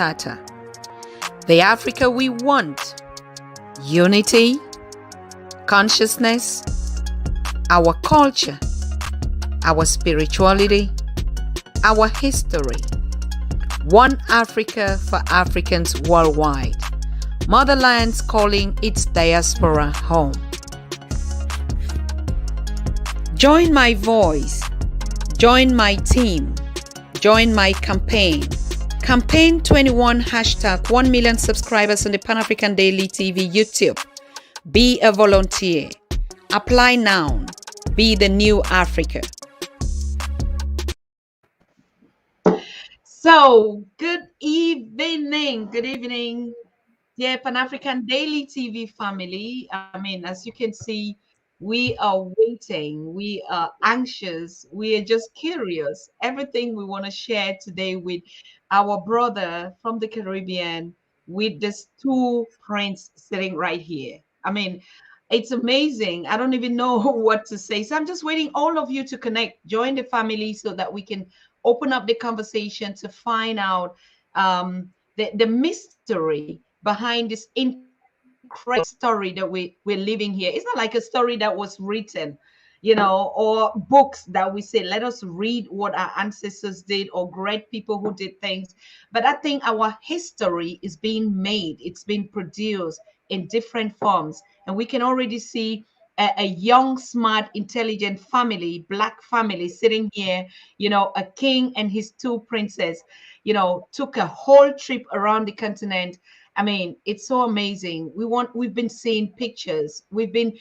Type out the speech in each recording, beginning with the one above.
Matata. The Africa we want: unity, consciousness, our culture, our spirituality, our history. One Africa for Africans worldwide. Motherland's calling its diaspora home. Join my voice. Join my team. Join my campaign. Campaign 21 hashtag 1 million subscribers on the Pan African Daily TV YouTube. Be a volunteer. Apply now. Be the new Africa. So, good evening, dear Pan African Daily TV family. I mean, as you can see, we are waiting, we are anxious, we are just curious. Everything we want to share today with our brother from the Caribbean, with these two prince sitting right here. I mean, it's amazing. I don't even know what to say. So I'm just waiting all of you to connect, join the family so that we can open up the conversation to find out the mystery behind this incredible story that we're living here. It's not like a story that was written, or books that we say, let us read what our ancestors did, or great people who did things. But I think our history is being made, it's been produced in different forms. And we can already see a young, smart, intelligent family, black family sitting here, a king and his two princes, took a whole trip around the continent. I mean, it's so amazing. We've been seeing pictures. We've been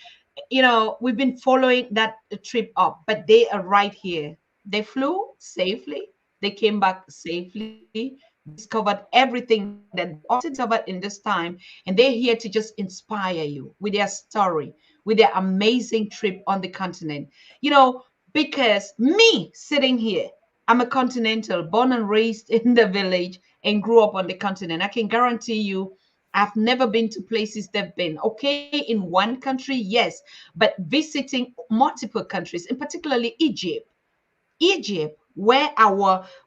following that trip up, but they are right here. They flew safely. They came back safely. They discovered everything that they ought to discover in this time. And they're here to just inspire you with their story, with their amazing trip on the continent. Because me sitting here, I'm a continental, born and raised in the village and grew up on the continent. I can guarantee you, I've never been to places they've been. Okay, in one country, yes, but visiting multiple countries, and particularly Egypt, where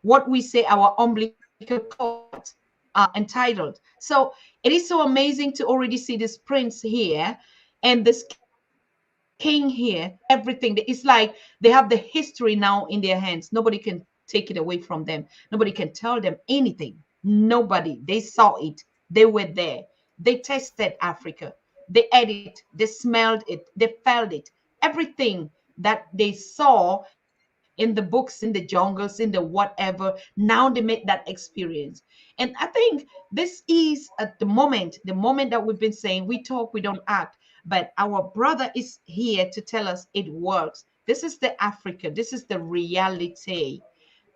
what we say our umbilical cord are entitled. So it is so amazing to already see this prince here and this king here. Everything. It's like they have the history now in their hands. Nobody can take it away from them. Nobody can tell them anything. Nobody. They saw it. They were there. They tasted Africa. They ate it. They smelled it. They felt it. Everything that they saw in the books, in the jungles, in the whatever, now they make that experience. And I think this is at the moment that we've been saying we talk, we don't act. But our brother is here to tell us it works. This is the Africa. This is the reality.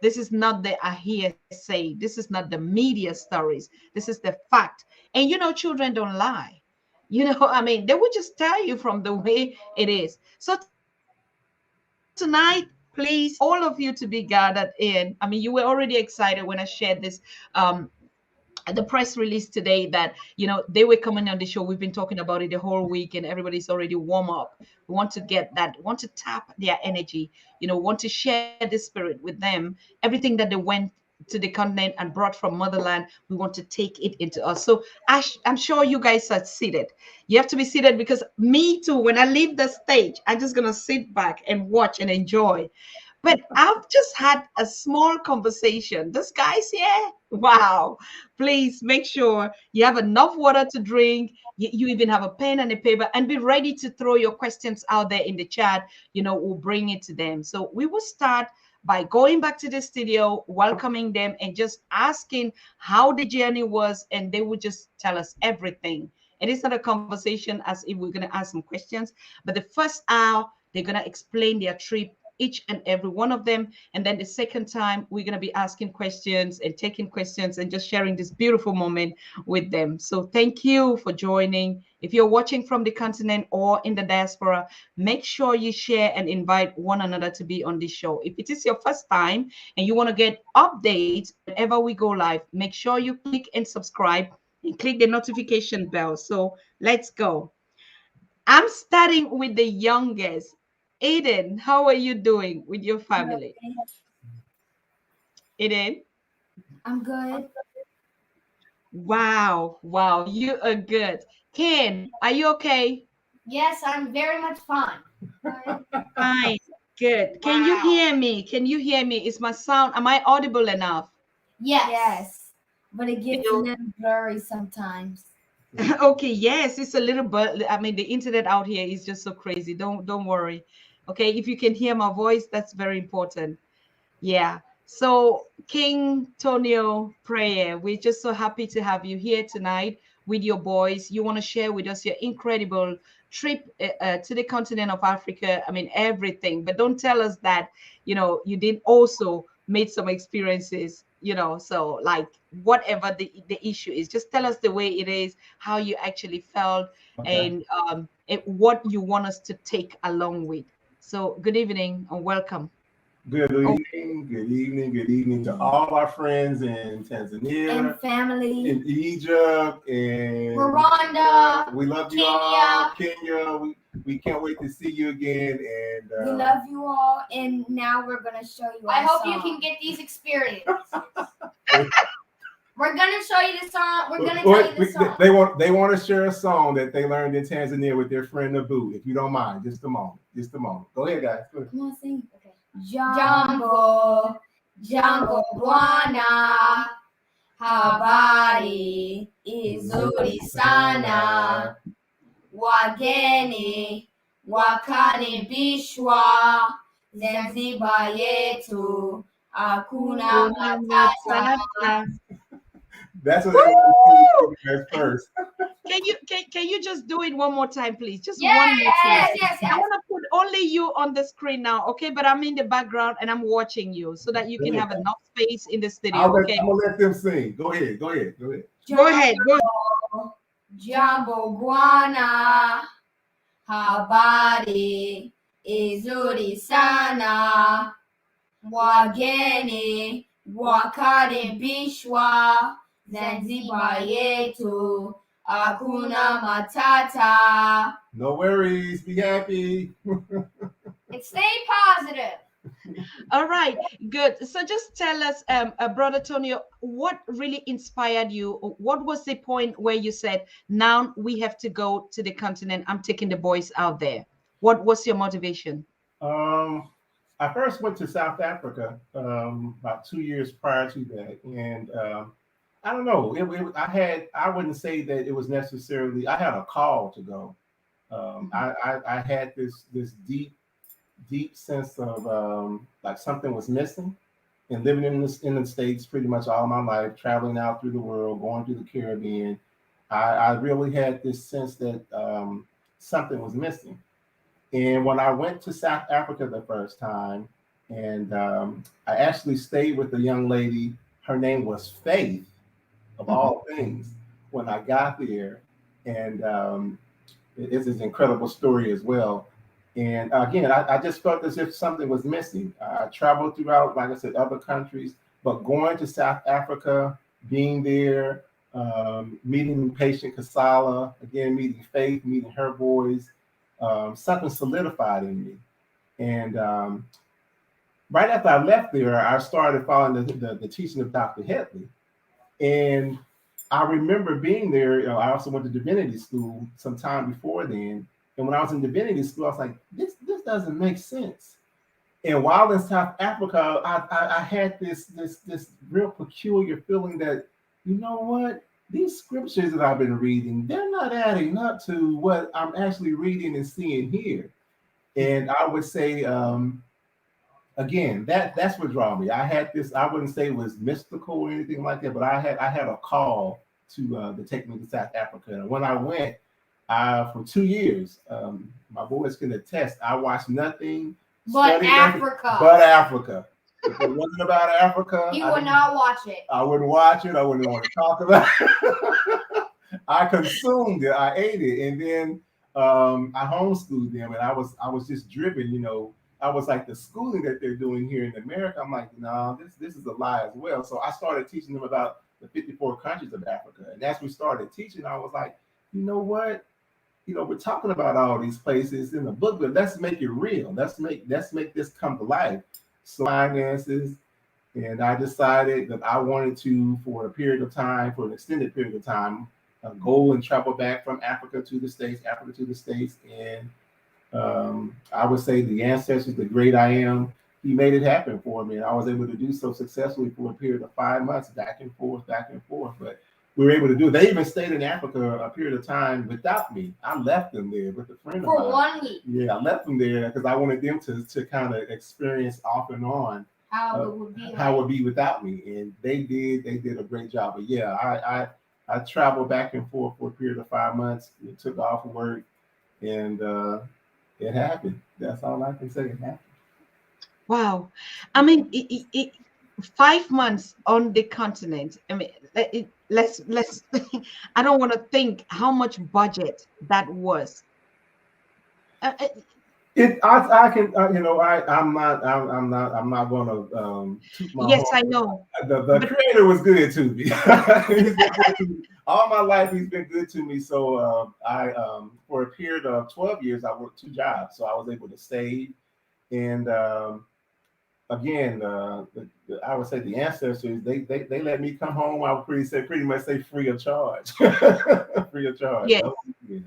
This is not the I hearsay. This is not the media stories. This is the fact. And children don't lie. I mean, they would just tell you from the way it is. So tonight, please, all of you to be gathered in. I mean, you were already excited when I shared this the press release today that they were coming on the show. We've been talking about it the whole week and everybody's already warm up. We want to get that, we want to tap their energy, want to share the spirit with them. Everything that they went to the continent and brought from motherland, we want to take it into us. So I'm sure you guys are seated. You have to be seated, because me too, when I leave the stage, I'm just gonna sit back and watch and enjoy. But I've just had a small conversation. This guy's here. Wow. Please make sure you have enough water to drink. You even have a pen and a paper, and be ready to throw your questions out there in the chat. We'll bring it to them. So we will start by going back to the studio, welcoming them, and just asking how the journey was. And they will just tell us everything. It is not a conversation as if we're going to ask some questions, but the first hour, they're going to explain their trip, each and every one of them. And then the second time, we're going to be asking questions and taking questions and just sharing this beautiful moment with them. So thank you for joining. If you're watching from the continent or in the diaspora, make sure you share and invite one another to be on this show. If it is your first time and you want to get updates whenever we go live, make sure you click and subscribe and click the notification bell. So let's go. I'm starting with the youngest. Aiden, how are you doing with your family? Aiden? I'm good. Wow, wow, you are good. Ken, are you okay? Yes, I'm very much fine. Fine, good. Can you hear me? Can you hear me? Is my sound, am I audible enough? Yes. Yes, but it gets a Feel little blurry sometimes. okay, yes, it's a little but I mean the internet out here is just so crazy. Don't worry. Okay, if you can hear my voice, that's very important. Yeah. So, King Tonio Prayer, we're just so happy to have you here tonight with your boys. You want to share with us your incredible trip to the continent of Africa. I mean, everything, but don't tell us that, you did also made some experiences, so like whatever the issue is, just tell us the way it is, how you actually felt, Okay. and what you want us to take along with. So, good evening and welcome. Good Oh, evening, good evening, good evening to all our friends in And Tanzania, family, in Egypt, and Rwanda, we love you all. Kenya. Kenya, we can't wait to see you again. And We love you all, and now we're gonna show you. I hope you can get these experiences. We're gonna show you the song. We're gonna tell you the song. they want to share a song that they learned in Tanzania with their friend Abu. If you don't mind, just a moment, just a moment. Go ahead, guys. Go ahead. Come on, sing. Okay. Jambo, jambo bwana, habari nzuri sana, wageni wakaribishwa, Zanzibar yetu hakuna Hakuna matata. Matata. That's what they want to see Woo! you guys first. Can you just do it one more time, please? Just Yes, one more time. yes, I yes. want to put only you on the screen now, okay? But I'm in the background and I'm watching you so that you Go can ahead. have enough space in the studio, okay? I'm gonna let them sing. Go ahead. Go ahead. Go ahead. Go ahead. Go. Jambo, jambo bwana, habari nzuri sana, wageni wakaribishwa, Zanzibar yetu hakuna matata. No worries. Be happy. And stay positive. All right, good. So just tell us, Brother Tonio, what really inspired you? What was the point where you said, now we have to go to the continent? I'm taking the boys out there. What was your motivation? Um, I first went to South Africa about 2 years prior to that, and I don't know. I wouldn't say that it was necessarily. I had a call to go. I had this deep sense of like something was missing, and living in the States pretty much all my life, traveling out through the world, going through the Caribbean. I really had this sense that something was missing. And when I went to South Africa the first time, and I actually stayed with a young lady, her name was Faith, of Mhm. all things, when I got there. And it's an incredible story as well. And again, I just felt as if something was missing. I traveled throughout, like I said, other countries, but going to South Africa, being there, meeting patient Kasala, again, meeting Faith, meeting her boys, something solidified in me. And right after I left there, I started following the teaching of Dr. Headley. And I remember being there. I also went to divinity school some time before then. And when I was in divinity school, I was like, this doesn't make sense. And while in South Africa, I had this real peculiar feeling that, you know what? These scriptures that I've been reading, they're not adding up to what I'm actually reading and seeing here. And I would say, again, that's what drew me. I had this. I wouldn't say it was mystical or anything like that, but I had a call to take me to South Africa. And when I went for 2 years, my boys can attest. I watched nothing, But studied nothing Africa. but Africa. If it wasn't about Africa, You will not watch it. I wouldn't watch it. I wouldn't want to talk about it. I consumed it. I ate it, and then I homeschooled them, and I was just driven. I was like the schooling that they're doing here in America. I'm like, no, this is a lie as well. So I started teaching them about the 54 countries of Africa, and as we started teaching, I was like, you know what? We're talking about all these places in the book, but let's make it real. Let's make this come to life. So finances, And I decided that I wanted to, for a period of time, for an extended period of time, go and travel back from Africa to the States, Africa to the States. And I would say the ancestors, the great I am, he made it happen for me. And I was able to do so successfully for a period of 5 months, back and forth, back and forth. But we were able to do it. They even stayed in Africa a period of time without me. I left them there with a friend of mine. For 1 week. Yeah, I left them there because I wanted them to kind of experience off and on how it would be how it would be without me. And they did a great job. But yeah, I traveled back and forth for a period of 5 months. It took off work, and it happened. That's all I can say. It happened. Wow. I mean, 5 months on the continent. I mean, let's I don't want to think how much budget that was. I can I'm not going to toot my Yes, horn. I know. The creator was good to me. He's been good to me. All my life he's been good to me. So I for a period of 12 years I worked 2 jobs, so I was able to save. And again, I would say the ancestors, they let me come home. I would pretty much say free of charge. Free of charge. Yes. Yeah.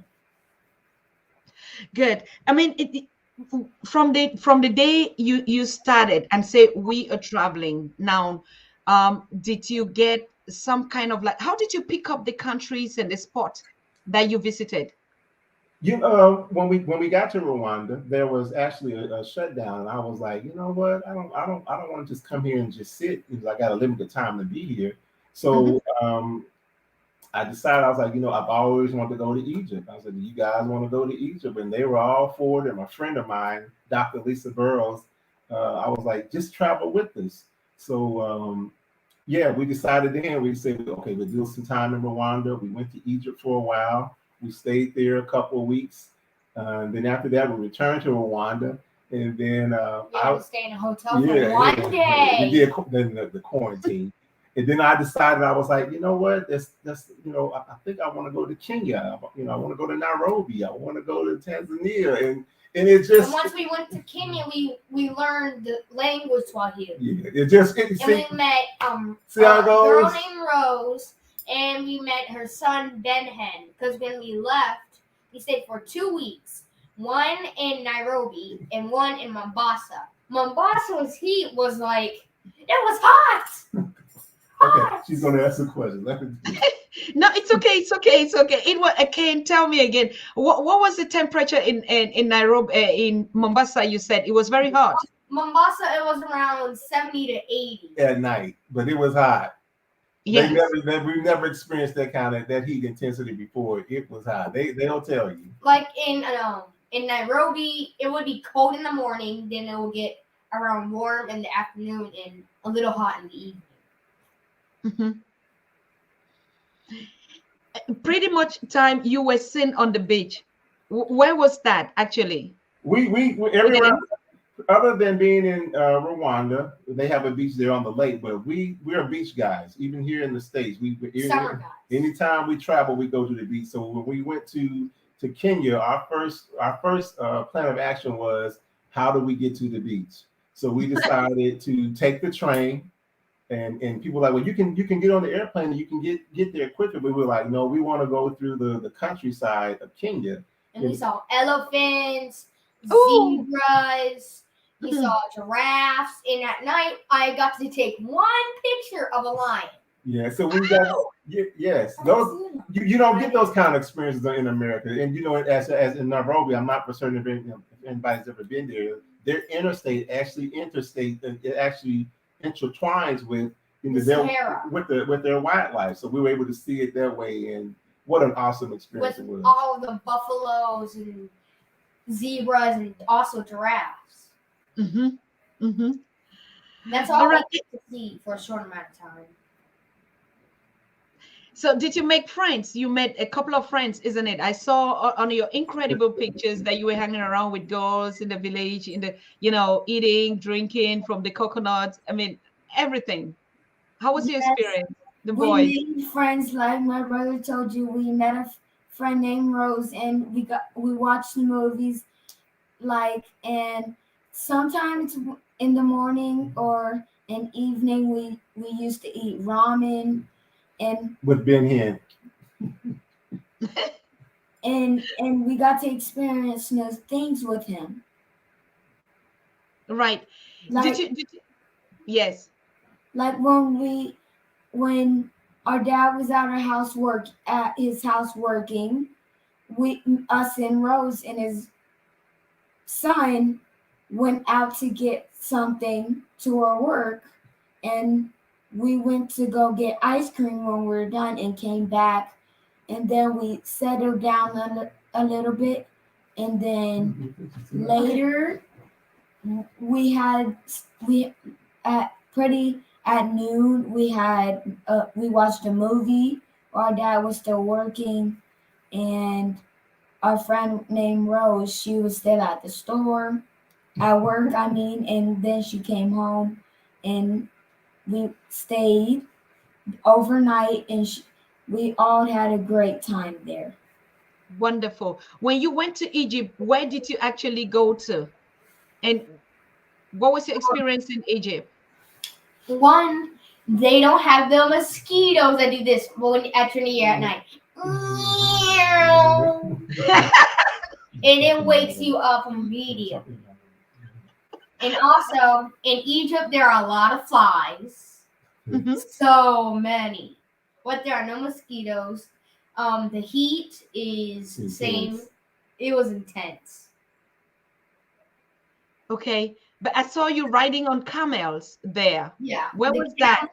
Good. I mean, from the day you started and say we are traveling now, did you get some kind of like, how did you pick up the countries and the spot that you visited? When we got to Rwanda, there was actually a shutdown, and I was like, you know what? I don't want to just come here and just sit because I got a limited time to be here. So I decided, I was like, I've always wanted to go to Egypt. I said, do you guys want to go to Egypt? And they were all for it. And a friend of mine, Dr. Lisa Burrows, I was like, just travel with us. So yeah, we decided then, we said, okay, we'll do some time in Rwanda. We went to Egypt for a while. We stayed there a couple of weeks. And then after that, we returned to Rwanda. And then I was staying in a hotel for 1 day. We did then the quarantine. And then I decided, I was like, you know what? That's I think I want to go to Kenya. I want to go to Nairobi. I want to go to Tanzania. And it just. And once we went to Kenya, we learned the language Swahili. Yeah, and we met see how it a goes? girl named Rose, and we met her son Benhen. Because when we left, we stayed for 2 weeks. 1 in Nairobi and 1 in Mombasa. Mombasa's heat was like, it was hot. Okay, she's gonna ask a question. No, it's okay. It's okay. It's okay. It was. Okay, tell me again. What was the temperature in Nairobi, in Mombasa? You said it was very hot. Mombasa, it was around 70 to 80 at night, but it was hot. Yes. We've never experienced that heat intensity before. It was hot. They'll tell you. Like in Nairobi, it would be cold in the morning, then it will get around warm in the afternoon and a little hot in the evening. Pretty much time you were seen on the beach. Where was that actually? We everywhere other than being in Rwanda, they have a beach there on the lake. But we're beach guys. Even here in the States, summer guys. Anytime we travel, we go to the beach. So when we went to Kenya, our first plan of action was, how do we get to the beach? So we decided to take the train. And people were like, well, you can get on the airplane and you can get there quicker. But we were like, no, we want to go through the countryside of Kenya. And we saw elephants, zebras, we saw giraffes, and at night I got to take 1 picture of a lion. Yeah, so we got yes, those you don't get those kind of experiences in America. And as in Nairobi, I'm not for certain if anybody's ever been there. Their interstate it actually intertwines with with their wildlife, so we were able to see it that way, and what an awesome experience it was. All of the buffaloes and zebras and also giraffes. That's all we get to see for a short amount of time. So did you make friends? You met a couple of friends, isn't it? I saw on your incredible pictures that you were hanging around with girls in the village, in the, eating, drinking from the coconuts. I mean, everything. How was your experience? The boys. We made friends, like my brother told you. We met a friend named Rose, and we watched movies, and sometimes in the morning or and evening we used to eat ramen and With Ben Hen. and we got to experience new things with him. Right. Did Like you, did you? Yes. like when our dad was at his house working, we us and Rose and his son went out to get something to our work, and we went to go get ice cream when we were done and came back, and then we settled down a little bit, and then later we at pretty at noon we watched a movie while our dad was still working, and our friend named Rose, she was still at the store at work, I mean, and then she came home and we stayed overnight, and we all had a great time there. Wonderful. When you went to Egypt, where did you actually go to? And what was your experience in Egypt? One, they don't have the mosquitoes that do this when at your ear at night. And it wakes you up immediately. And also, in Egypt, there are a lot of flies. Mhm. So many. But there are no mosquitoes. The heat is the same. It was intense. Okay. But I saw you riding on camels there. Yeah. Where was that?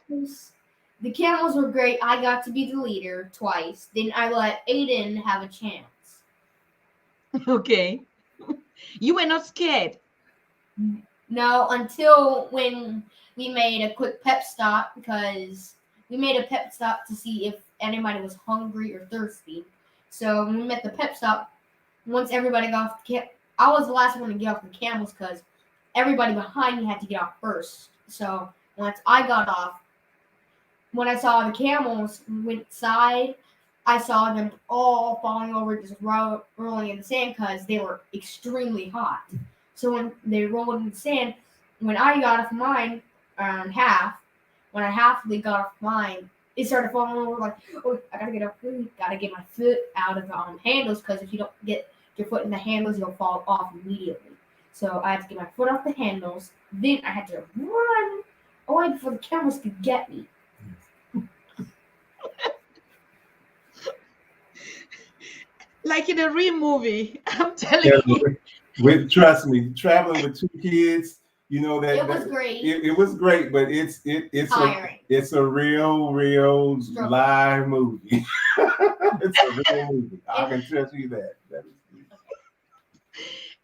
The camels were great. I got to be the leader twice. Then I let Aiden have a chance. Okay. You were not scared. No, until when we made a quick pep stop because we made a pep stop to see if anybody was hungry or thirsty. So when we met the pep stop, once everybody got off the I was the last one to get off the camels because everybody behind me had to get off first. So once I got off, when I saw the camels went inside, I saw them all falling over, just rolling in the sand because they were extremely hot. So when they rolled in the sand, when I got off mine around half, when I halfly got off mine, it started falling over like, oh, I gotta get up, gotta get my foot out of the handles because if you don't get your foot in the handles, you'll fall off immediately. So I had to get my foot off the handles. Then I had to run away before the camels could get me. Like in a real movie. I'm telling Yeah, you. trust me, traveling with two kids, you know It was great. It was great, but it's Tiring. it's a real Struggle. live movie. It's a real movie. I can tell you that.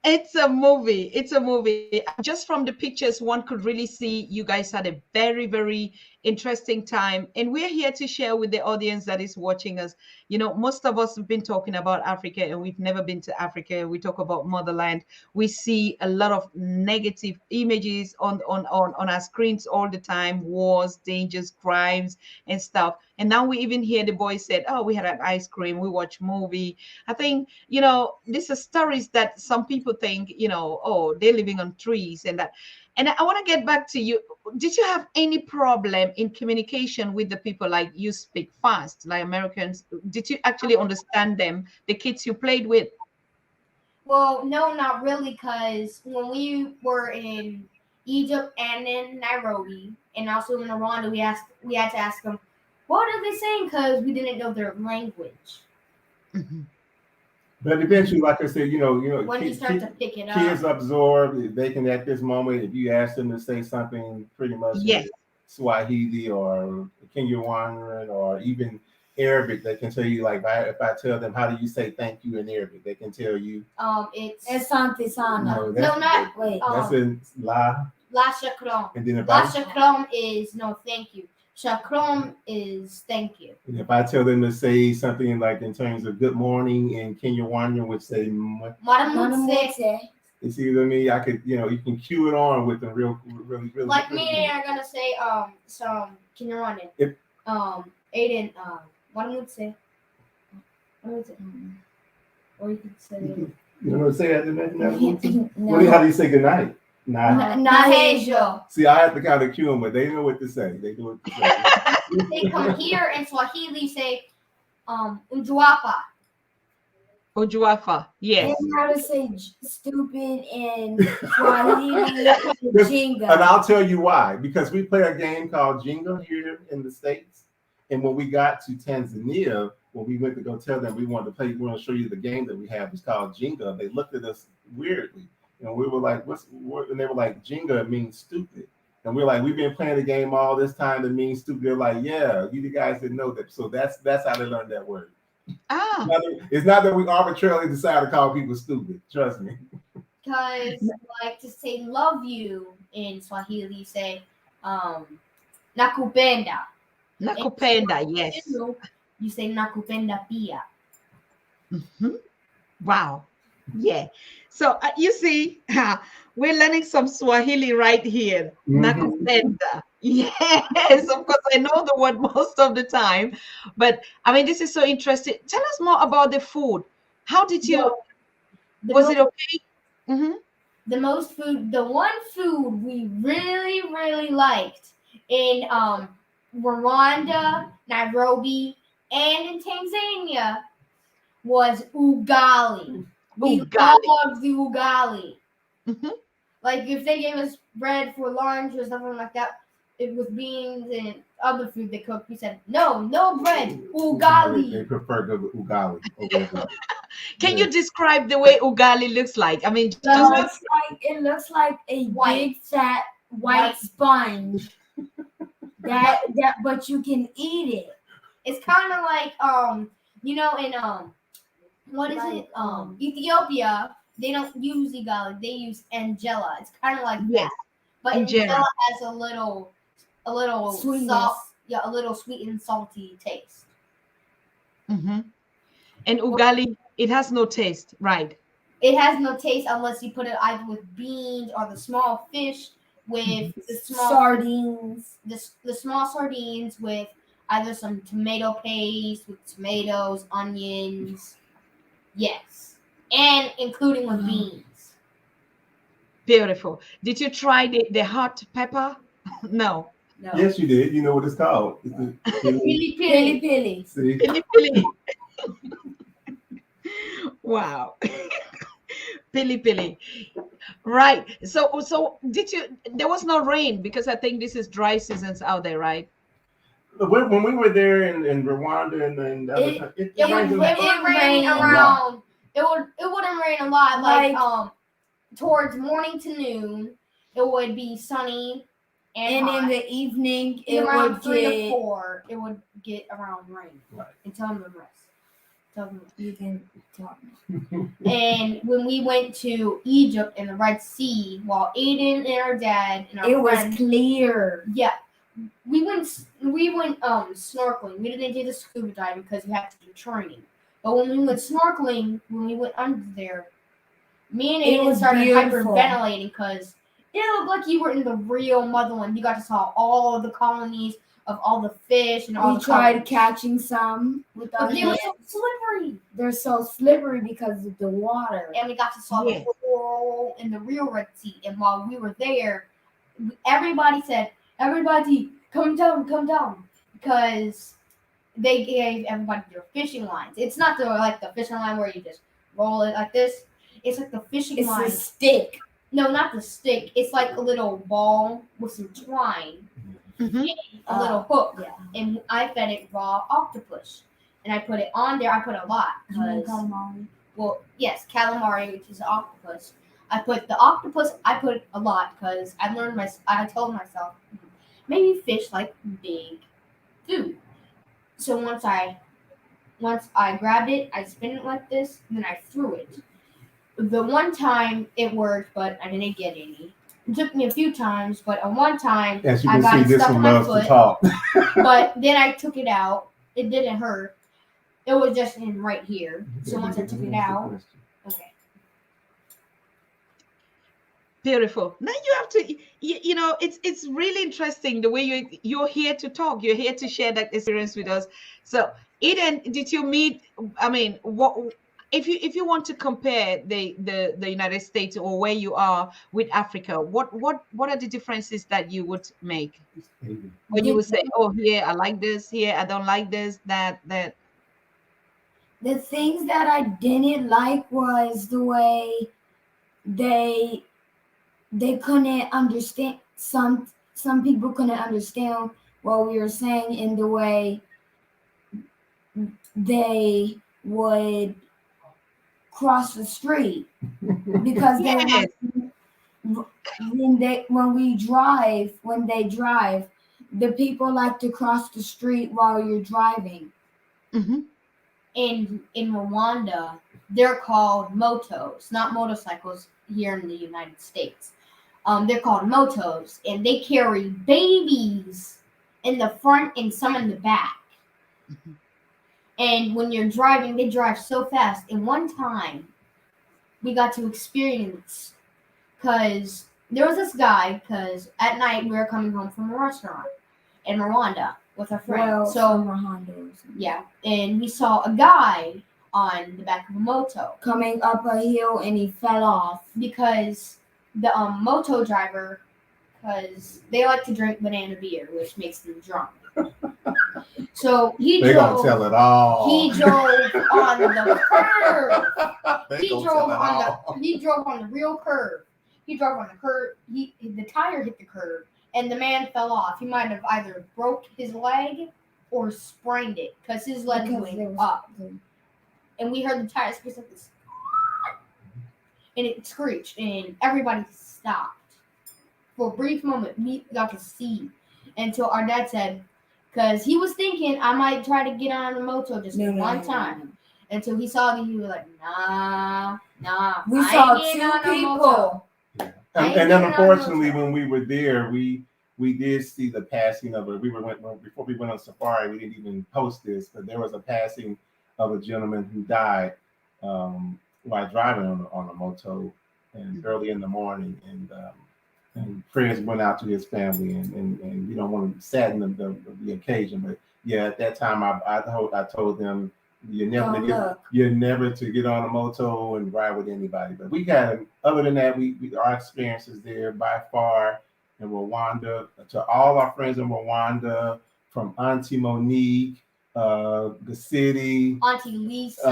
It's a movie. It's a movie. Just from the pictures, one could really see you guys had a very, very interesting time. And we're here to share with the audience that is watching us. You know, most of us have been talking about Africa and we've never been to Africa. We talk about motherland. We see a lot of negative images on our screens all the time, wars, dangers, crimes, and stuff. And now we even hear the boys said, oh, we had an ice cream, we watch movie. I think, these are stories that some people think, oh, they're living on trees and that. And I want to get back to you. Did you have any problem in communication with the people? Like you speak fast, like Americans. Did you actually understand them, the kids you played with? Well, no, not really, because when we were in Egypt and in Nairobi, and also in Rwanda, we had to ask them, what are they saying? Because we didn't know their language. Mhm. But eventually, like I said, When you start to pick it kids up, absorb. They can at this moment, if you ask them to say something pretty much in Yes. Swahili or Kinyarwanda or even Arabic, they can tell you. Like if I tell them how do you say thank you in Arabic, they can tell you. it's Asante sana. No, no, not Wait. that's in La. la shakram. And then if La I shakram is no thank you. Shakram is thank you. and if I tell them to say something like in terms of good morning in Kinyarwanda, would say. Maramutse. Manamutse. You see what I mean? I could, you can cue it on with them really. Like really me and Aiden are gonna say some Kinyarwanda. If- Aiden Maramutse. Maramutse. Or you could say You know what I'm saying? No. How do you say good night? Nah. Nahejo. See, I have to kind of cue them, but they know what to say. They know what to say. They come here in Swahili say unjuapa. Ojuafa. And Yes. how to say stupid in Swahili And Jinga. I'll tell you why. Because we play a game called Jenga here in the States. And when we got to Tanzania, when we went to go tell them we wanted to play, we want to show you the game that we have. It's called Jenga. They looked at us weirdly. And we were like, what? And they were like, Jenga means stupid. And we're like, we've been playing the game all this time that means stupid. They're like, yeah, you guys didn't know that. So that's how they learned that word. Ah. It's not that we arbitrarily decide to call people stupid. Trust me. Because like to say love you in Swahili, you say nakupenda. Nakupenda. Yes. You say nakupenda pia. Mhm. Wow. Yeah. So you see, we're learning some Swahili right here. Nakupenda. Yes, of course, I know the word most of the time, but I mean, this is so interesting. Tell us more about the food. How did you? Was it okay? Mm-hmm. The one food we really liked in Rwanda, Nairobi, and in Tanzania was ugali. We Ugali. loved the ugali. Mm-hmm. Like if they gave us bread for lunch or something like that, it with beans and other food they cooked, we said no bread, ugali. They prefer the ugali over bread. Can you describe the way ugali looks like? I mean, It looks like a big fat white sponge. But you can eat it. It's kind of like in what is it? Ethiopia, they don't use ugali, they use angela. It's kind of like that. But angela has a little Sweetness. salt, a little sweet and salty taste. Mm-hmm. And ugali, it has no taste, right? It has no taste unless you put it either with beans or the small fish with the small sardines. The small sardines with either some tomato paste with tomatoes, onions. Yes. And including with beans. Beautiful. Did you try the hot pepper? No. Yes, you did. You know what it's called. Pili pili. See? Pili pili. Wow. Pili pili. Right. So did you? There was no rain because I think this is dry seasons out there, right? When we were there in Rwanda and it would rain around. It wouldn't rain a lot. Like towards morning to noon, it would be sunny and hot. In the evening, it around would 3 get to 4. It would get around rain. Right. And tell them the rest. You can talk. And when we went to Egypt and the Red Sea, while Aiden and our dad and our friend, was clear. Yeah, we went snorkeling. We didn't do the scuba diving because we had to do training. But when we went snorkeling, when we went under there, me and Aiden started hyperventilating because it looked like you were in the real motherland. You got to saw all of the colonies of all the fish and all. We tried catching some with our hands. They were so slippery. They're so slippery because of the water. And we got to saw the coral in the real Red Sea. And while we were there, everybody said, "Everybody, come down," because they gave everybody their fishing lines. It's not like the fishing line where you just roll it like this. It's like the fishing line. It's a stick. No, not the stick. It's like a little ball with some twine. Mm-hmm. And a little hook. Yeah. And I fed it raw octopus. And I put it on there. I put a lot. Calamari. Well, yes, calamari, which is octopus. I put the octopus, I put a lot because I told myself, maybe fish like big food. So once I grabbed it, I spin it like this, and then I threw it. The one time it worked, but I didn't get any. It took me a few times, but on one time as you I can got see, it this stuck in one my loves foot. to talk. But then I took it out. It didn't hurt. It was just in right here. So once I took it out, okay. Beautiful. Now you have to, it's really interesting the way you're here to talk. You're here to share that experience with us. So, Eden, did you meet? I mean, if you want to compare the United States or where you are with Africa, what are the differences that you would make? When you The, would say, oh, here I like this, here I don't like this, that. the things that I didn't like was the way they they couldn't understand, some people couldn't understand what we were saying, in the way they would cross the street, because they Yes. when they drive, the people like to cross the street while you're driving. Hmm. In Rwanda, they're called motos, not motorcycles here in the United States. They're called motos, and they carry babies in the front and some in the back. Hmm. And when you're driving, they drive so fast. And one time, we got to experience, because there was this guy, because at night we were coming home from a restaurant in Rwanda with a friend. Well, so some were Hondas. yeah, and we saw a guy on the back of a moto Coming up a hill and he fell off. because the moto driver, because they like to drink banana beer, which makes them drunk. So They're gonna tell it all. He drove on the curve. They gonna tell it all. He drove on the real curve. He drove on the curve. The tire hit the curve, and the man fell off. He might have either broke his leg or sprained it, because his leg went up. And we heard the tire squeak like this, and it screeched, and everybody stopped. For a brief moment, we got to see until our dad said, because he was thinking I might try to get on the moto just one time. Until he saw me, he was like, nah. We saw two people. Yeah. And then unfortunately, when we were there, we did see the passing of before we went on safari. We didn't even post this, but there was a passing of a gentleman who died while driving on a moto, and early in the morning, and prayers went out to his family, and we don't want to sadden the occasion, but yeah, at that time I told them you're never to get on a moto and ride with anybody. But we had, other than that, we our experiences there by far in Rwanda, to all our friends in Rwanda, from Auntie Monique, the city, Auntie Lisa,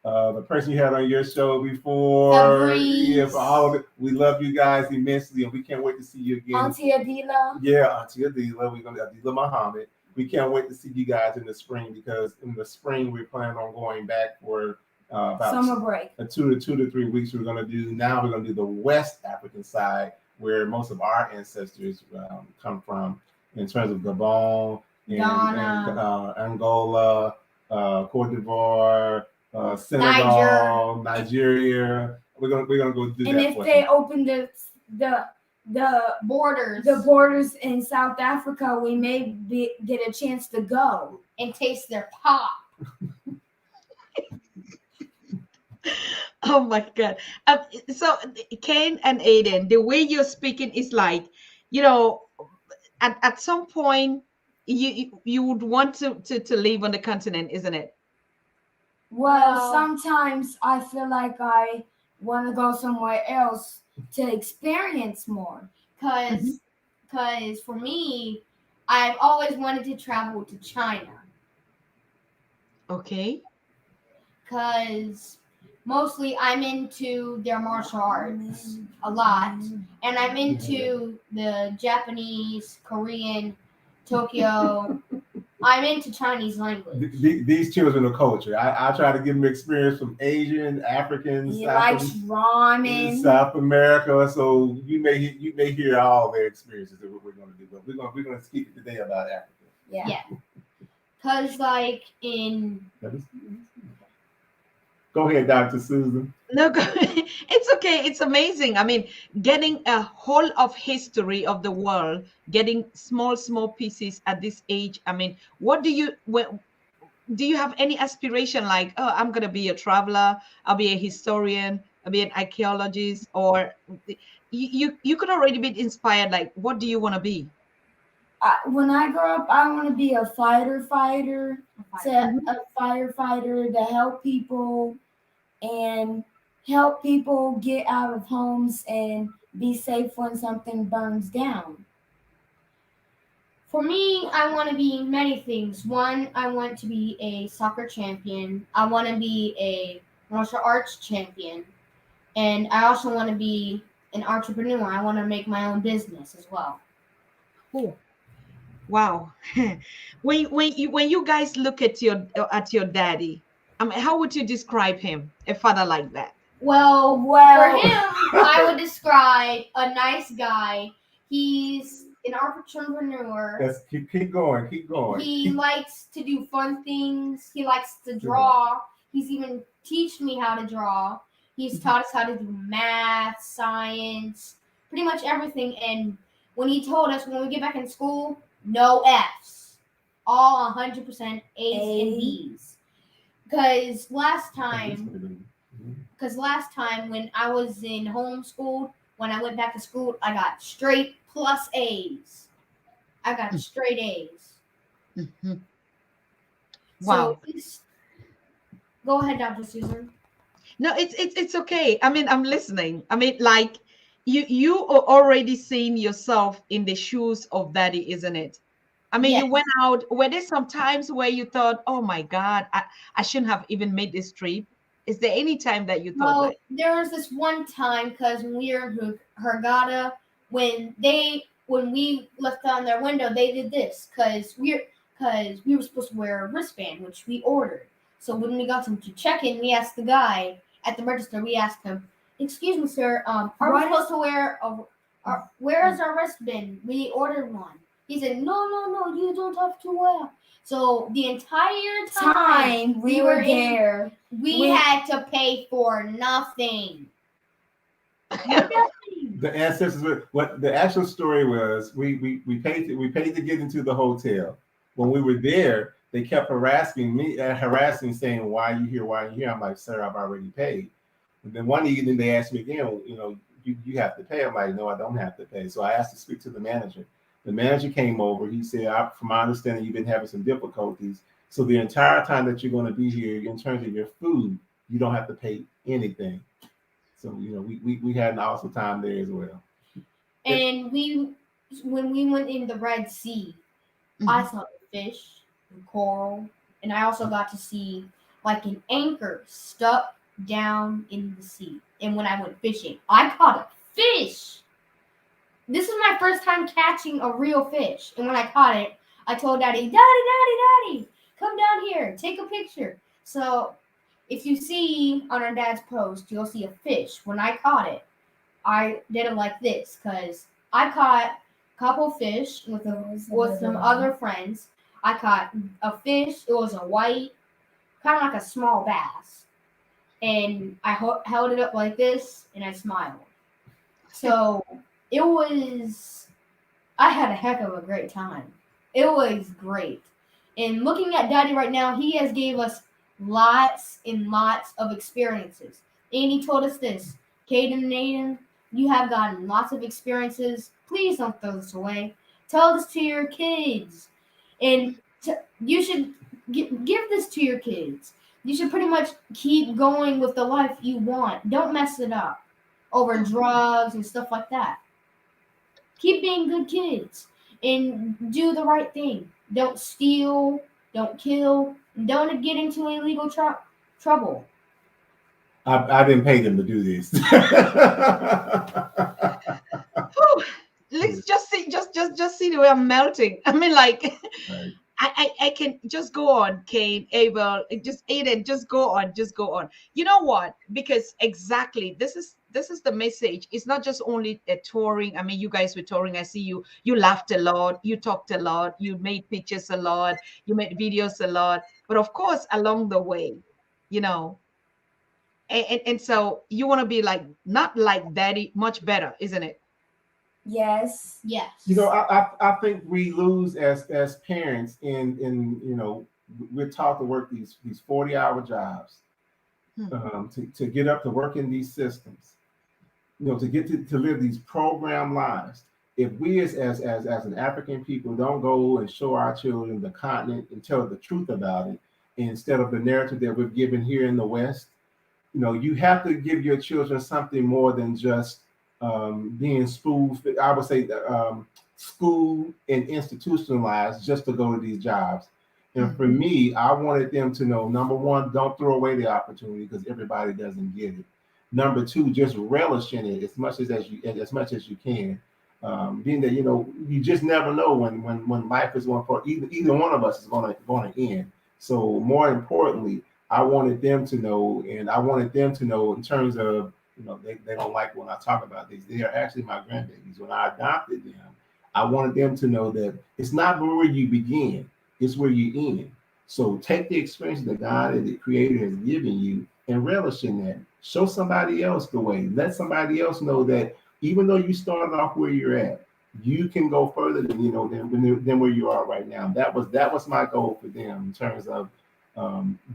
the person you had on your show before. Yeah, for all of it. We love you guys immensely, and we can't wait to see you again. Auntie Adila. Yeah, Auntie Adila. We're gonna Adila Muhammad. We can't wait to see you guys in the spring, because in the spring we're planning on going back for about summer break. 2 to 3 weeks. We're gonna do the West African side, where most of our ancestors come from, in terms of Gabon, and Angola, Cote d'Ivoire, Senegal, Nigeria. We're gonna go do that. And if they open the borders in South Africa, we may get a chance to go and taste their pop. Oh my God. So Ken and Aiden, the way you're speaking is like, at some point you would want to live on the continent, isn't it? Well, sometimes I feel like I want to go somewhere else to experience more. Because for me, I've always wanted to travel to China. Okay. Because mostly I'm into their martial arts a lot. And I'm into the Japanese, Korean, Tokyo. I'm into Chinese language. These children are culture. I try to give them experience from Asian, African, He likes ramen, South America. So you may hear all their experiences of what we're going to do. But we're going to speak today about Africa. Yeah. Because Go ahead, Dr. Susan. No, it's okay. It's amazing. I mean, getting a whole of history of the world, getting small pieces at this age. I mean, do you have any aspiration, like, oh, I'm going to be a traveler, I'll be a historian, I'll be an archaeologist, or you could already be inspired, like, what do you want to be? when I grow up, I want to be a fighter, Mhm. a firefighter to help people and help people get out of homes and be safe when something burns down. For me, I want to be many things. One, I want to be a soccer champion. I want to be a martial arts champion. And I also want to be an entrepreneur. I want to make my own business as well. Oh, wow. When you guys look at your daddy, I mean, how would you describe him? A father like that? Well, for Well, him, I would describe a nice guy. He's an entrepreneur. Let's keep going, keep going. He likes to do fun things. He likes to draw. He's even teach me how to draw. He's taught us how to do math, science, pretty much everything. And when he told us when we get back in school, no F's, all 100% A's and A. B's. Because Mhm. last time when I was in homeschool, when I went back to school, I got straight plus A's. I got straight A's. Mhm. So Wow. please go ahead, Dr. Susan. No, it's okay. I mean, I'm listening. I mean, like you are already seeing yourself in the shoes of daddy, isn't it? I mean, you Yes. went out. Were there some times where you thought, "Oh my God, I shouldn't have even made this trip"? Is there any time that you thought Well, like, there was this one time because when we were in Hurghada, when we left on their window, they did this because we were supposed to wear a wristband, which we ordered. So when we got to check in, we asked the guy at the register. We asked him, "Excuse me, sir, are we What supposed to wear where is our wristband? We ordered one." He said, "No, no, no, you don't have to wear." So the entire time time we we were were in there, we had to pay for nothing. Nothing. The ancestors what the actual story was. We paid to get into the hotel. When we were there, they kept harassing, saying, "Why are you here? Why are you here?" I'm like, "Sir, I've already paid." And then one evening they asked me again, "Well, you have to pay." I'm like, "No, I don't have to pay." So I asked to speak to the manager. The manager came over. He said, "From my understanding, you've been having some difficulties. So the entire time that you're going to be here, in terms of your food, you don't have to pay anything." So we had an awesome time there as well. It, And when we went in the Red Sea, I Mhm. saw the fish, the coral, and I also got to see like an anchor stuck down in the sea. And when I went fishing, I caught a fish. This is my first time catching a real fish. And when I caught it, I told Daddy, "Daddy, Daddy, Daddy, come down here, take a picture." So if you see on our dad's post, you'll see a fish. When I caught it, I did it like this because I caught a couple fish with some other friends. I caught a fish. It was a white, kind of like a small bass, and I held it up like this, and I smiled. So it was. I had a heck of a great time. It was great. And looking at Daddy right now, he has gave us lots and lots of experiences. And he told us this, Caden and Aiden, you have gotten lots of experiences. Please don't throw this away. Tell this to your kids. And you should give this to your kids. You should pretty much keep going with the life you want. Don't mess it up over drugs and stuff like that. Keep being good kids and do the right thing. Don't steal, don't kill, and don't get into illegal trouble. I didn't pay them to do this. Whew. Let's just see, just see the way I'm melting. I mean, like, Right. I can just go on, Kane, Abel, just Aiden, just go on. You know what? Because exactly this is the message. It's not just only a touring. I mean, you guys were touring. I see you laughed a lot, you talked a lot, you made pictures a lot, you made videos a lot. But of course, along the way, you know, and so you want to be like not like daddy, much better, isn't it? yes, Yes. I think we lose as parents in we're taught to work these 40-hour jobs, Hmm. to get up to work in these systems, to get to live these program lives. if we as an African people don't go and show our children the continent and tell the truth about it, instead of the narrative that we've given here in the West, you have to give your children something more than just being spoofed. I would say school and institutionalized just to go to these jobs. And for me, I wanted them to know, number one, don't throw away the opportunity because everybody doesn't get it. Number two, just relish in it as much as you can. Being that you just never know when life is going for either one of us is going to end. So more importantly, I wanted them to know, and I wanted them to know in terms of, they don't like when I talk about these. They are actually my grandbabies. When I adopted them, I wanted them to know that it's not where you begin, it's where you end. So take the experience that God and the Creator has given you and relish in that. Show somebody else the way. Let somebody else know that even though you started off where you're at, you can go further than where you are right now. That was my goal for them in terms of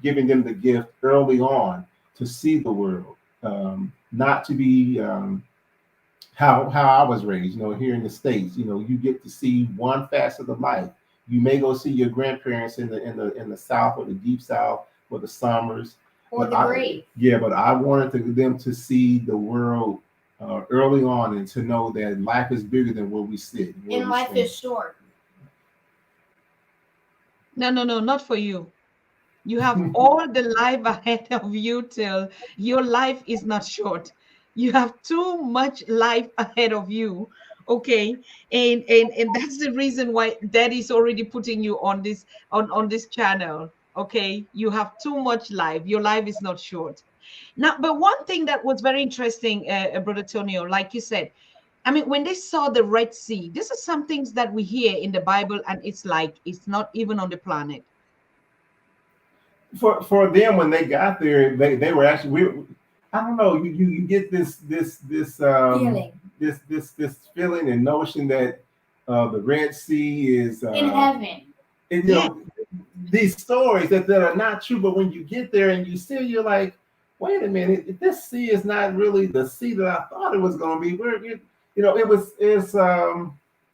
giving them the gift early on to see the world, not to be how I was raised. Here in the States, you get to see one facet of life. You may go see your grandparents in the South or the Deep South or the summers, or the grave. Yeah, but I wanted them to see the world early on and to know that life is bigger than where we sit. And life is short. No, not for you. You have all the life ahead of you till your life is not short. You have too much life ahead of you. Okay. And that's the reason why daddy's already putting you on this channel. Okay. You have too much life. Your life is not short. Now, but one thing that was very interesting, Brother Tonio, like you said, I mean, when they saw the Red Sea, this is some things that we hear in the Bible, and it's like it's not even on the planet. For them when they got there, they were actually I don't know, you get Feeling. this feeling and notion that the Red Sea is in heaven. and, these stories that are not true, but when you get there and you see it, you're like, wait a minute, this sea is not really the sea that I thought it was going to be. It's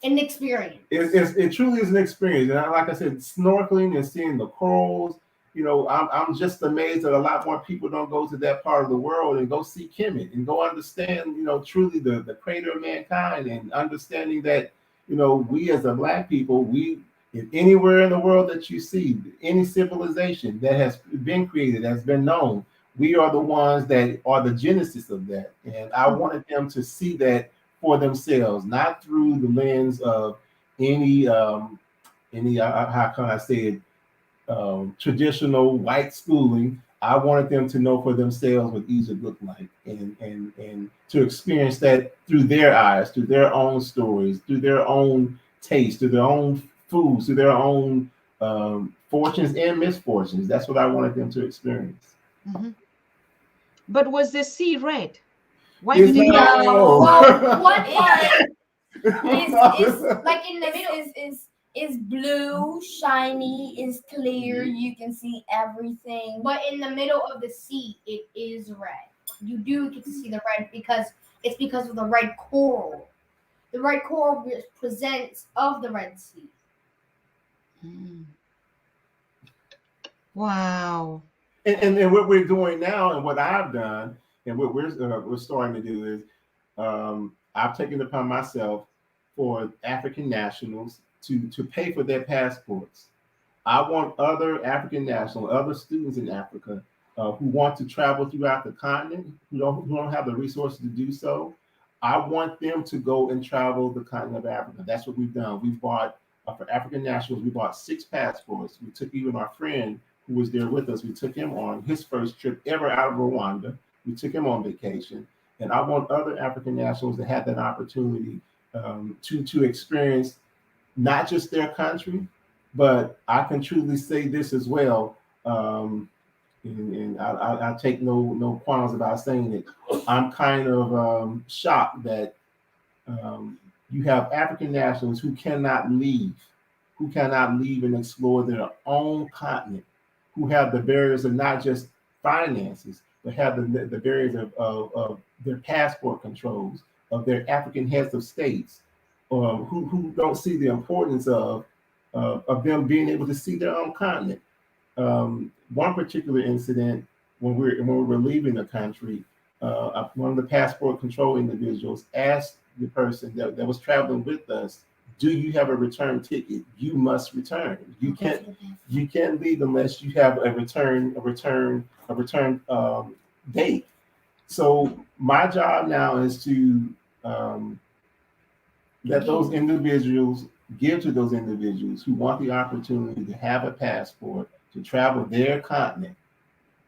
An experience. It truly is an experience. And like I said, snorkeling and seeing the corals, I'm just amazed that a lot more people don't go to that part of the world and go see Kemet and go understand, truly the creator of mankind, and understanding that, we as a Black people, if anywhere in the world that you see any civilization that has been created, has been known, we are the ones that are the genesis of that. And I wanted them to see that for themselves, not through the lens of any how can I say it, traditional white schooling. I wanted them to know for themselves what Egypt looked like, and to experience that through their eyes, through their own stories, through their own taste, through their own foods, through their own fortunes and misfortunes. That's what I wanted them to experience. Mm-hmm. But was the sea red? Why It's did you not. Well, one part is like in the middle. Is blue, shiny, is clear. You can see everything. But in the middle of the sea, it is red. You do get to see the red because of the red coral. The red coral presents of the Red Sea. Wow. And what we're doing now, and what I've done, and what we're starting to do is, I've taken it upon myself for African nationals to pay for their passports. I want other African nationals, other students in Africa who want to travel throughout the continent, who don't have the resources to do so. I want them to go and travel the continent of Africa. That's what we've done. We've bought, for African nationals, we bought 6 passports. We took even our friend who was there with us, we took him on his first trip ever out of Rwanda. We took him on vacation. And I want other African nationals to have that opportunity to experience not just their country, but I can truly say this as well. And I take no qualms about saying it. I'm kind of shocked that you have African nationals who cannot leave and explore their own continent, who have the barriers of not just finances, but have the barriers of their passport controls, of their African heads of states. who don't see the importance of them being able to see their own continent. One particular incident when we were leaving the country, one of the passport control individuals asked the person that was traveling with us, "Do you have a return ticket? You must return. You can't leave unless you have a return date." So my job now is to um, let those individuals give to those individuals who want the opportunity to have a passport to travel their continent,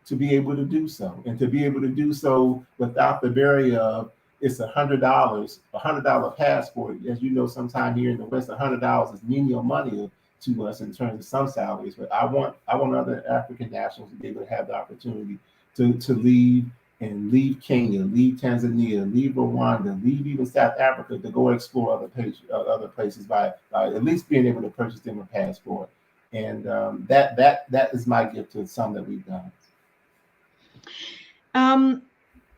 to be able to do so, and to be able to do so without the barrier of it's $100, $100 passport. As you know, sometime here in the West, $100 is menial money to us in terms of some salaries. But I want other African nationals to be able to have the opportunity to leave and leave Kenya, leave Tanzania, leave Rwanda, leave even South Africa to go explore other places by at least being able to purchase them a passport. And that is my gift to some that we've done. Um,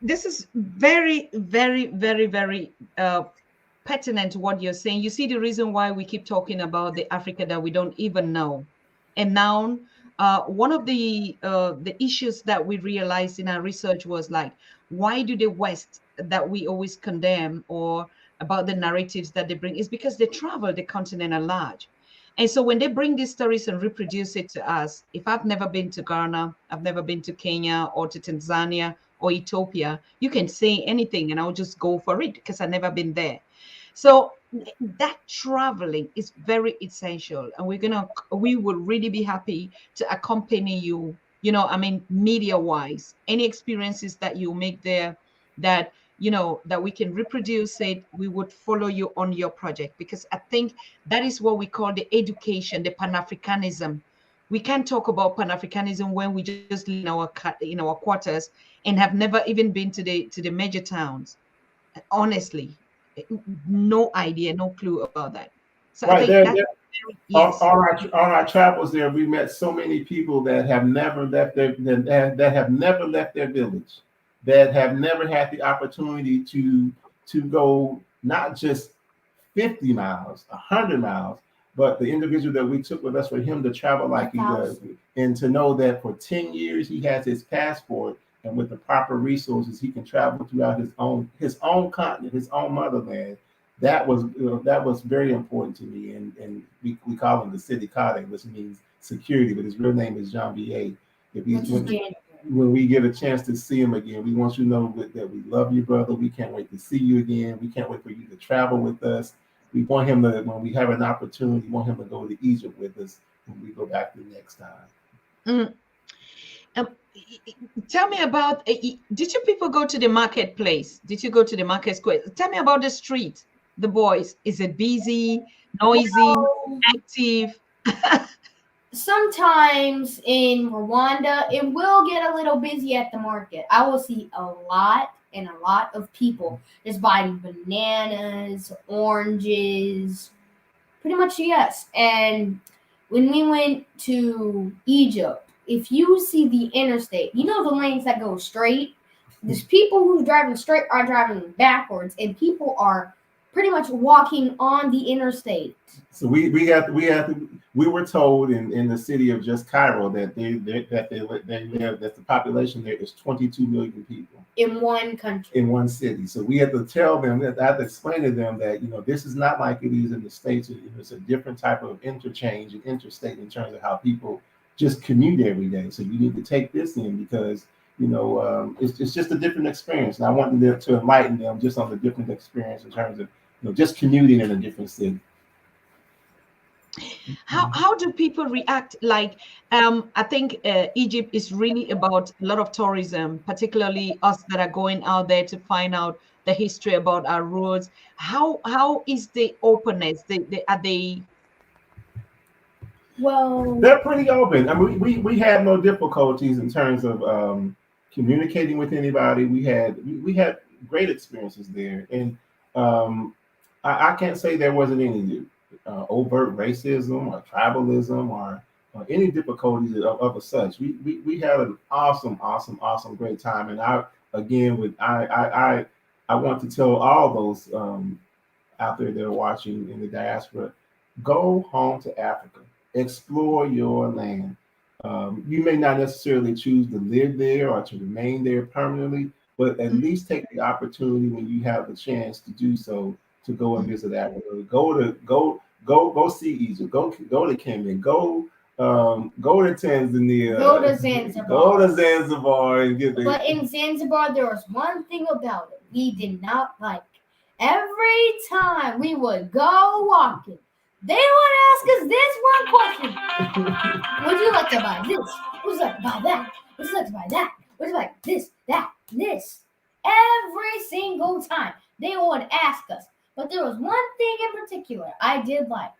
this is very, very, very, very pertinent to what you're saying. You see the reason why we keep talking about the Africa that we don't even know. And now, one of the issues that we realized in our research was like, why do the West that we always condemn or about the narratives that they bring is because they travel the continent at large. And so when they bring these stories and reproduce it to us, if I've never been to Ghana, I've never been to Kenya or to Tanzania or Ethiopia, you can say anything and I'll just go for it because I've never been there. So that traveling is very essential, and we would really be happy to accompany you. I mean, media wise, any experiences that you make there that that we can reproduce it, we would follow you on your project, because I think that is what we call the education, the Pan-Africanism. We can't talk about Pan-Africanism when we just live in our quarters and have never even been to the major towns. Honestly, no idea, no clue about that. So I Right think there, that's on, yes. on our on our travels there, we met so many people that have never left that have never left their village, that have never had the opportunity to go not just 50 miles, 100 miles, but the individual that we took with us, for him to travel like he does, and to know that for 10 years he has his passport, and with the proper resources he can travel throughout his own continent, his own motherland. That was very important to me, and we call him the city Kade, which means security, but his real name is Jean B.A. If he's Which is January. when we get a chance to see him again, we want you to know that we love you, brother. We can't wait to see you again. We can't wait for you to travel with us. We want him to, when we have an opportunity, we want him to go to Egypt with us when we go back the next time. Mm. Um, Tell me about, did you people go to the marketplace? Did you go to the market square? Tell me about the street, the boys. Is it busy, noisy, Well, active? sometimes in Rwanda, it will get a little busy at the market. I will see a lot and a lot of people just buying bananas, oranges, pretty much yes. And when we went to Egypt, if you see the interstate, you know the lanes that go straight. There's people who driving straight are driving backwards, and people are pretty much walking on the interstate. So we were told in the city of just Cairo that they live, that the population there is 22 million people In one country. in one city. So we had to tell them that I had to explain to them that this is not like it is in the States. It's a different type of interchange and interstate in terms of how people just commute every day. So you need to take this in because it's just a different experience. And I wanted them to enlighten them just on the different experience in terms of just commuting in a different city. How do people react? Like, I think Egypt is really about a lot of tourism, particularly us that are going out there to find out the history about our roots. How is the openness? Are they? Well, They're pretty open. I mean, we had no difficulties in terms of communicating with anybody. We had great experiences there, and um, I can't say there wasn't any overt racism or tribalism or any difficulties of a such. We had an awesome, awesome, awesome, great time, and I again with I want to tell all those out there that are watching in the diaspora, go home to Africa, explore your land. You may not necessarily choose to live there or to remain there permanently, but at least take the opportunity when you have the chance to do so to go and visit Africa. Go see Egypt. Go to Kenya. Go to Tanzania. Go to Zanzibar. Go to Zanzibar and get the. But in Zanzibar, there was one thing about it we did not like. Every time we would go walking, they would ask us this one question: would you like to buy this? Would you like to buy that? Would you like to buy that? Would you like this, that, this? Every single time they would ask us. But there was one thing in particular I did like.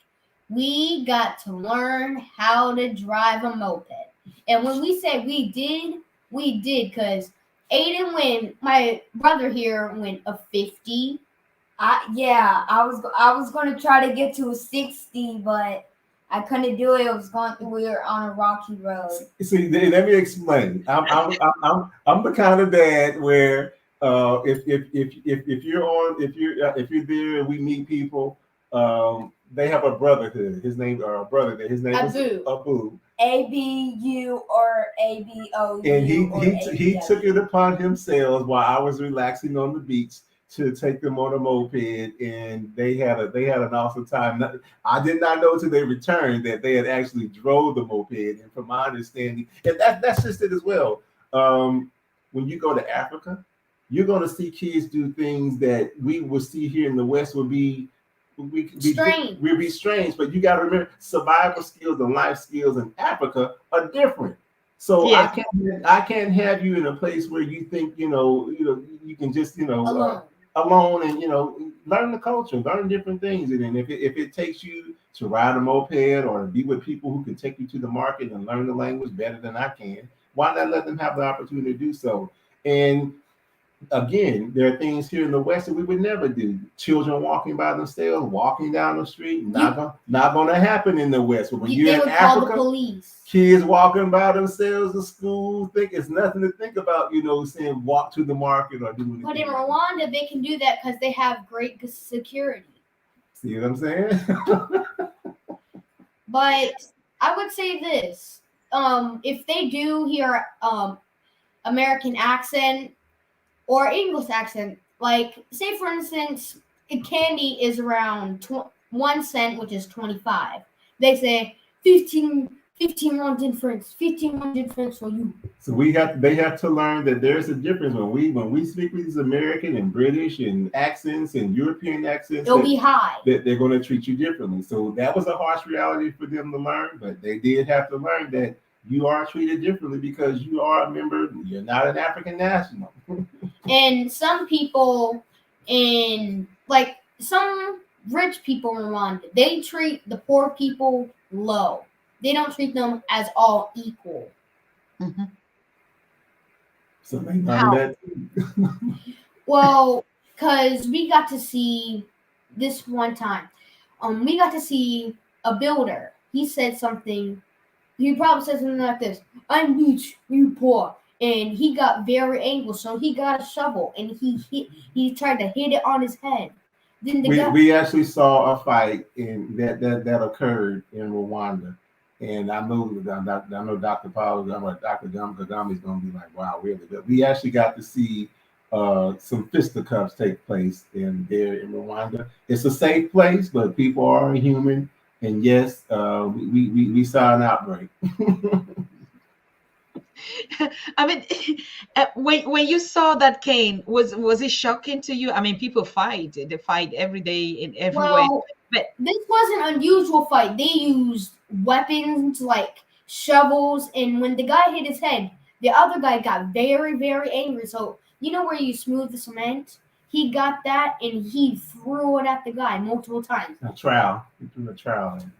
We got to learn how to drive a moped. And when we say we did, because Aiden went, my brother here went a 50. I was going to try to get to a 60, but I couldn't do it. We were on a rocky road. See, let me explain. I'm the kind of dad where if you're there and we meet people, they have a brotherhood. His name or a brother. His name is Abu. ABU or ABOU. And he took it upon himself while I was relaxing on the beach to take them on a moped, and they had an awesome time. I did not know till they returned that they had actually drove the moped, and from my understanding, and that's just it as well. When you go to Africa, you're going to see kids do things that we would see here in the West would be strange, but you got to remember survival skills and life skills in Africa are different. So yes. I can't have you in a place where you think you can just alone and learn the culture, learn different things, and then if it takes you to ride a moped or to be with people who can take you to the market and learn the language better than I can, why not let them have the opportunity to do so? And again, there are things here in the West that we would never do. Children walking by themselves, walking down the street, not going to happen in the West. But when you're in Africa, call the police. Kids walking by themselves to school, think it's nothing to think about, saying walk to the market or do anything. But in Rwanda, they can do that because they have great security. See what I'm saying? But I would say this: if they do hear American accent or English accent, like say for instance, candy is around 1 cent, which is 25. They say 15 London francs, 15 London francs for you. So they have to learn that there's a difference when we speak with these American and British and accents and European accents. It'll be high. That they're going to treat you differently. So that was a harsh reality for them to learn, but they did have to learn that you are treated differently because you are a member. You're not an African national. And some people some rich people in Rwanda, they treat the poor people low. They don't treat them as all equal. Mm-hmm. So they learned that. Well, because we got to see this one time. We got to see a builder. He said something. He probably said something like this: "I'm rich, you poor." And he got very angry, so he got a shovel and he tried to hit it on his head. Then we actually saw a fight that occurred in Rwanda. And I know Dr. Paul, Dr. Kagame is going to be like, wow, really? But we actually got to see some fisticuffs take place there in Rwanda. It's a safe place, but people are human. And yes, we saw an outbreak. I mean, when you saw that, Kane, was it shocking to you? I mean, people fight. They fight every day in everywhere. Well, but this was an unusual fight. They used weapons like shovels, and when the guy hit his head, the other guy got very, very angry. So where you smooth the cement? He got that, and he threw it at the guy multiple times. A trowel. He threw a trowel in.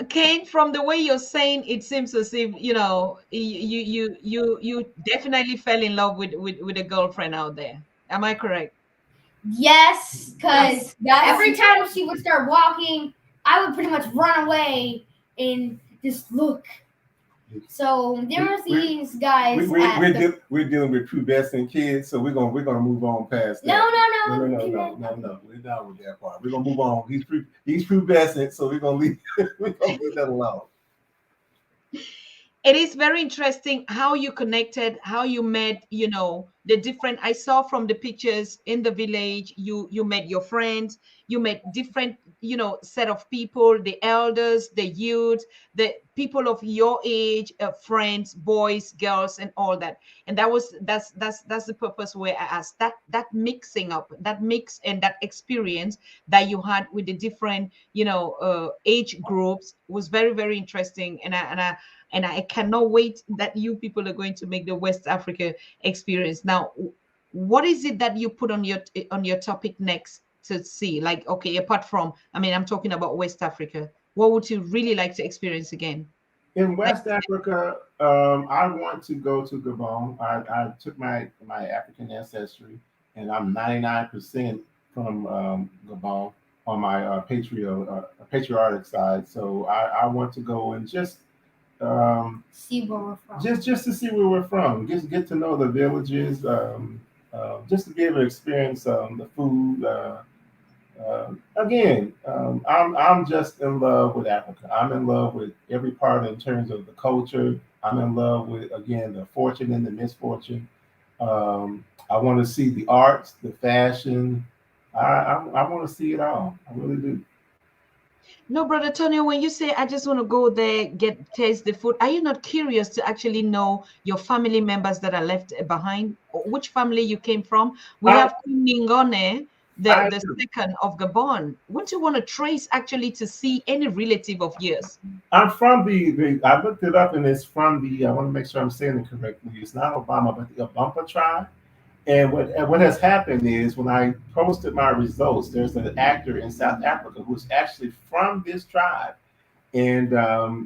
Kane, from the way you're saying, it seems as if you definitely fell in love with a girlfriend out there. Am I correct? Yes, because every time she would start walking, I would pretty much run away and just look. So there We was we these guys at the. we're dealing with pubescent kids, so we're gonna move on past No, that. no, No, no. no, no, Keep no, it. no, no. We're done with that part. We're gonna move on. He's pubescent, so we're gonna leave we're gonna leave that alone. It is very interesting how you connected, how you met, the different. I saw from the pictures in the village, you met your friends, you met different, set of people, the elders, the youth, the people of your age, friends, boys, girls, and all that. And that's the purpose where I asked that mixing up, that mix and that experience that you had with the different, age groups was very, very interesting. And I cannot wait that you people are going to make the West Africa experience. Now, what is it that you put on your topic next to see? Like, okay, apart from, I'm talking about West Africa. What would you really like to experience again? In Like, West Africa, I want to go to Gabon. I took my African ancestry, and I'm 99% from Gabon on my patriotic side. So I want to go and um, See where we're from. just to see where we're from, just get to know the villages, just to be able to experience the food. Again, I'm just in love with Africa. I'm in love with every part in terms of the culture. I'm in love with, again, the fortune and the misfortune. I want to see the arts, the fashion. I want to see it all. I really do. no, brother Tonio, when you say I just want to go there, get taste the food, are you not curious to actually know your family members that are left behind? Or which family you came from? We I have Queen Ningone, the I the do. second of Gabon. Wouldn't you want to trace actually to see any relative of yours? I'm from the I looked it up and it's from the I want to make sure I'm saying it correctly. It's not Obama, but the Abampa tribe. And what has happened is when I posted my results, there's an actor in South Africa who's actually from this tribe, and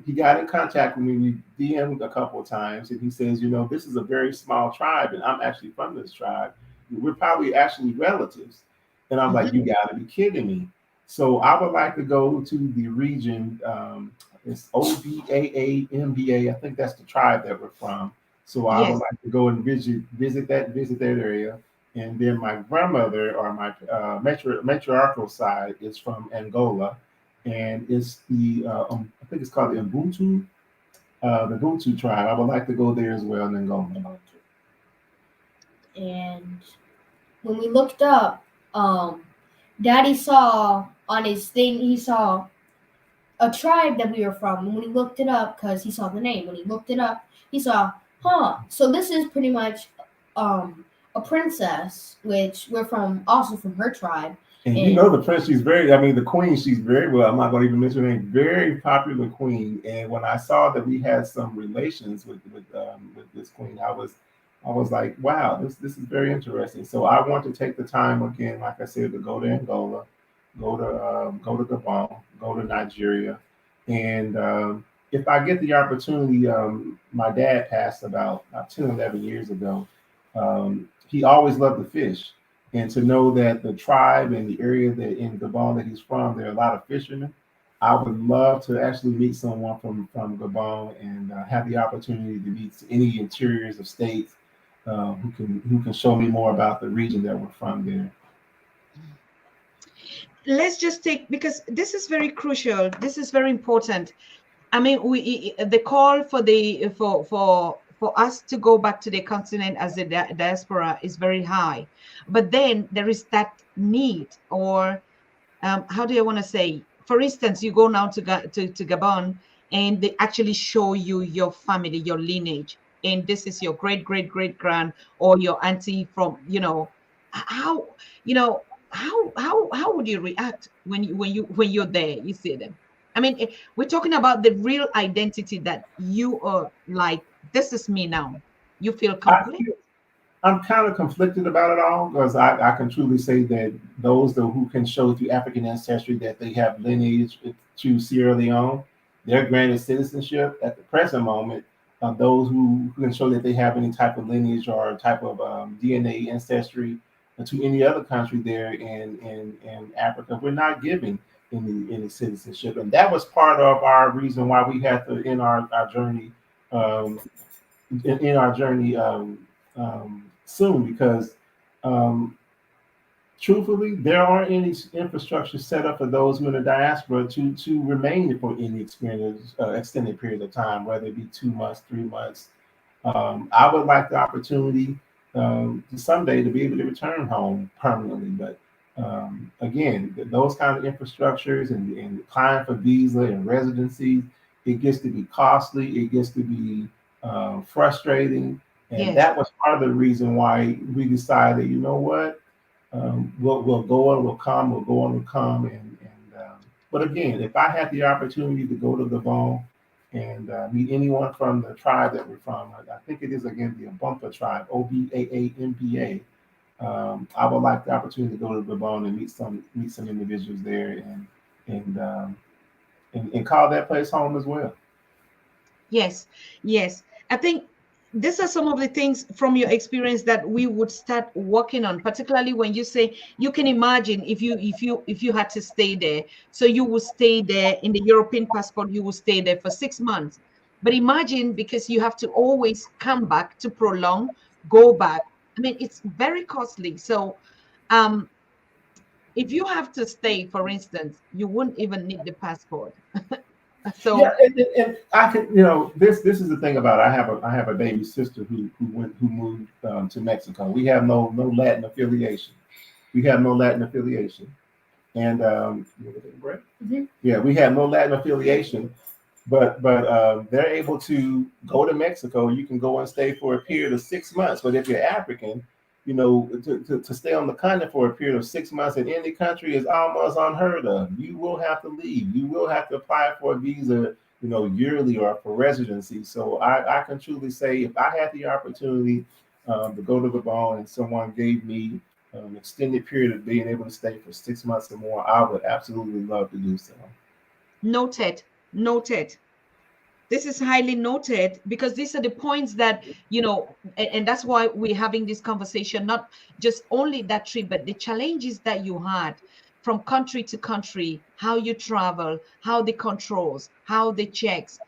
he got in contact with me. We DM'd a couple of times, and he says, this is a very small tribe, and I'm actually from this tribe. We're probably actually relatives. And I'm like, you Mhm. got to be kidding me. So I would like to go to the region. It's OBAAMBA. I think that's the tribe that we're from. So I would Yes. like to go and visit that area. And then my grandmother or my matriarchal side is from Angola, and it's I think it's called the Ubuntu tribe. I would like to go there as well in Angola. And when we looked up, Daddy saw on his thing, he saw a tribe that we were from. And when he looked it up, because he saw the name, when he looked it up, he saw, so this is pretty much a princess, which we're from, also from her tribe. And And the prince, I mean, the queen, she's very well. I'm not going to even mention her name. Very popular queen. And when I saw that we had some relations with this queen, I was like, wow, this is very interesting. So I want to take the time again, like I said, to go to Angola, go to Gabon, go to Nigeria, and if I get the opportunity, my dad passed about 10, 11 years ago. He always loved to fish, and to know that the tribe and the area that in Gabon that he's from, there are a lot of fishermen. I would love to actually meet someone from Gabon and have the opportunity to meet any interiors of states who can show me more about the region that we're from there. Let's just take, because this is very crucial. This is very important. We the call for the for us to go back to the continent as a diaspora is very high, but then there is that need, or how do you want to say? For instance, you go now to Gabon, and they actually show you your family, your lineage, and this is your great great great grand or your auntie from, how you know how would you react when you're there? You see them. We're talking about the real identity that you are like. This is me now. You feel I complete. feel I'm kind of conflicted about it all because I can truly say that those who can show through African ancestry that they have lineage to Sierra Leone, they're granted citizenship at the present moment. Those who can show that they have any type of lineage or type of DNA ancestry to any other country there in Africa, we're not giving any citizenship. And that was part of our reason why we had to end our journey um, in our journey soon, because um, truthfully, there aren't any infrastructure set up for those who are in the diaspora to remain for any extended period of time, whether it be 2 months, 3 months. I would like the opportunity to someday to be able to return home permanently, but again, those kind of infrastructures and applying for visa and residency, it gets to be costly. It gets to be frustrating, and Yes. that was part of the reason why we decided, you know what, we'll go and we'll come, we'll go and we'll come, and but again, if I had the opportunity to go to Gabon and meet anyone from the tribe that we're from, I think it is again the Abunka tribe, Obaampa. I would like the opportunity to go to Gabon and meet some individuals there and um, and call that place home as well. Yes, yes. I think these are some of the things from your experience that we would start working on, particularly when you say you can imagine if you had to stay there. So you will stay there in the European passport, you will stay there for 6 months. But imagine, because you have to always come back to prolong, go back. I mean, it's very costly. So um if you have to stay, for instance, you wouldn't even need the passport. Yeah, So and I could, this is the thing about it. I have a baby sister who moved to Mexico. We have no Latin affiliation. We have no Latin affiliation, and you want to take a break? Yeah, we have no Latin affiliation, but they're able to go to Mexico. You can go and stay for a period of 6 months. But if you're African, to stay on the continent for a period of 6 months in any country is almost unheard of. You will have to leave. You will have to apply for a visa, yearly or for residency. So I can truly say, if I had the opportunity to go to Gabon and someone gave me an extended period of being able to stay for 6 months or more, I would absolutely love to do so. noted, noted. This is highly noted, because these are the points that, and that's why we're having this conversation, not just only that trip, but the challenges that you had from country to country, how you travel, how the controls, how the checks,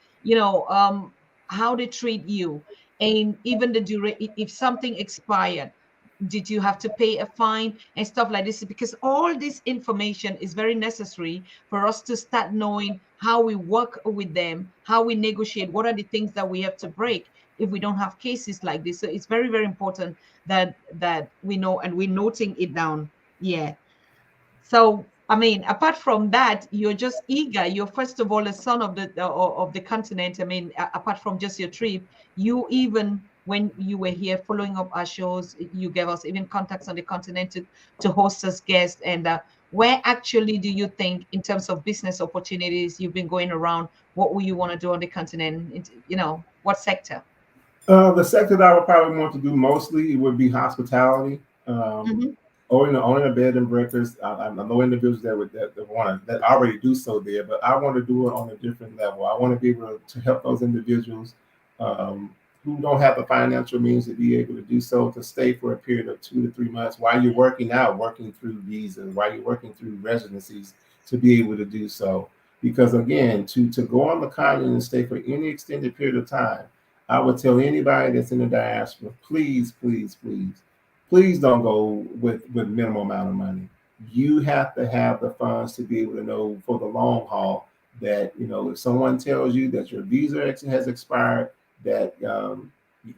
how they treat you, and even the duration, if something expired, did you have to pay a fine and stuff like this? Because all this information is very necessary for us to start knowing how we work with them, how we negotiate, what are the things that we have to break if we don't have cases like this. So it's very, very important that we know, and we're noting it down. Yeah. So, I mean, apart from that, you're just eager. You're first of all a son of the continent. I mean, apart from just your trip, you, even when you were here following up our shows, you gave us even contacts on the continent to host as guests. And where actually do you think, in terms of business opportunities, you've been going around? What will you want to do on the continent? What sector? The sector that I would probably want to do mostly would be hospitality, Hmm. or owning a bed and breakfast. I know individuals that already do so there, but I want to do it on a different level. I want to be able to help those individuals um, who don't have the financial means to be able to do so, to stay for a period of 2 to 3 months while you're working through visas, while you're working through residencies, to be able to do so. Because again, to go on the continent and stay for any extended period of time, I would tell anybody that's in the diaspora, please, please, please, please don't go with minimal amount of money. You have to have the funds to be able to know for the long haul that, if someone tells you that your visa has expired, that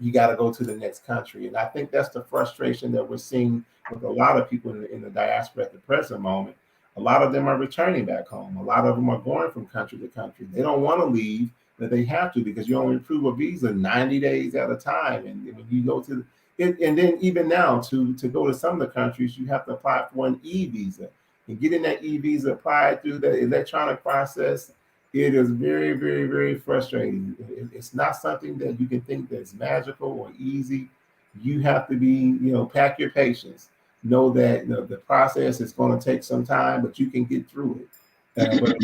you got to go to the next country. And I think that's the frustration that we're seeing with a lot of people in the diaspora at the present moment. A lot of them are returning back home. A lot of them are going from country to country. They don't want to leave, that they have to, because you only approve a visa 90 days at a time. And when you go to it, and then even now to go to some of the countries, you have to apply for an e-visa. And getting that e-visa applied through the electronic process, it is very, very, very frustrating. It's not something that you can think that's magical or easy. You have to be, pack your patience. Know that the process is going to take some time, but you can get through it. But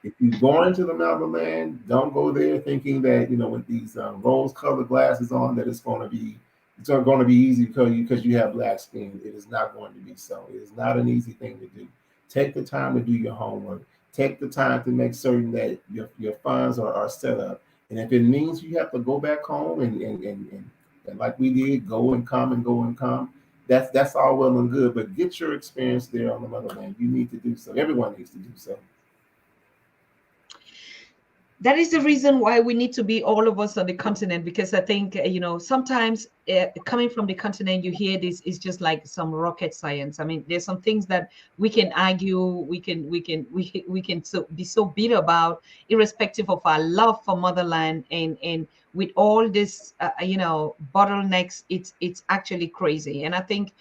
if you go into the Land, don't go there thinking that with these rose-colored glasses on that it's going to be easy because you have black skin. It is not going to be so. It is not an easy thing to do. Take the time to do your homework. Take the time to make certain that your funds are set up, And if it means you have to go back home and like we did, go and come and go and come, that's all well and good. But get your experience there on the motherland. You need to do so. Everyone needs to do so. That is the reason why we need to be all of us on the continent, because I think sometimes coming from the continent, you hear this is just like some rocket science. I mean, there's some things that we can argue, we can be so bitter about, irrespective of our love for motherland, and with all this bottlenecks, it's actually crazy. And I think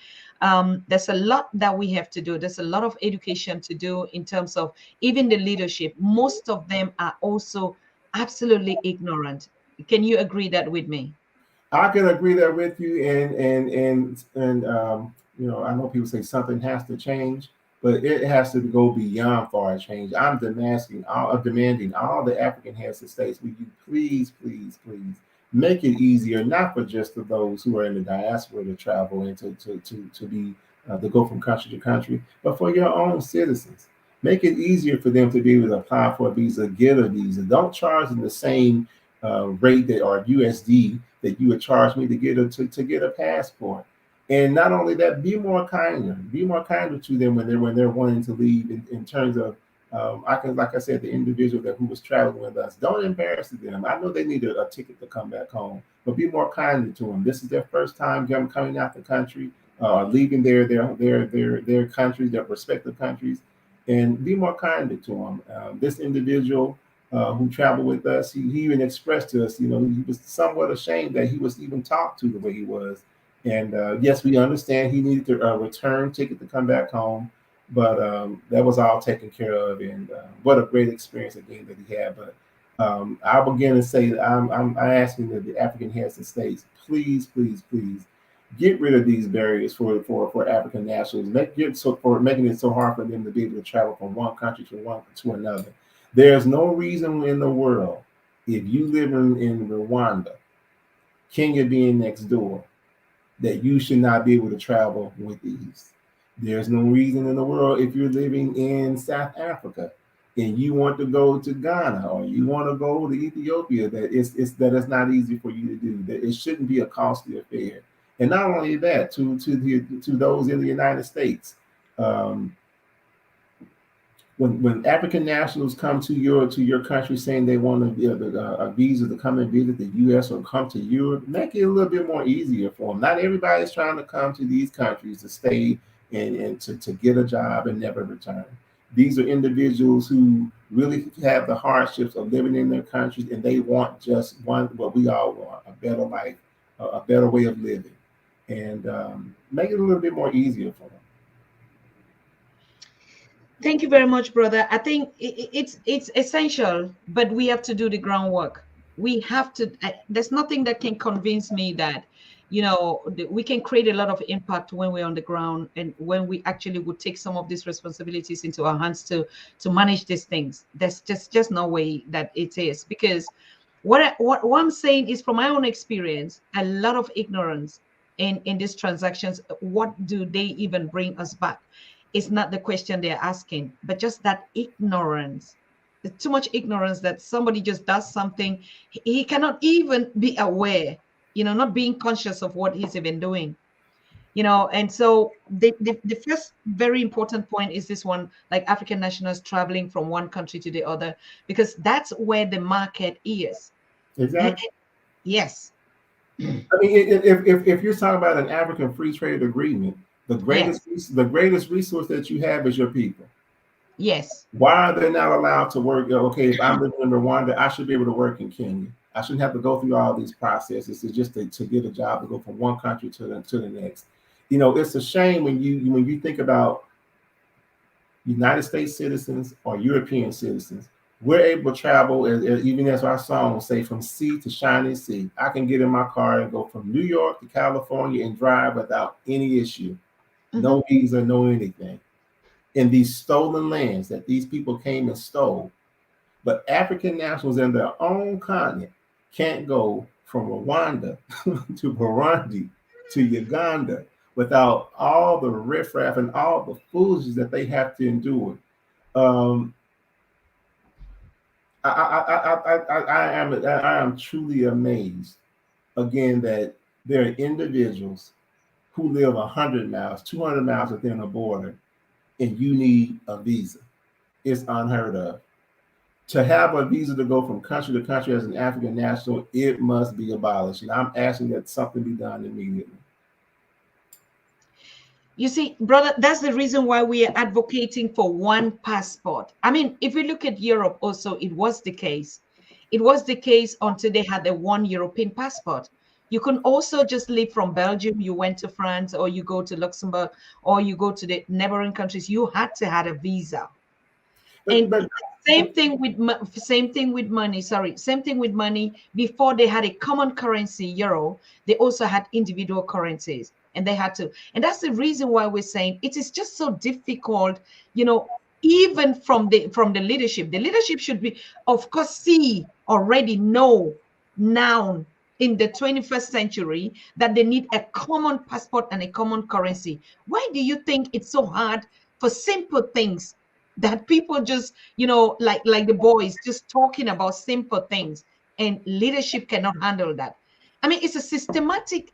there's a lot that we have to do. There's a lot of education to do in terms of even the leadership. Most of them are also absolutely ignorant. Can you agree that with me? I can agree there with you, and I know people say something has to change, but it has to go beyond far change. I'm demanding all the African heads of states, will you please, please, please make it easier, not for just for those who are in the diaspora to travel and to be to go from country to country, but for your own citizens. Make it easier for them to be able to apply for a visa, get a visa. Don't charge them the same rate that or USD that you would charge me to get to get a passport. And not only that, be more kinder to them when they're wanting to leave. In terms of, I can like I said, the individual who was traveling with us, don't embarrass them. I know they need a ticket to come back home, but be more kinder to them. This is their first time coming out the country, leaving their countries, their respective countries, and be more kinder to them. This individual who traveled with us, he even expressed to us, he was somewhat ashamed that he was even talked to the way he was. And yes, we understand he needed a return ticket to come back home, but that was all taken care of. And what a great experience again that he had. But I'll begin to say that I'm asking the African heads of states, please, please, please get rid of these barriers for African nationals. For making it so hard for them to be able to travel from one country to another. There's no reason in the world, if you live in Rwanda, Kenya being next door, that you should not be able to travel with ease. There's no reason in the world, if you're living in South Africa and you want to go to Ghana or you want to go to Ethiopia, that it's not easy for you to do. That it shouldn't be a costly affair. And not only that, to those in the United States. When African nationals come to your country saying they want a visa to come and visit the U.S. or come to Europe, make it a little bit more easier for them. Not everybody's trying to come to these countries to stay and to get a job and never return. These are individuals who really have the hardships of living in their countries, and they want just what we all want: a better life, a better way of living, and make it a little bit more easier for them. Thank you very much, brother. I think it's essential, but we have to do the groundwork. We have to. There's nothing that can convince me that, we can create a lot of impact when we're on the ground, and when we actually would take some of these responsibilities into our hands to manage these things. There's just no way that it is, because what I'm saying is, from my own experience, a lot of ignorance in these transactions. What do they even bring us back? It's not the question they're asking, but just that ignorance. There's too much ignorance that somebody just does something. He cannot even be aware, not being conscious of what he's even doing. And so the first very important point is this one, like African nationals traveling from one country to the other, because that's where the market is. Exactly. Yes. I mean, if you're talking about an African free trade agreement, Yes. the greatest resource that you have is your people. Yes. Why are they not allowed to work? Okay, if I'm living in Rwanda, I should be able to work in Kenya. I shouldn't have to go through all these processes to get a job, to go from one country to the next. It's a shame when you think about United States citizens or European citizens. We're able to travel, even as our songs say, from sea to shining sea. I can get in my car and go from New York to California and drive without any issue. No visa, no anything. In these stolen lands that these people came and stole. But African nationals in their own continent can't go from Rwanda to Burundi to Uganda without all the riffraff and all the foolishness that they have to endure. Um, I am truly amazed again that there are individuals who live 100 miles, 200 miles within a border, and you need a visa. It's unheard of. To have a visa to go from country to country as an African national, it must be abolished. And I'm asking that something be done immediately. You see, brother, that's the reason why we are advocating for one passport. I mean, if we look at Europe also, it was the case. It was the case until they had the one European passport. You can also just leave from Belgium, you went to France, or you go to Luxembourg, or you go to the neighboring countries. You had to have a visa. And But same thing with money. Sorry, same thing with money. Before they had a common currency, euro, they also had individual currencies, and they had to. And that's the reason why we're saying it is just so difficult. You know, even from the leadership, the leadership should be, of course, see already know now in the 21st century that they need a common passport and a common currency. Why do you think it's so hard for simple things that people just, like the boys just talking about simple things, and leadership cannot handle that? I mean, it's a systematic.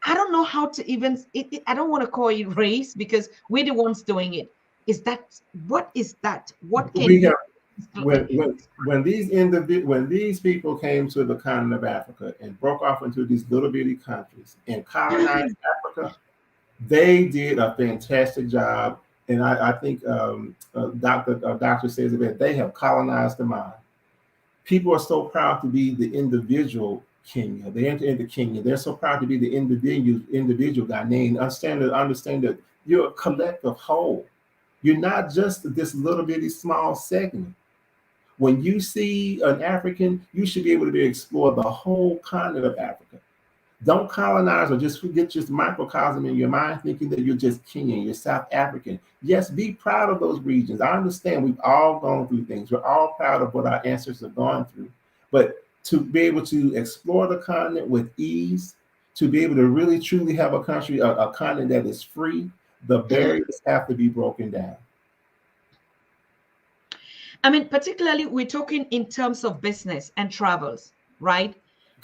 I don't know how to even I don't want to call it race because we're the ones doing it. Is that what is that? What can we you have when these people came to the continent of Africa and broke off into these little bitty countries and colonized Africa, they did a fantastic job. And I think Doctor says that they have colonized the mind. People are so proud to be the individual Kenya. They enter into Kenya. They're so proud to be the individual Ghanaian. Understand that you're a collective whole. You're not just this little bitty small segment. When you see an African, you should be able to explore the whole continent of Africa. Don't colonize or just get just microcosm in your mind thinking that you're just Kenyan, you're South African. Yes, be proud of those regions. I understand we've all gone through things. We're all proud of what our ancestors have gone through. But to be able to explore the continent with ease, to be able to really truly have a country, a continent that is free, the barriers have to be broken down. I mean, particularly we're talking in terms of business and travels, right?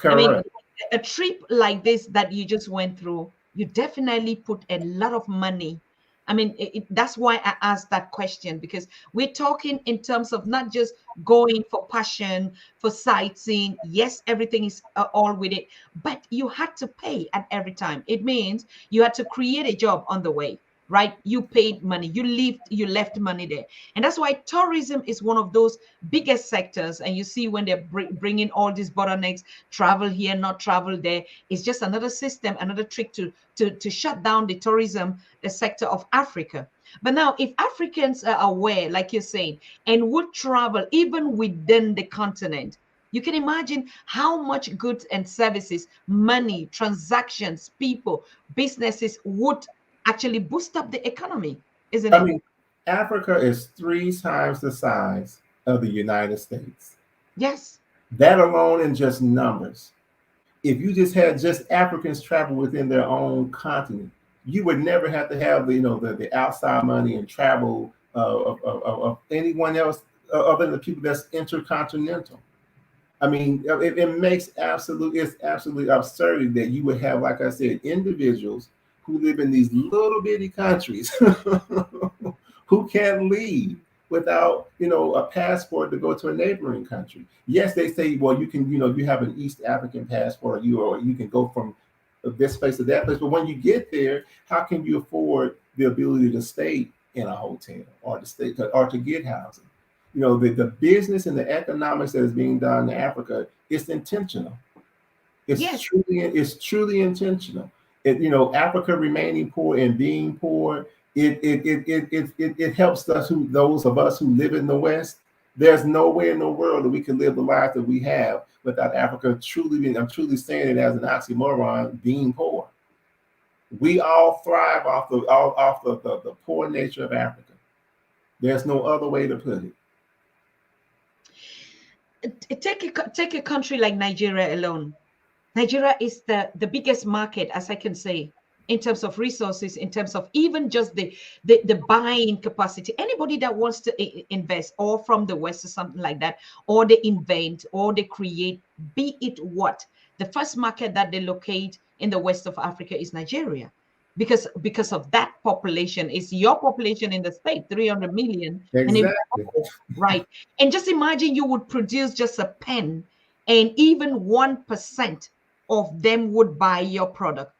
I mean, Correct. a trip like this that you just went through, you definitely put a lot of money. I mean, that's why I asked that question, because we're talking in terms of not just going for passion, for sightseeing. Yes, everything is all with it, but you had to pay at every time. It means you had to create a job on the way, right? You paid money, you left money there. And that's why tourism is one of those biggest sectors. And you see when they're bringing all these bottlenecks, travel here, not travel there, it's just another system, another trick to shut down the tourism sector of Africa. But now, if Africans are aware, like you're saying, and would travel even within the continent, you can imagine how much goods and services, money, transactions, people, businesses would actually boost up the economy, isn't I it? mean, Africa is 3 times the size of the United States. Yes. That alone in just numbers. If you just had just Africans travel within their own continent, you would never have to have the outside money and travel of anyone else other than the people that's intercontinental. I mean, it's absolutely absurd that you would have, like I said, individuals who live in these little bitty countries who can't leave without, a passport to go to a neighboring country. Yes, they say, well, you can, you have an East African passport, or you can go from this place to that place. But when you get there, how can you afford the ability to stay in a hotel or to get housing? The business and the economics that is being done in Africa, it's intentional. Yes. It's truly intentional. Africa remaining poor and being poor, it helps those of us who live in the West. There's nowhere in the world that we can live the life that we have without Africa truly being, I'm truly saying it as an oxymoron, being poor. We all thrive off the poor nature of Africa. There's no other way to put it. Take a country like Nigeria alone. Nigeria is the biggest market, as I can say. in terms of resources, in terms of even just the buying capacity. Anybody that wants to invest, or from the West or something like that, or they invent or they create, be it what, the first market that they locate in the west of Africa is Nigeria, because of that population. Is your population in the state 300 million, and if Exactly. right, and just imagine you would produce just a pen, and even 1% of them would buy your product.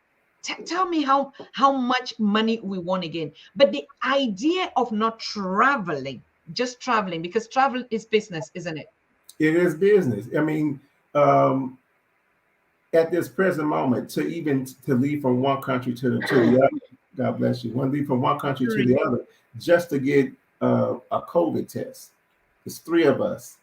Tell me how much money we want again. But the idea of not traveling, just traveling, because travel is business, isn't it? It is business. I mean, um, at this present moment, to even to leave from one country to the other, God bless you, one leave from one country to Right. the other, just to get a COVID test. It's three of us,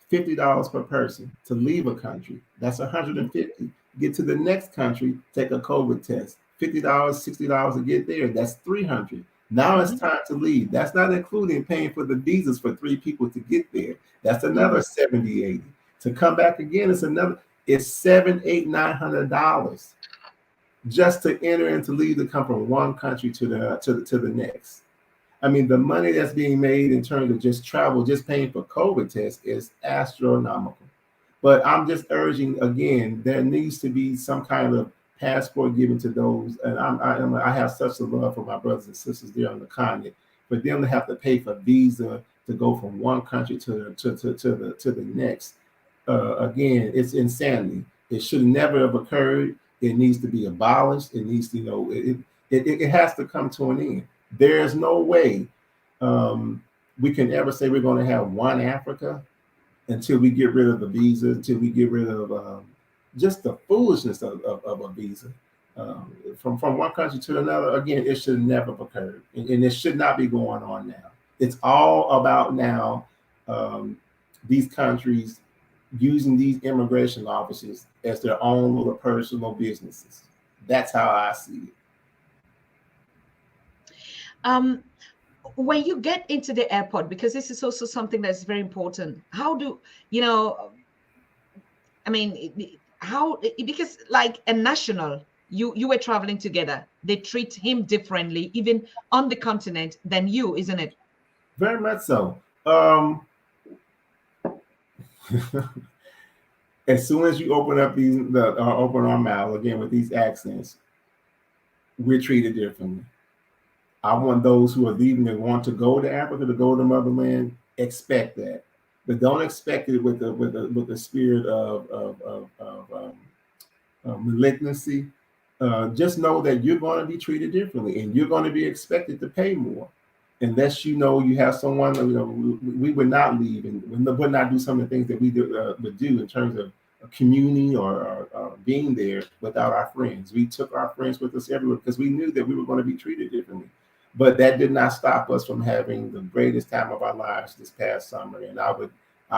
$50 per person to leave a country. That's 150. Get to the next country, take a COVID test. $50, $60 to get there. That's 300. Now it's Mhm, time to leave. That's not including paying for the visas for three people to get there. That's mhm, another 70, 80. To come back again, it's another, it's seven, eight, $900 just to enter and to leave to come from one country to the next. I mean, the money that's being made in terms of just travel, just paying for COVID tests is astronomical. But I'm just urging again, there needs to be some kind of passport given to those. And I have such a love for my brothers and sisters there on the continent. For them to have to pay for visa to go from one country to the next, again, it's insanity. It should never have occurred. It needs to be abolished. It needs to, it has to come to an end. There's no way we can ever say we're going to have one Africa until we get rid of the visa, until we get rid of just the foolishness of a visa. From one country to another, again, it should never have occurred. And it should not be going on now. It's all about now these countries using these immigration offices as their own little personal businesses. That's how I see it. um when you get into the airport, because this is also something that's very important, how do you know I mean, because like a national, you were traveling together, they treat him differently even on the continent than you, isn't it? Very much so. As soon as you open up open our mouth again with these accents, we're treated differently. I want those who are leaving and want to go to Africa, to go to motherland, expect that, but don't expect it with the spirit of malignancy. Just know that you're going to be treated differently, and you're going to be expected to pay more, unless you have someone. We would not leave, and we would not do some of the things that we would do in terms of communing or being there without our friends. We took our friends with us everywhere because we knew that we were going to be treated differently. But that did not stop us from having the greatest time of our lives this past summer. And I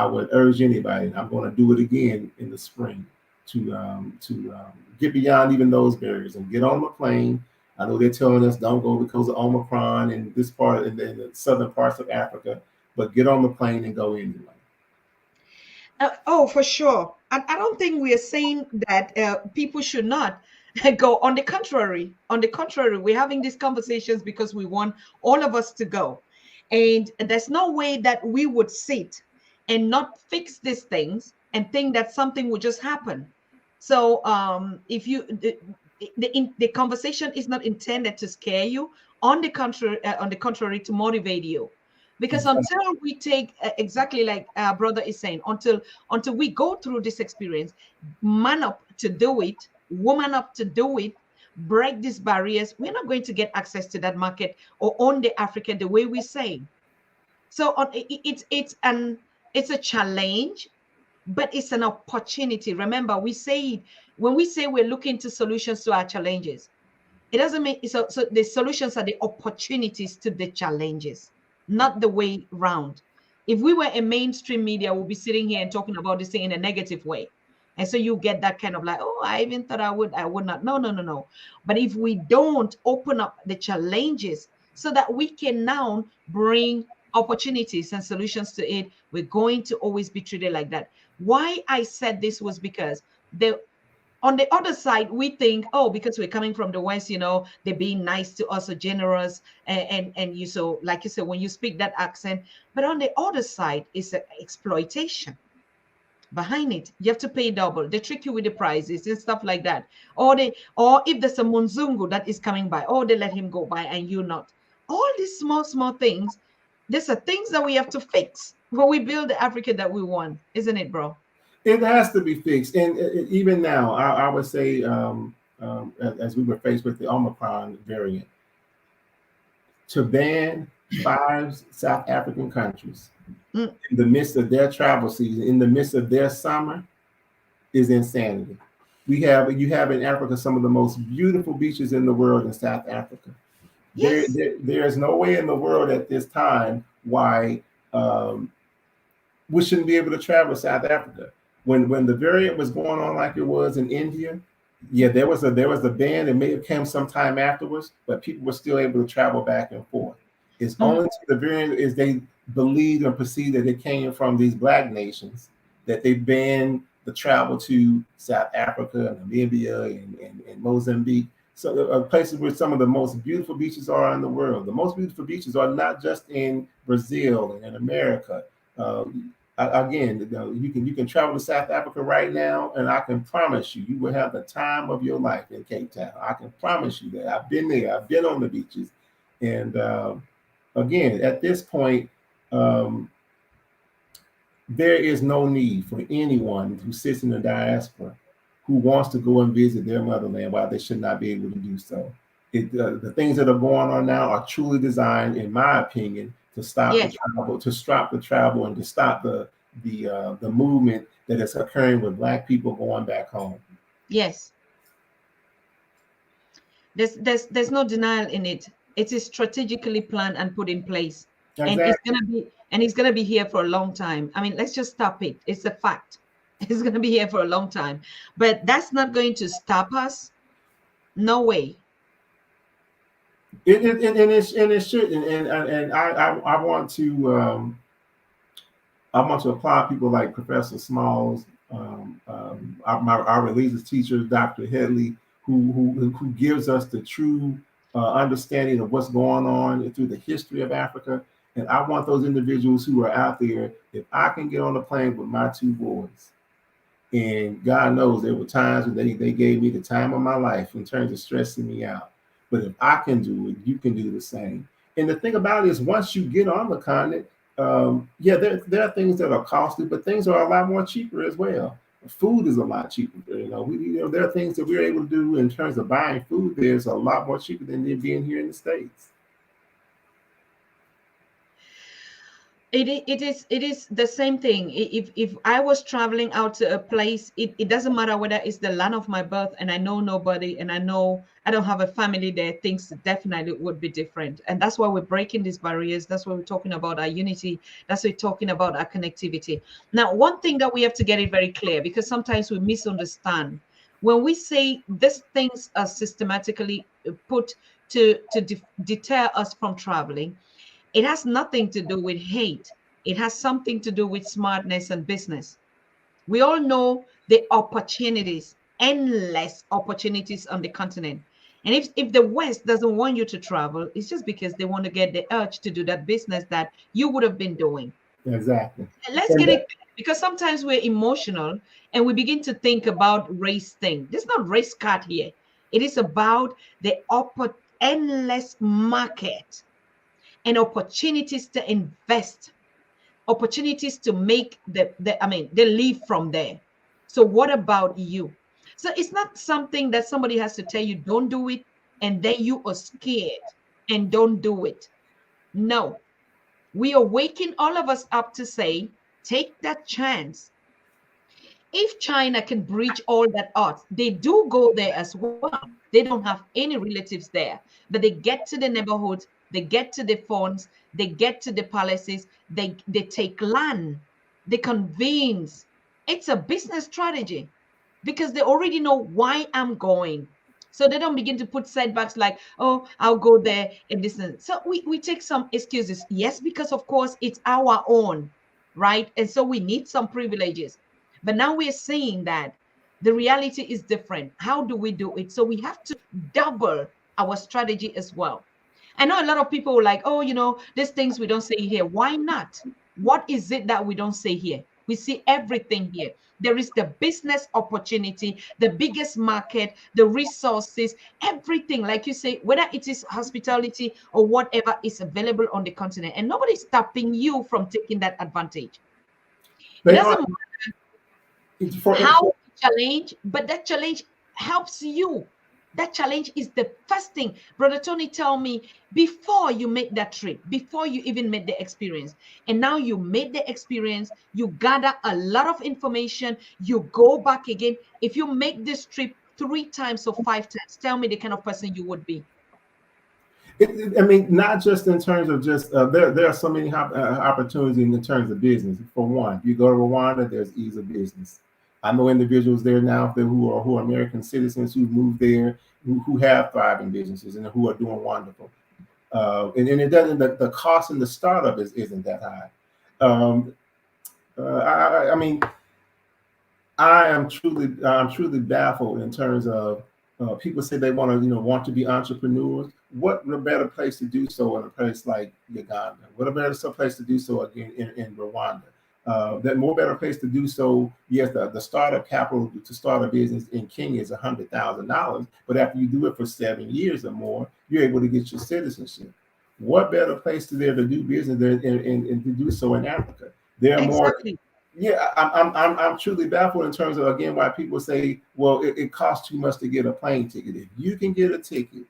would urge anybody, and I'm going to do it again in the spring, to get beyond even those barriers and get on the plane. I know they're telling us don't go because of Omicron in this part in the southern parts of Africa, but get on the plane and go anyway. Oh, for sure. And I don't think we are saying that people should not go. On the contrary, we're having these conversations because we want all of us to go. And there's no way that we would sit and not fix these things and think that something will just happen. So if you the conversation is not intended to scare you. On the contrary, to motivate you, because Exactly. until we take exactly like our brother is saying, until we go through this experience, man up to do it, woman up to do it, break these barriers, we're not going to get access to that market or own the Africa the way we say. So it's a challenge, but it's an opportunity. Remember, we say, when we say we're looking to solutions to our challenges, it doesn't mean so the solutions are the opportunities to the challenges, not the way round. If we were a mainstream media, we'll be sitting here and talking about this thing in a negative way. And so you get that kind of like, oh, I even thought I would not. No, no, no, no. But if we don't open up the challenges so that we can now bring opportunities and solutions to it, we're going to always be treated like that. Why I said this was because the On the other side, we think, oh, because we're coming from the West, they're being nice to us or generous, and you, so like you said, when you speak that accent. But on the other side is exploitation behind it. You have to pay double. They trick you with the prices and stuff like that. Or if there's a Munzungu that is coming by, or they let him go by and you not. All these small things, these are things that we have to fix when we build the Africa that we want, isn't it, bro? It has to be fixed, and even now, I would say, as we were faced with the Omicron variant, to ban 5 South African countries Mm, in the midst of their travel season, in the midst of their summer, is insanity. You have in Africa some of the most beautiful beaches in the world in South Africa. yes. There is no way in the world at this time why um, we shouldn't be able to travel to South Africa. When the variant was going on like it was in India, yeah, there was a ban. It may have come sometime afterwards, but people were still able to travel back and forth. It's Mm, only to the variant is they believed and perceived that it came from these black nations that they banned the travel to South Africa, Namibia, and Mozambique. So places where some of the most beautiful beaches are in the world. The most beautiful beaches are not just in Brazil and in America. Again, you can travel to South Africa right now, and I can promise you, you will have the time of your life in Cape Town. I can promise you that. I've been there. I've been on the beaches, and again, at this point, um, there is no need for anyone who sits in the diaspora who wants to go and visit their motherland while they should not be able to do so. The things that are going on now are truly designed, in my opinion, to stop the yes, travel, and to stop the movement that is occurring with Black people going back home. yes. There's no denial in it. It is strategically planned and put in place, and Exactly. it's gonna be here for a long time. I mean, let's just stop it. It's a fact. It's gonna be here for a long time, but that's not going to stop us. No way. And it shouldn't. And I want to applaud people like Professor Smalls, our religious teacher, Dr. Headley, who gives us the true understanding of what's going on through the history of Africa. And I want those individuals who are out there, if I can get on a plane with my 2 boys, and God knows there were times when they gave me the time of my life in terms of stressing me out. But if I can do it, you can do the same. And the thing about it is, once you get on the continent, yeah, there are things that are costly, but things are a lot more cheaper as well. Food is a lot cheaper. There are things that we're able to do in terms of buying food. There's a lot more cheaper than it being here in the States. It is the same thing. If I was traveling out to a place, it doesn't matter whether it's the land of my birth and I know nobody and I know I don't have a family there, things definitely would be different. And that's why we're breaking these barriers. That's why we're talking about our unity. That's why we're talking about our connectivity. Now, one thing that we have to get it very clear, because sometimes we misunderstand when we say these things are systematically put to deter us from traveling. It has nothing to do with hate. It has something to do with smartness and business. We all know the opportunities, endless opportunities on the continent. And if the West doesn't want you to travel, it's just because they want to get the urge to do that business that you would have been doing. Exactly. And let's And get it, because sometimes we're emotional and we begin to think about race thing. There's not race card here. It is about the endless market and opportunities to invest, opportunities to make they live from there. So what about you? So it's not something that somebody has to tell you don't do it and then you are scared and don't do it. No, we are waking all of us up to say, take that chance. If China can breach all that odds, they do go there as well. They don't have any relatives there, but they get to the neighborhoods, they get to the phones, they get to the palaces, they take land, they convince. It's a business strategy because they already know why I'm going. So they don't begin to put setbacks like, oh, I'll go there and this and so we take some excuses. Yes, because of course it's our own, right? And so we need some privileges. But now we're seeing that The reality is different. How do we do it? So we have to double our strategy as well. I know a lot of people were like, oh, there's things we don't say here. Why not? What is it that we don't say here? We see everything here. There is the business opportunity, the biggest market, the resources, everything. Like you say, whether it is hospitality or whatever is available on the continent, and nobody's stopping you from taking that advantage. It They are doesn't for, how for to challenge, but that challenge helps you. That challenge is the first thing. Brother Tony, tell me, before you make that trip, before you even made the experience, and now you made the experience, you gather a lot of information, you go back again. If you make this trip 3 times or 5 times, tell me the kind of person you would be. I mean, not just in terms of just there are so many opportunities in terms of business. For one, if you go to Rwanda, there's ease of business. I know individuals there now who are American citizens who moved there, who have thriving businesses and who are doing wonderful. And it doesn't the cost in the startup isn't that high. Um, I mean, I'm truly baffled in terms of people say they want to be entrepreneurs. What a better place to do so in a place like Uganda? What a better place to do so in Rwanda? That more better place to do so. Yes, the startup capital to start a business in Kenya is $100,000, but after you do it for 7 years or more, you're able to get your citizenship. What better place to there to do business there and to do so in Africa? There are more. Exactly. Yeah, I'm truly baffled in terms of again why people say, well, it costs too much to get a plane ticket. If you can get a ticket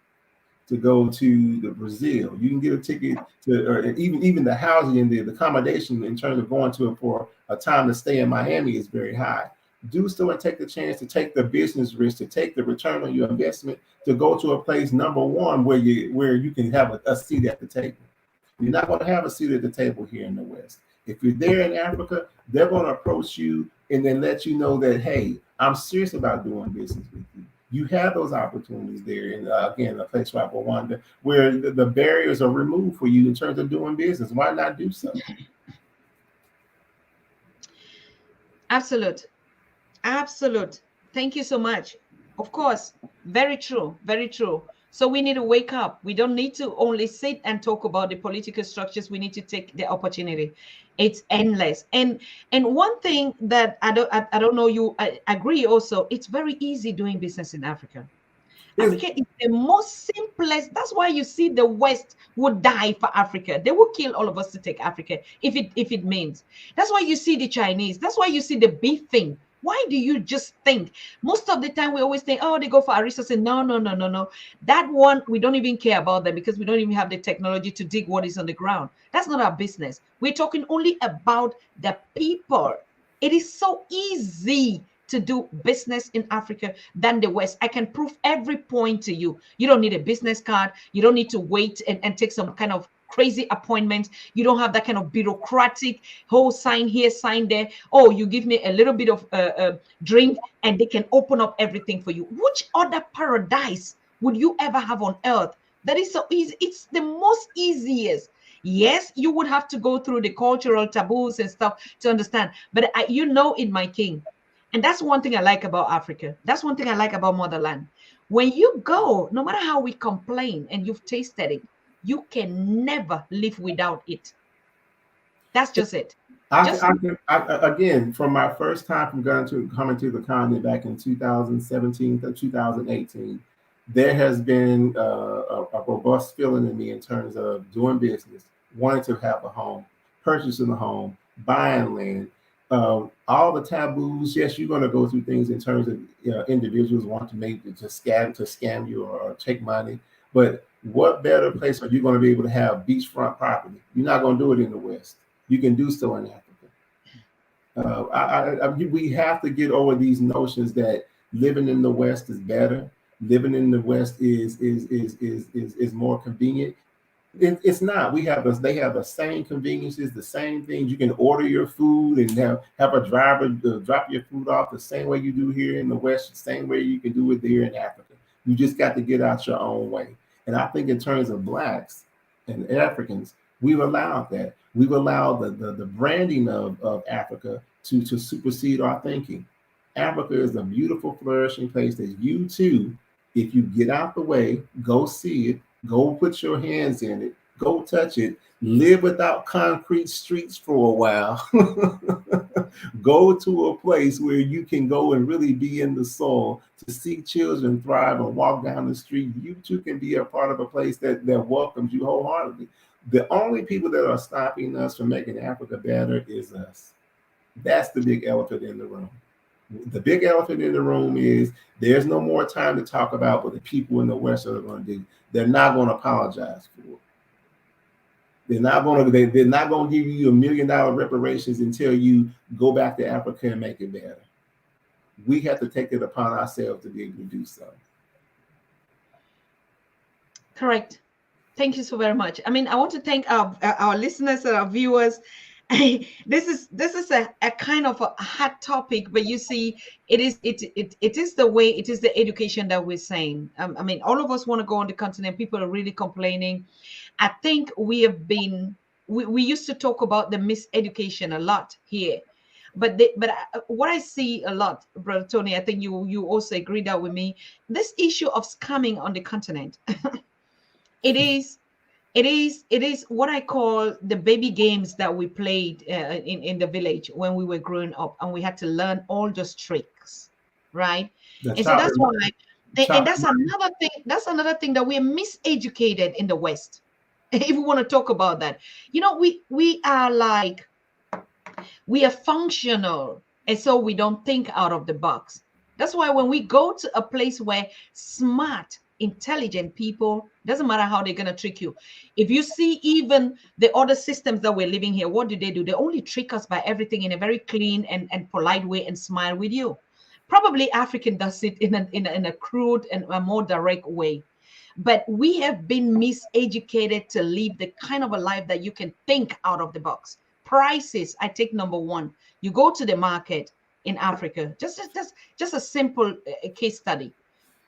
to go to the Brazil, you can get a ticket to, or even the housing and the accommodation in terms of going to it for a time to stay in Miami is very high. Do so and take the chance to take the business risk, to take the return on your investment, to go to a place number one where you can have a seat at the table. You're not going to have a seat at the table here in the West. If you're there in Africa, they're going to approach you and then let you know that, hey, I'm serious about doing business with you. You have those opportunities there, in again, a place like Rwanda, where the barriers are removed for you in terms of doing business. Why not do so? Absolute. Absolute. Thank you so much. Of course, very true, very true. So we need to wake up. We don't need to only sit and talk about the political structures. We need to take the opportunity. It's endless. And one thing that I don't know, I agree also, it's very easy doing business in Africa. It's, Africa is the most simplest. That's why you see the West would die for Africa. They will kill all of us to take Africa if it means. That's why you see the Chinese. That's why you see the beefing. Why do you just think? Most of the time we always think, oh, they go for a resource. No, no, no, no, no. That one, we don't even care about them because we don't even have the technology to dig what is on the ground. That's not our business. We're talking only about the people. It is so easy to do business in Africa than the West. I can prove every point to you. You don't need a business card. You don't need to wait and take some kind of crazy appointment. You don't have that kind of bureaucratic whole sign here, sign there. Oh, you give me a little bit of drink and they can open up everything for you. Which other paradise would you ever have on earth that is so easy? It's the most easiest. Yes, you would have to go through the cultural taboos and stuff to understand. But in my king, and that's one thing I like about Africa. That's one thing I like about motherland. When you go, no matter how we complain and you've tasted it, you can never live without it. That's just it. Just again, from my first time coming to the continent back in 2017 to 2018, there has been a robust feeling in me in terms of doing business, wanting to have a home, purchasing a home, buying land. All the taboos. Yes, you're going to go through things in terms of individuals want to scam you or take money. But what better place are you going to be able to have beachfront property? You're not going to do it in the West. You can do so in Africa. We have to get over these notions that living in the West is better. Living in the West is more convenient. It's not. They have the same conveniences, the same things. You can order your food and have a driver drop your food off the same way you do here in the West, the same way you can do it there in Africa. You just got to get out your own way. And I think in terms of Blacks and Africans, we've allowed that. We've allowed the branding of Africa to supersede our thinking. Africa is a beautiful, flourishing place that you too, if you get out the way, go see it, go put your hands in it, go touch it, live without concrete streets for a while. Go to a place where you can go and really be in the soul to see children thrive and walk down the street. You too can be a part of a place that welcomes you wholeheartedly. The only people that are stopping us from making Africa better is us. That's the big elephant in the room. The big elephant in the room is there's no more time to talk about what the people in the West are going to do. They're not going to apologize for it. They're not going to give you $1 million reparations until you go back to Africa and make it better. We have to take it upon ourselves to be able to do so. Correct. Thank you so very much. I mean, I want to thank our listeners and our viewers. This is a kind of a hot topic, but you see, it is the way, it is the education that we're saying. I mean, all of us want to go on the continent. People are really complaining. I think we used to talk about the miseducation a lot here, but what I see a lot, Brother Tony, I think you also agree that with me. This issue of scamming on the continent, it is it is what I call the baby games that we played in the village when we were growing up, and we had to learn all those tricks, right? The And so child, that's why, and child, that's another thing that we're miseducated in the West. If we want to talk about that, we are like, we are functional, and so we don't think out of the box. That's why when we go to a place where smart, intelligent people, doesn't matter how they're going to trick you. If you see even the other systems that we're living here, what do? They only trick us by everything in a very clean and polite way and smile with you. Probably African does it in a crude and a more direct way. But we have been miseducated to live the kind of a life that you can think out of the box. Prices, I take number one. You go to the market in Africa, just a simple case study.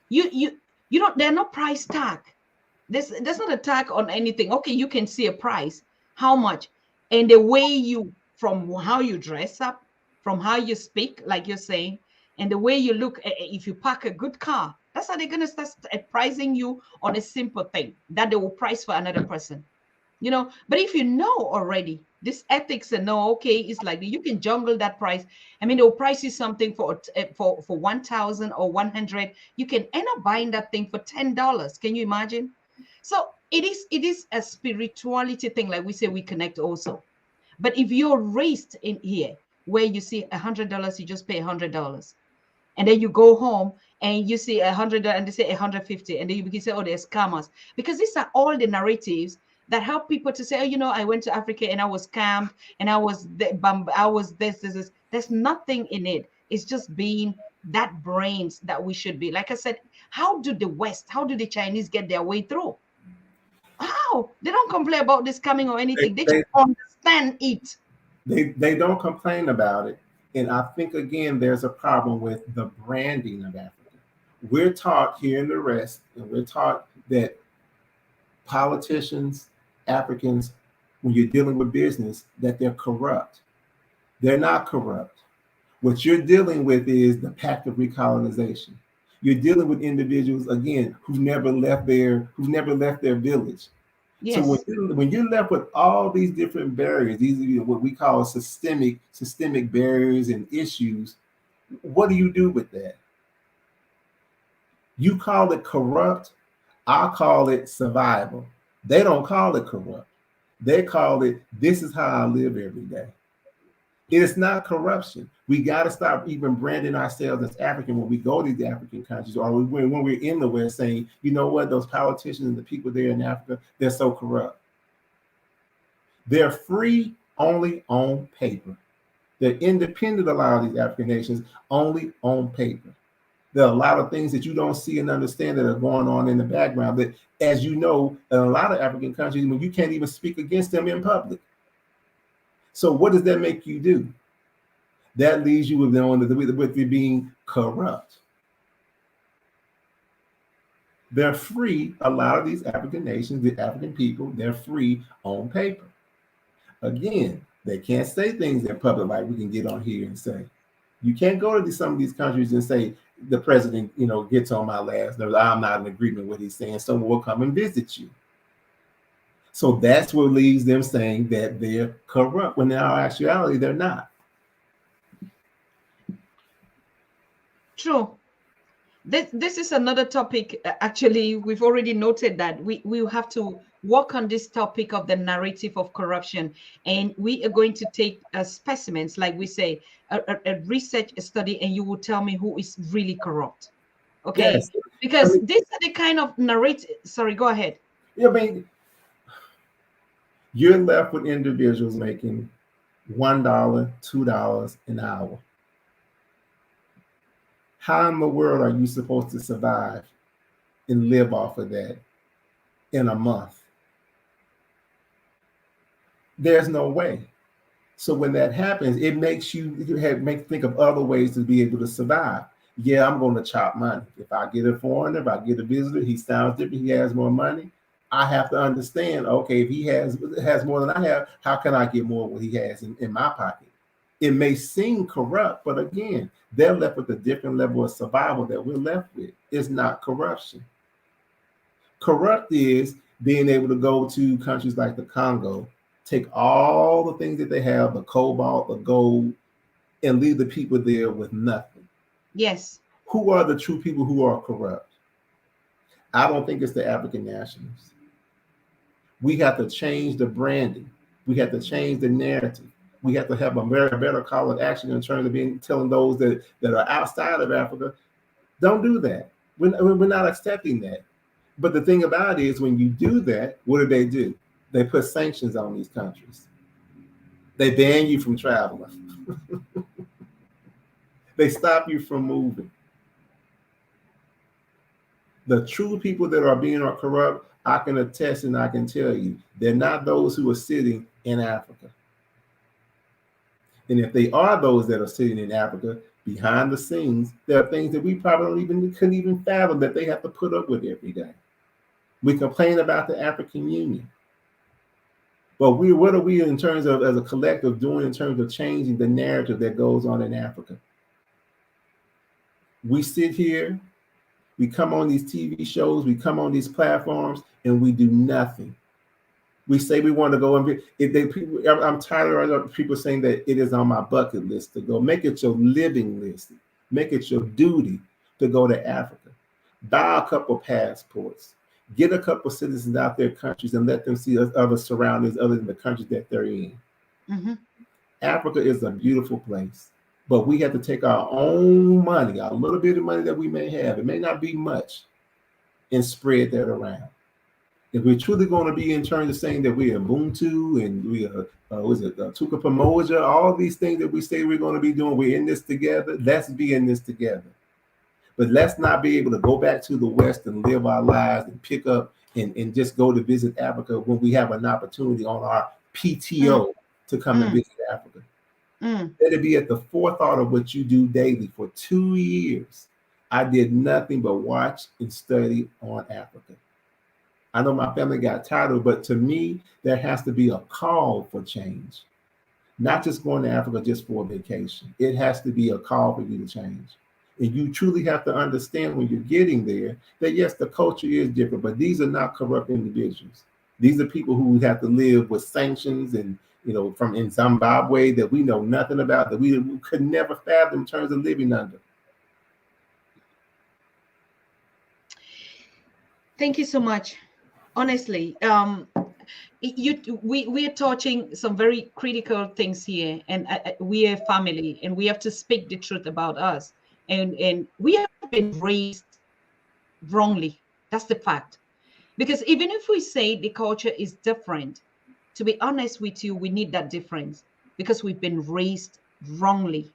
You don't, they're not price tag. There's not a tag on anything. Okay, you can see a price, how much, and the way you, from how you dress up, from how you speak, like you're saying, and the way you look. If you park a good car, that's how they're gonna start pricing you on a simple thing that they will price for another person. But if you know already this ethics and know, okay, it's like you can jungle that price. I mean, they'll price you something for 1,000 or 100. You can end up buying that thing for $10. Can you imagine? So it is a spirituality thing, like we say, we connect also. But if you're raised in here where you see $100, you just pay $100, and then you go home and you see 100 and they say 150, and then you can say, oh, there's scammers, because these are all the narratives that help people to say, oh, I went to Africa and I was scammed and I was this. There's nothing in it. It's just being that brains that we should be. Like I said, how do the Chinese get their way through? How? They don't complain about this coming or anything. They just understand it. they don't complain about it. And I think, again, there's a problem with the branding of Africa. We're taught here in the West, and we're taught that politicians, Africans, when you're dealing with business, that they're corrupt. They're not corrupt. What you're dealing with is the pact of recolonization. You're dealing with individuals, again, who've never left their village. So Yes. when you're left with all these different barriers, these are what we call systemic barriers and issues, what do you do with that? You call it corrupt, I call it survival. They don't call it corrupt. They call it, this is how I live every day. It's not corruption. We got to stop even branding ourselves as African when we go to these African countries, or when we're in the West, saying, you know what, those politicians and the people there in Africa, they're so corrupt. They're free only on paper. They're independent, a lot of these African nations, only on paper. There are a lot of things that you don't see and understand that are going on in the background that, as you know, in a lot of African countries, when you can't even speak against them in public. So what does that make you do? That leaves you with being corrupt. They're free, a lot of these African nations, the African people, they're free on paper. Again, they can't say things in public like we can get on here and say. You can't go to some of these countries and say the president, gets on my last nerves. I'm not in agreement with what he's saying. Someone will come and visit you. So that's what leaves them saying that they're corrupt, when in our actuality, they're not. True. This is another topic. Actually, we've already noted that we have to work on this topic of the narrative of corruption, and we are going to take specimens, like we say, a research study, and you will tell me who is really corrupt. Okay, Yes. I because mean, these are the kind of narrative. Sorry, go ahead. I mean, you're left with individuals making $1, $2 an hour. How in the world are you supposed to survive and live off of that in a month? There's no way. So when that happens, it makes you think of other ways to be able to survive. Yeah, I'm going to chop money. If I get a foreigner, if I get a visitor, he sounds different, he has more money. I have to understand, okay, if he has more than I have, how can I get more of what he has in my pocket? It may seem corrupt, but again, they're left with a different level of survival that we're left with. It's not corruption. Corrupt is being able to go to countries like the Congo, take all the things that they have, the cobalt, the gold, and leave the people there with nothing. Yes. Who are the true people who are corrupt? I don't think it's the African nationals. We have to change the branding. We have to change the narrative. We have to have a better call of action in terms of telling those that are outside of Africa, don't do that. We're not accepting that. But the thing about it is, when you do that, what do? They put sanctions on these countries. They ban you from traveling. They stop you from moving. The true people that are being corrupt, I can attest and I can tell you, they're not those who are sitting in Africa. And if they are those that are sitting in Africa, behind the scenes, there are things that we probably couldn't even fathom that they have to put up with every day. We complain about the African Union. But what are we in terms of, as a collective, doing in terms of changing the narrative that goes on in Africa? We sit here, we come on these TV shows, we come on these platforms, and we do nothing. We say we want to go and I'm tired of people saying that it is on my bucket list to go. Make it your living list. Make it your duty to go to Africa. Buy a couple passports. Get a couple citizens out their countries and let them see other surroundings other than the countries that they're in. Mm-hmm. Africa is a beautiful place, but we have to take our own money, a little bit of money that we may have, it may not be much, and spread that around. If we're truly going to be in terms of saying that we are Ubuntu and we are, Tuka Pamoja, all these things that we say we're going to be doing, we're in this together, let's be in this together. But let's not be able to go back to the West and live our lives and pick up and just go to visit Africa when we have an opportunity on our PTO to come and visit Africa. Let it be at the forethought of what you do daily. For 2 years, I did nothing but watch and study on Africa. I know my family got tired of it, but to me, there has to be a call for change. Not just going to Africa just for a vacation. It has to be a call for you to change. And you truly have to understand when you're getting there that, yes, the culture is different, but these are not corrupt individuals. These are people who have to live with sanctions and, from in Zimbabwe that we know nothing about, that we could never fathom in terms of living under. Thank you so much. Honestly, we are touching some very critical things here, and we are family, and we have to speak the truth about us, and we have been raised wrongly. That's the fact. Because even if we say the culture is different, to be honest with you, we need that difference because we've been raised wrongly.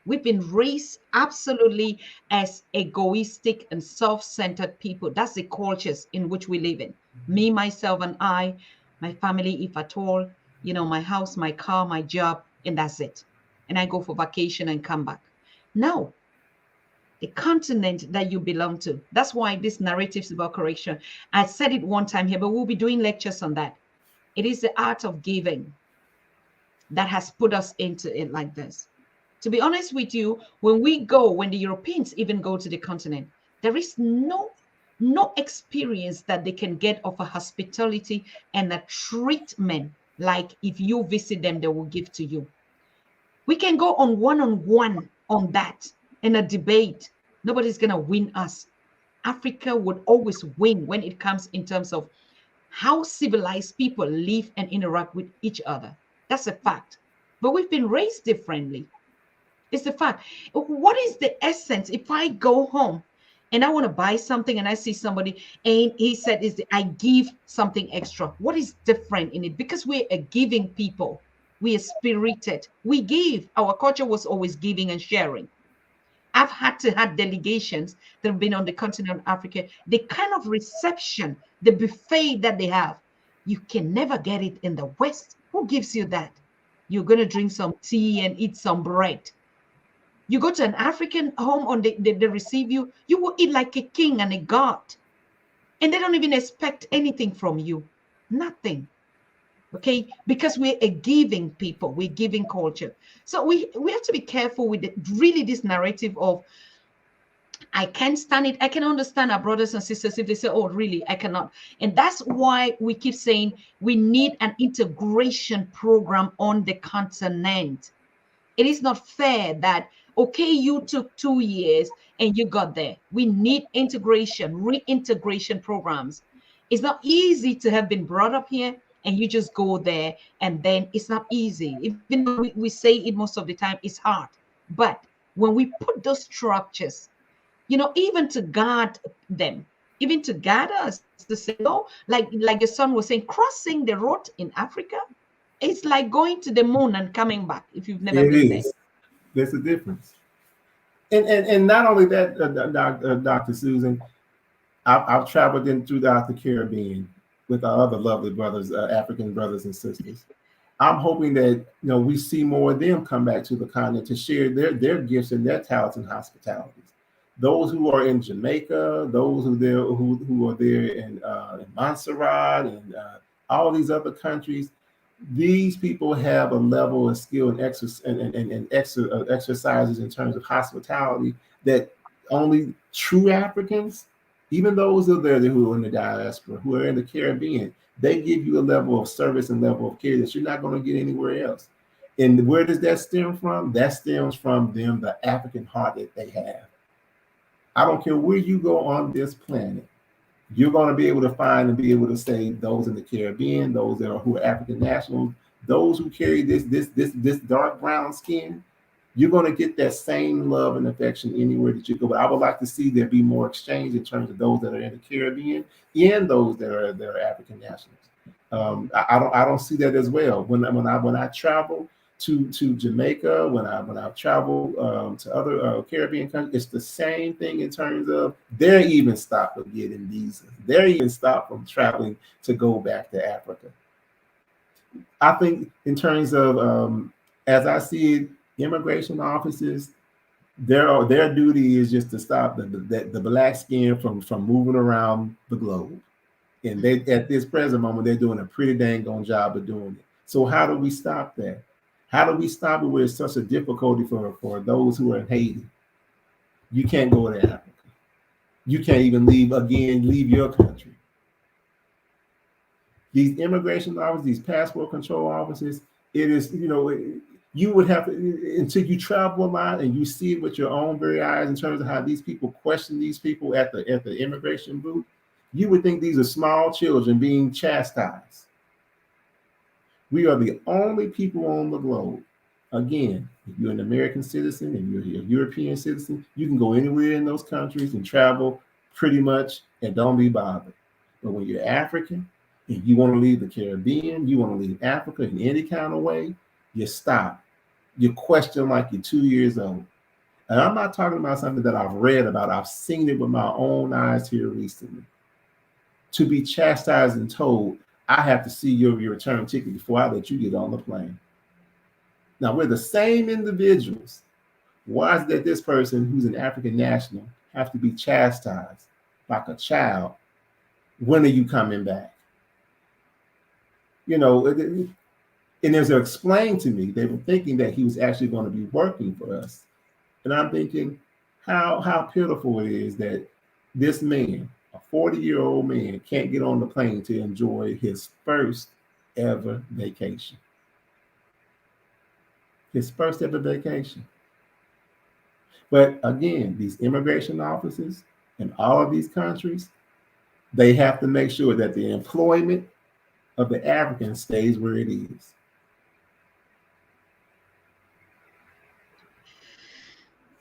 We've been raised absolutely as egoistic and self-centered people. That's the cultures in which we live in. Me, myself, and I, my family, if at all, my house, my car, my job, and that's it. And I go for vacation and come back. No, the continent that you belong to. That's why this narratives about correction. I said it one time here, but we'll be doing lectures on that. It is the art of giving that has put us into it like this. To be honest with you, when the Europeans even go to the continent, there is no experience that they can get of a hospitality and a treatment like if you visit them, they will give to you. We can go on one on that in a debate. Nobody's gonna win us. Africa would always win when it comes in terms of how civilized people live and interact with each other. That's a fact. But we've been raised differently. It's the fact. What is the essence if I go home and I want to buy something and I see somebody and he said, I give something extra? What is different in it? Because we're a giving people. We are spirited. We give. Our culture was always giving and sharing. I've had to have delegations that have been on the continent of Africa. The kind of reception, the buffet that they have, you can never get it in the West. Who gives you that? You're going to drink some tea and eat some bread. You go to an African home on they receive you, you will eat like a king and a god. And they don't even expect anything from you. Nothing. Okay, because we're a giving people, we're giving culture. So we have to be careful with really this narrative of I can't stand it. I can understand our brothers and sisters if they say, oh, really, I cannot. And that's why we keep saying we need an integration program on the continent. It is not fair that, okay, you took 2 years and you got there. We need integration, reintegration programs. It's not easy to have been brought up here and you just go there, and then it's not easy. Even though we say it most of the time, it's hard. But when we put those structures, even to guard them, even to guard us, to say, no, like your son was saying, crossing the road in Africa, it's like going to the moon and coming back if you've never It been there. is. There's a difference. And not only that, Dr. Susan, I've traveled in throughout the Caribbean with our other lovely brothers, African brothers and sisters. I'm hoping that we see more of them come back to the continent to share their gifts and their talents and hospitalities. Those who are in Jamaica, those who are there in Montserrat and all these other countries, these people have a level of skill and exercises in terms of hospitality that only true Africans, even those of there who are in the diaspora, who are in the Caribbean, they give you a level of service and level of care that you're not going to get anywhere else. And where does that stem from? That stems from them, the African heart that they have. I don't care where you go on this planet, you're going to be able to find and be able to say those in the Caribbean, those who are African nationals, those who carry this dark brown skin, you're going to get that same love and affection anywhere that you go. But I would like to see there be more exchange in terms of those that are in the Caribbean and those that are African nationals. I don't see that as well. When I travel to Jamaica, when I travel to other Caribbean countries, it's the same thing in terms of they're even stopped from getting visas. They're even stopped from traveling to go back to Africa. I think in terms of as I see it, immigration offices, their duty is just to stop the black skin from moving around the globe. And they at this present moment, they're doing a pretty dang on job of doing it. So how do we stop that? How do we stop it where it's such a difficulty for those who are in Haiti? You can't go to Africa. You can't even leave your country. These immigration offices, these passport control offices, it is, you would have to, until you travel a lot and you see it with your own very eyes in terms of how these people question these people at the immigration booth, you would think these are small children being chastised. We are the only people on the globe. Again, if you're an American citizen and you're a European citizen, you can go anywhere in those countries and travel pretty much and don't be bothered. But when you're African and you want to leave the Caribbean, you want to leave Africa in any kind of way, you stop. You question like you're 2 years old. And I'm not talking about something that I've read about. I've seen it with my own eyes here recently. To be chastised and told, I have to see your return ticket before I let you get on the plane. Now, we're the same individuals. Why is it that this person who's an African national have to be chastised like a child? When are you coming back? It And as they explained to me, they were thinking that he was actually going to be working for us. And I'm thinking, how pitiful it is that this man, a 40-year-old man, can't get on the plane to enjoy his first ever vacation. His first ever vacation. But again, these immigration offices in all of these countries, they have to make sure that the employment of the African stays where it is.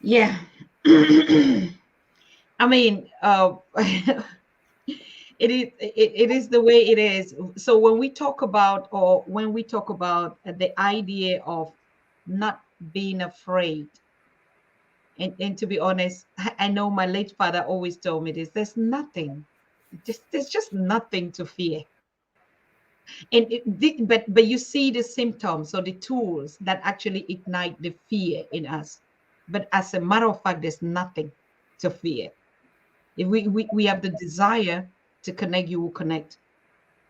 Yeah. I mean, it is the way it is. So when we talk about, the idea of not being afraid, and to be honest, I know my late father always told me this: there's nothing, there's just nothing to fear. And but you see the symptoms or the tools that actually ignite the fear in us. But as a matter of fact, there's nothing to fear. If we have the desire to connect, you will connect.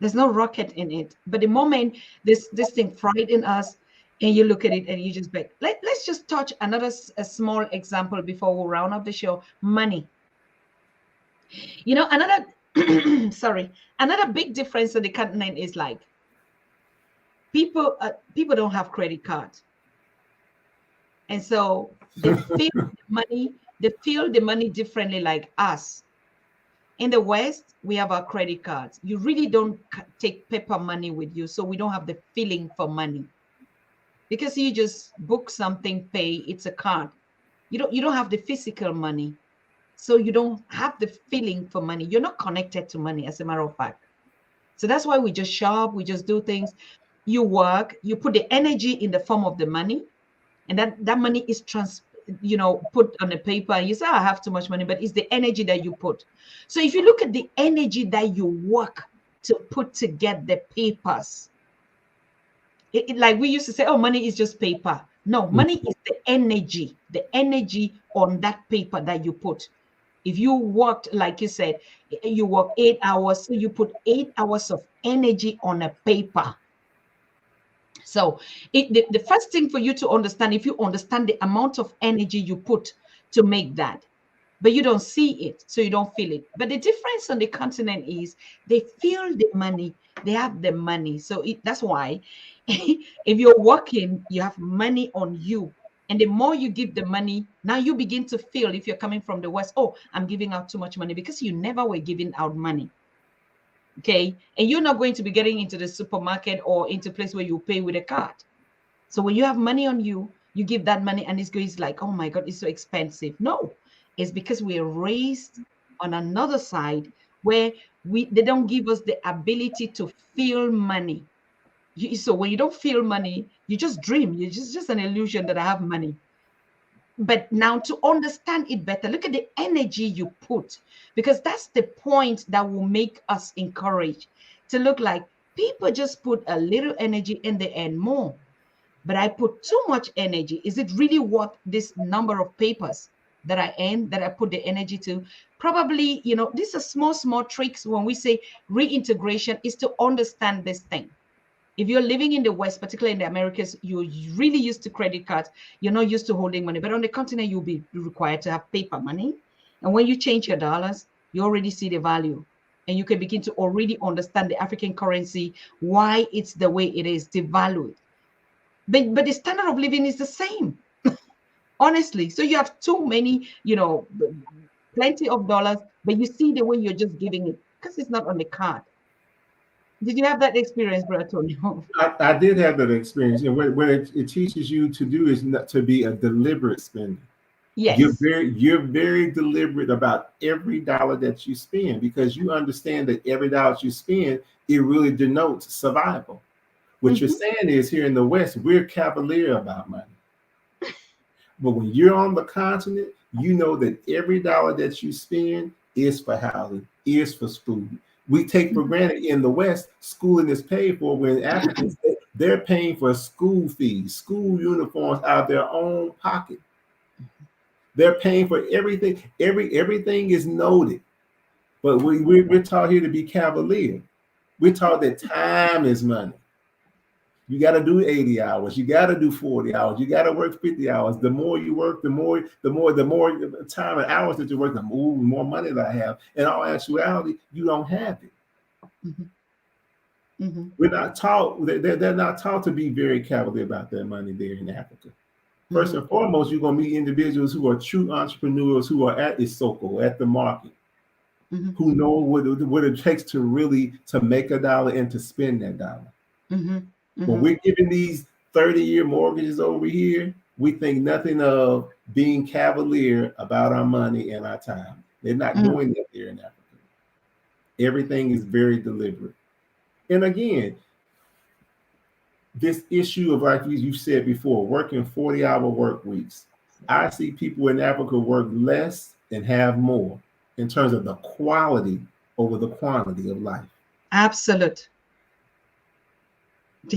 There's no rocket in it. But the moment this thing frighten us, and you look at it and you just beg. Let's just touch another a small example before we round up the show. Money. Another sorry, another big difference on the continent is like people don't have credit cards, and so they feel the money differently like us. In the West, we have our credit cards. You really don't take paper money with you, so we don't have the feeling for money, because you just book something, pay, it's a card. You don't have the physical money, so you don't have the feeling for money. You're not connected to money, as a matter of fact. So that's why we just shop, we just do things. You work, you put the energy in the form of the money, and that money is put on a paper, and you say, I have too much money, but it's the energy that you put. So if you look at the energy that you work to put to get the papers, like we used to say, oh, money is just paper. No, money is the energy on that paper that you put. If you worked, like you said, you work 8 hours, so you put 8 hours of energy on a paper. So the first thing for you to understand, if you understand the amount of energy you put to make that, but you don't see it, so you don't feel it. But the difference on the continent is they feel the money, they have the money. So that's why if you're working, you have money on you. And the more you give the money, now you begin to feel, if you're coming from the West, oh, I'm giving out too much money, because you never were giving out money. Okay. And you're not going to be getting into the supermarket or into a place where you pay with a card. So when you have money on you, you give that money and it's like, oh my God, it's so expensive. No, it's because we're raised on another side where they don't give us the ability to feel money. So when you don't feel money, you just dream. You're just an illusion that I have money. But now to understand it better, look at the energy you put, because that's the point that will make us encourage to look like people just put a little energy in the end more. But I put too much energy. Is it really worth this number of papers that I put the energy to? Probably, these are small tricks. When we say reintegration, is to understand this thing. If you're living in the West, particularly in the Americas, you're really used to credit cards. You're not used to holding money. But on the continent, you'll be required to have paper money. And when you change your dollars, you already see the value. And you can begin to already understand the African currency, why it's the way it is, devalued. But the standard of living is the same, honestly. So you have too many, plenty of dollars, but you see the way you're just giving it because it's not on the card. Did you have that experience, Brother Tonio? I did have that experience. And what it teaches you to do is not to be a deliberate spender. Yes. You're very deliberate about every dollar that you spend, because you understand that every dollar you spend, it really denotes survival. What you're saying is, here in the West, we're cavalier about money. But when you're on the continent, you know that every dollar that you spend is for housing, is for food. We take for granted in the West, schooling is paid for, when Africans, they're paying for school fees, school uniforms out of their own pocket. They're paying for everything. Everything is noted. But we're taught here to be cavalier. We're taught that time is money. You got to do 80 hours. You got to do 40 hours. You got to work 50 hours. The more you work, the more time and hours that you work, the more money that I have. In all actuality, you don't have it. Mhm. Mhm. We're not taught. They're not taught to be very cavalier about their money there in Africa. First Mhm. and foremost, you're going to meet individuals who are true entrepreneurs who are at Isoko, at the market, Mhm. who know what it takes to really to make a dollar and to spend that dollar. Mhm. When Mhm. we're giving these 30-year mortgages over here, we think nothing of being cavalier about our money and our time. They're not Mhm. doing that there in Africa. Everything is very deliberate. And again, this issue of, like you said before, working 40-hour work weeks. I see people in Africa work less and have more in terms of the quality over the quantity of life. Absolute.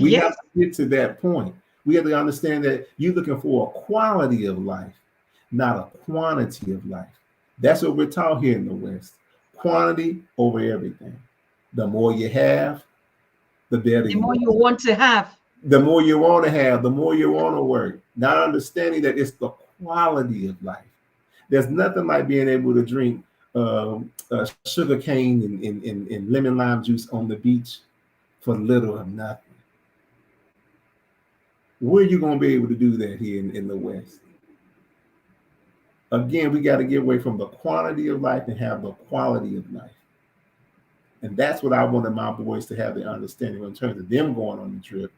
We have Yes. to get to that point. We have to understand that you're looking for a quality of life, not a quantity of life. That's what we're taught here in the West. Quantity over everything. The more you have, the better The you more are. you want to have. The more you want to have, the more you want to work. Not understanding that it's the quality of life. There's nothing like being able to drink sugar cane and lemon lime juice on the beach for little or nothing. Where are you going to be able to do that here in the West? Again, we got to get away from the quantity of life and have the quality of life. And that's what I wanted my boys to have the understanding in terms of them going on the trip,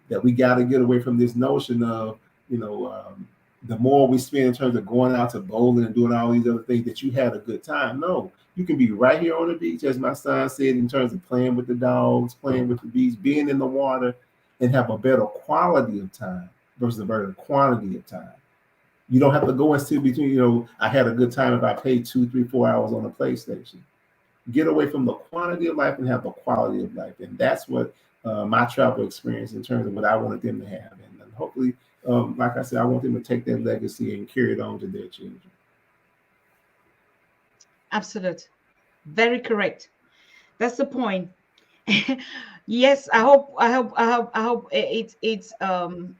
that we got to get away from this notion of, you know, the more we spend in terms of going out to bowling and doing all these other things, that you had a good time. No, you can be right here on the beach, as my son said, in terms of playing with the dogs, playing with the beach, being in the water, and have a better quality of time versus a better quantity of time. You don't have to go and sit between, I had a good time if I paid 2, 3, 4 hours on the PlayStation. Get away from the quantity of life and have the quality of life. And that's what my travel experience in terms of what I wanted them to have. And hopefully, like I said, I want them to take that legacy and carry it on to their children. Absolute. Very correct. That's the point. Yes, I hope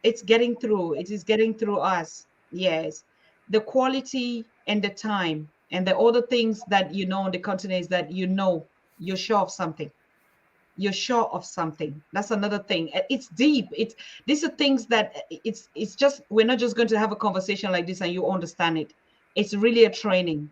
it's getting through. It is getting through us. Yes. The quality and the time and the other things that on the continent is that you're sure of something. You're sure of something. That's another thing. It's deep. These are things that it's just, we're not just going to have a conversation like this and you understand it. It's really a training.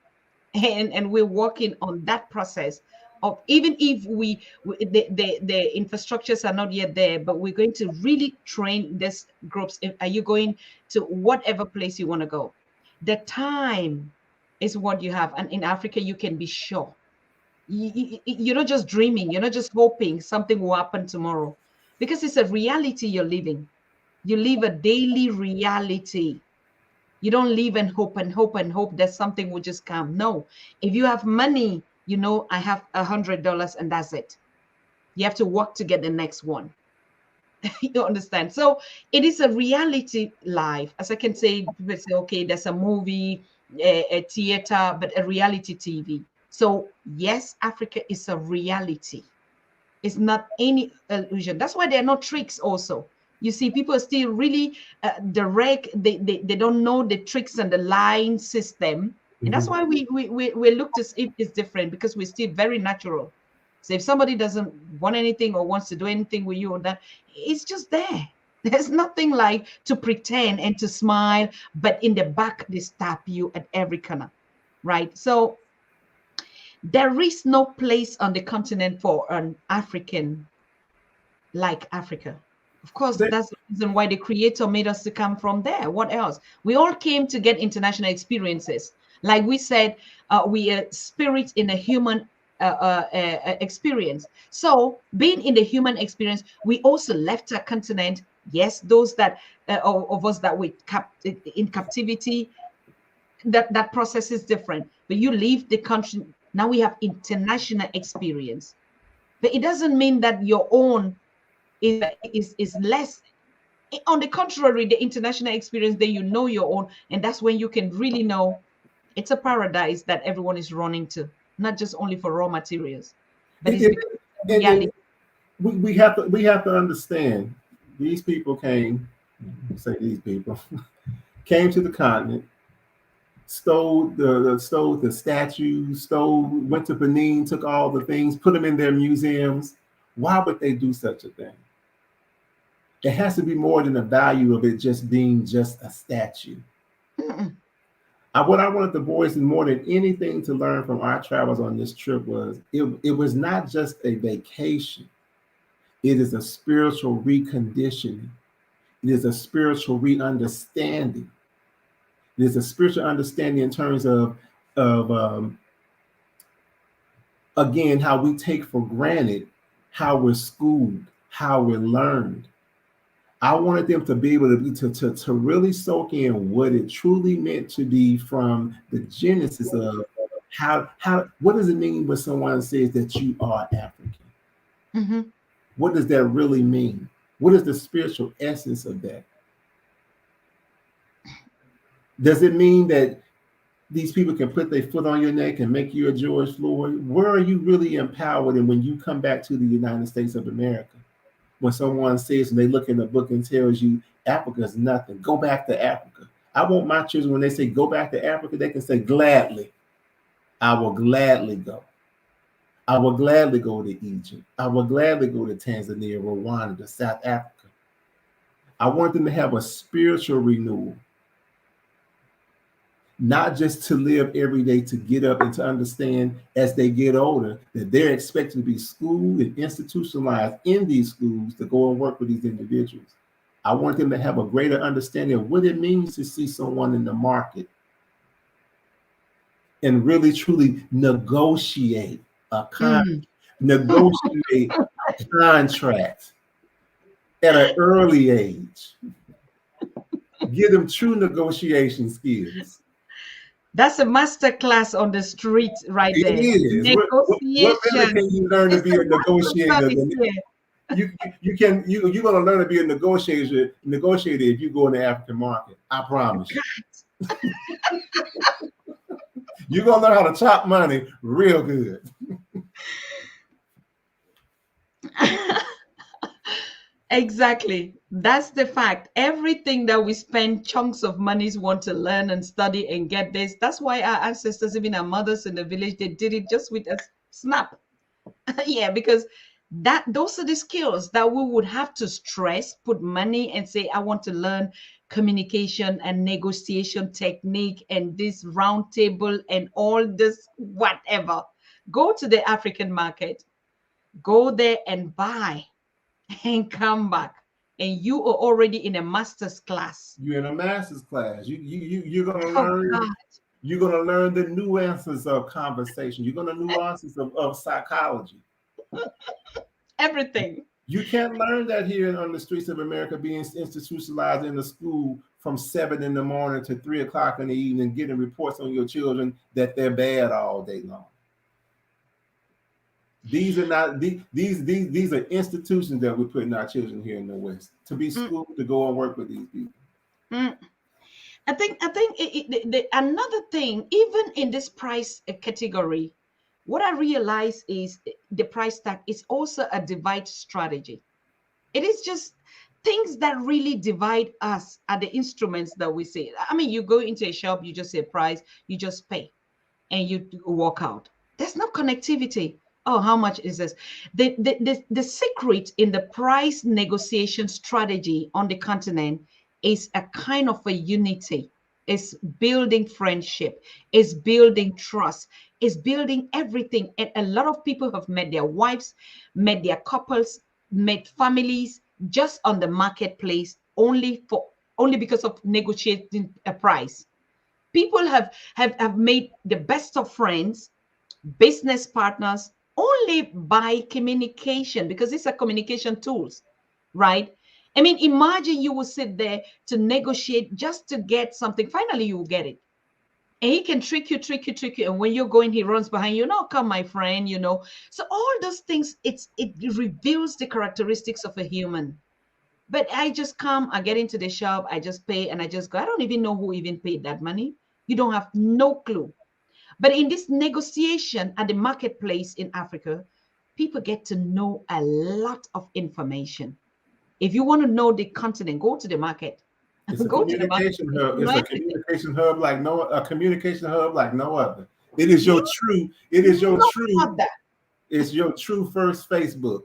And we're working on that process of, even if the infrastructures are not yet there, but we're going to really train these groups. Are you going to whatever place you want to go? The time is what you have, and in Africa you can be sure. You're not just dreaming, you're not just hoping something will happen tomorrow, because it's a reality you're living. You live a daily reality. You don't live and hope and hope and hope that something will just come. No. If you have money, I have $100 and that's it. You have to work to get the next one. You understand? So it is a reality life. As I can say, people say, okay, there's a movie, a theater, but a reality TV. So yes, Africa is a reality. It's not any illusion. That's why there are no tricks also. You see, people are still really direct. They don't know the tricks and the line system. And that's Mhm. why we look to see if it's different, because we're still very natural. So if somebody doesn't want anything or wants to do anything with you or that, it's just there. There's nothing like to pretend and to smile, but in the back, they stab you at every corner, right? So there is no place on the continent for an African like Africa. Of course, That- that's the reason why the creator made us to come from there. What else? We all came to get international experiences. Like we said, we are spirit in a human experience. So, being in the human experience, we also left our continent. Yes, those that of us that we kept in captivity, that process is different. But you leave the country, now we have international experience. But it doesn't mean that your own is less. On the contrary, the international experience, then your own, and that's when you can really know it's a paradise that everyone is running to, not just only for raw materials, but it, it's it, because of and, reality. and we have to understand These people came, say these people, came to the continent, stole the statues, went to Benin, took all the things, put them in their museums. Why would they do such a thing? It has to be more than the value of it just being just a statue. What I wanted the boys more than anything to learn from our travels on this trip was it was not just a vacation. It is a spiritual reconditioning. It is a spiritual re-understanding. It is a spiritual understanding in terms of again, how we take for granted how we're schooled, how we're learned. I wanted them to be able to really soak in what it truly meant to be from the genesis of how what does it mean when someone says that you are African? Mm-hmm. What does that really mean? What is the spiritual essence of that? Does it mean that these people can put their foot on your neck and make you a George Floyd? Where are you really empowered? And when you come back to the United States of America, when someone says and they look in the book and tells you Africa is nothing, go back to Africa. I want my children, when they say go back to Africa, they can say gladly, I will gladly go. I will gladly go to Egypt. I will gladly go to Tanzania, Rwanda, to South Africa. I want them to have a spiritual renewal, not just to live every day, to get up and to understand as they get older that they're expected to be schooled and institutionalized in these schools to go and work with these individuals. I want them to have a greater understanding of what it means to see someone in the market and really truly negotiate negotiate a contract at an early age. Give them true negotiation skills. That's a master class on the street right It there. is. What better Negotiation. can you learn to It's be a a negotiator master than service here. you're gonna learn to be a negotiator if you go in the African market. I promise you. You're gonna learn how to chop money real good. Exactly. That's the fact. Everything that we spend chunks of monies want to learn and study and get this. That's why our ancestors, even our mothers in the village, they did it just with a snap. Yeah, because that those are the skills that we would have to stress, put money and say, I want to learn communication and negotiation technique and this round table and all this whatever. Go to the African market, go there and buy and come back. And you are already in a master's class. You're in a master's class. You're gonna Oh learn. God, You're gonna learn the nuances of conversation. You're gonna nuances of psychology. everything. You can't learn that here on the streets of America, being institutionalized in the school from 7 in the morning to 3 o'clock in the evening, getting reports on your children that they're bad all day long. These are not these are institutions that we're putting our children here in the West to be schooled to go and work with these people. Mm. I think another thing, even in this price category, what I realize is the price tag is also a divide strategy. It is just things that really divide us are the instruments that we say. I mean, you go into a shop, you just say price, you just pay, and you walk out. There's no connectivity. Oh, how much is this? The secret in the price negotiation strategy on the continent is a kind of a unity. It's building friendship, it's building trust, it's building everything. And a lot of people have met their wives, met their couples, met families just on the marketplace only because of negotiating a price. People have made the best of friends, business partners, only by communication, because these are communication tools, right? I mean, imagine you will sit there to negotiate just to get something. Finally, you will get it. And he can trick you. And when you're going, he runs behind you. No, come, my friend, you know. So all those things, it reveals the characteristics of a human. But I just come, I get into the shop, I just pay, and I just go. I don't even know who even paid that money. You don't have no clue. But in this negotiation at the marketplace in Africa, people get to know a lot of information. If you want to know the continent, go to the market. It's a Go to the market. communication You hub. know It's a everything. communication hub like no a communication hub like no other. It is your You true. It is your know true. about that. It's your true first Facebook.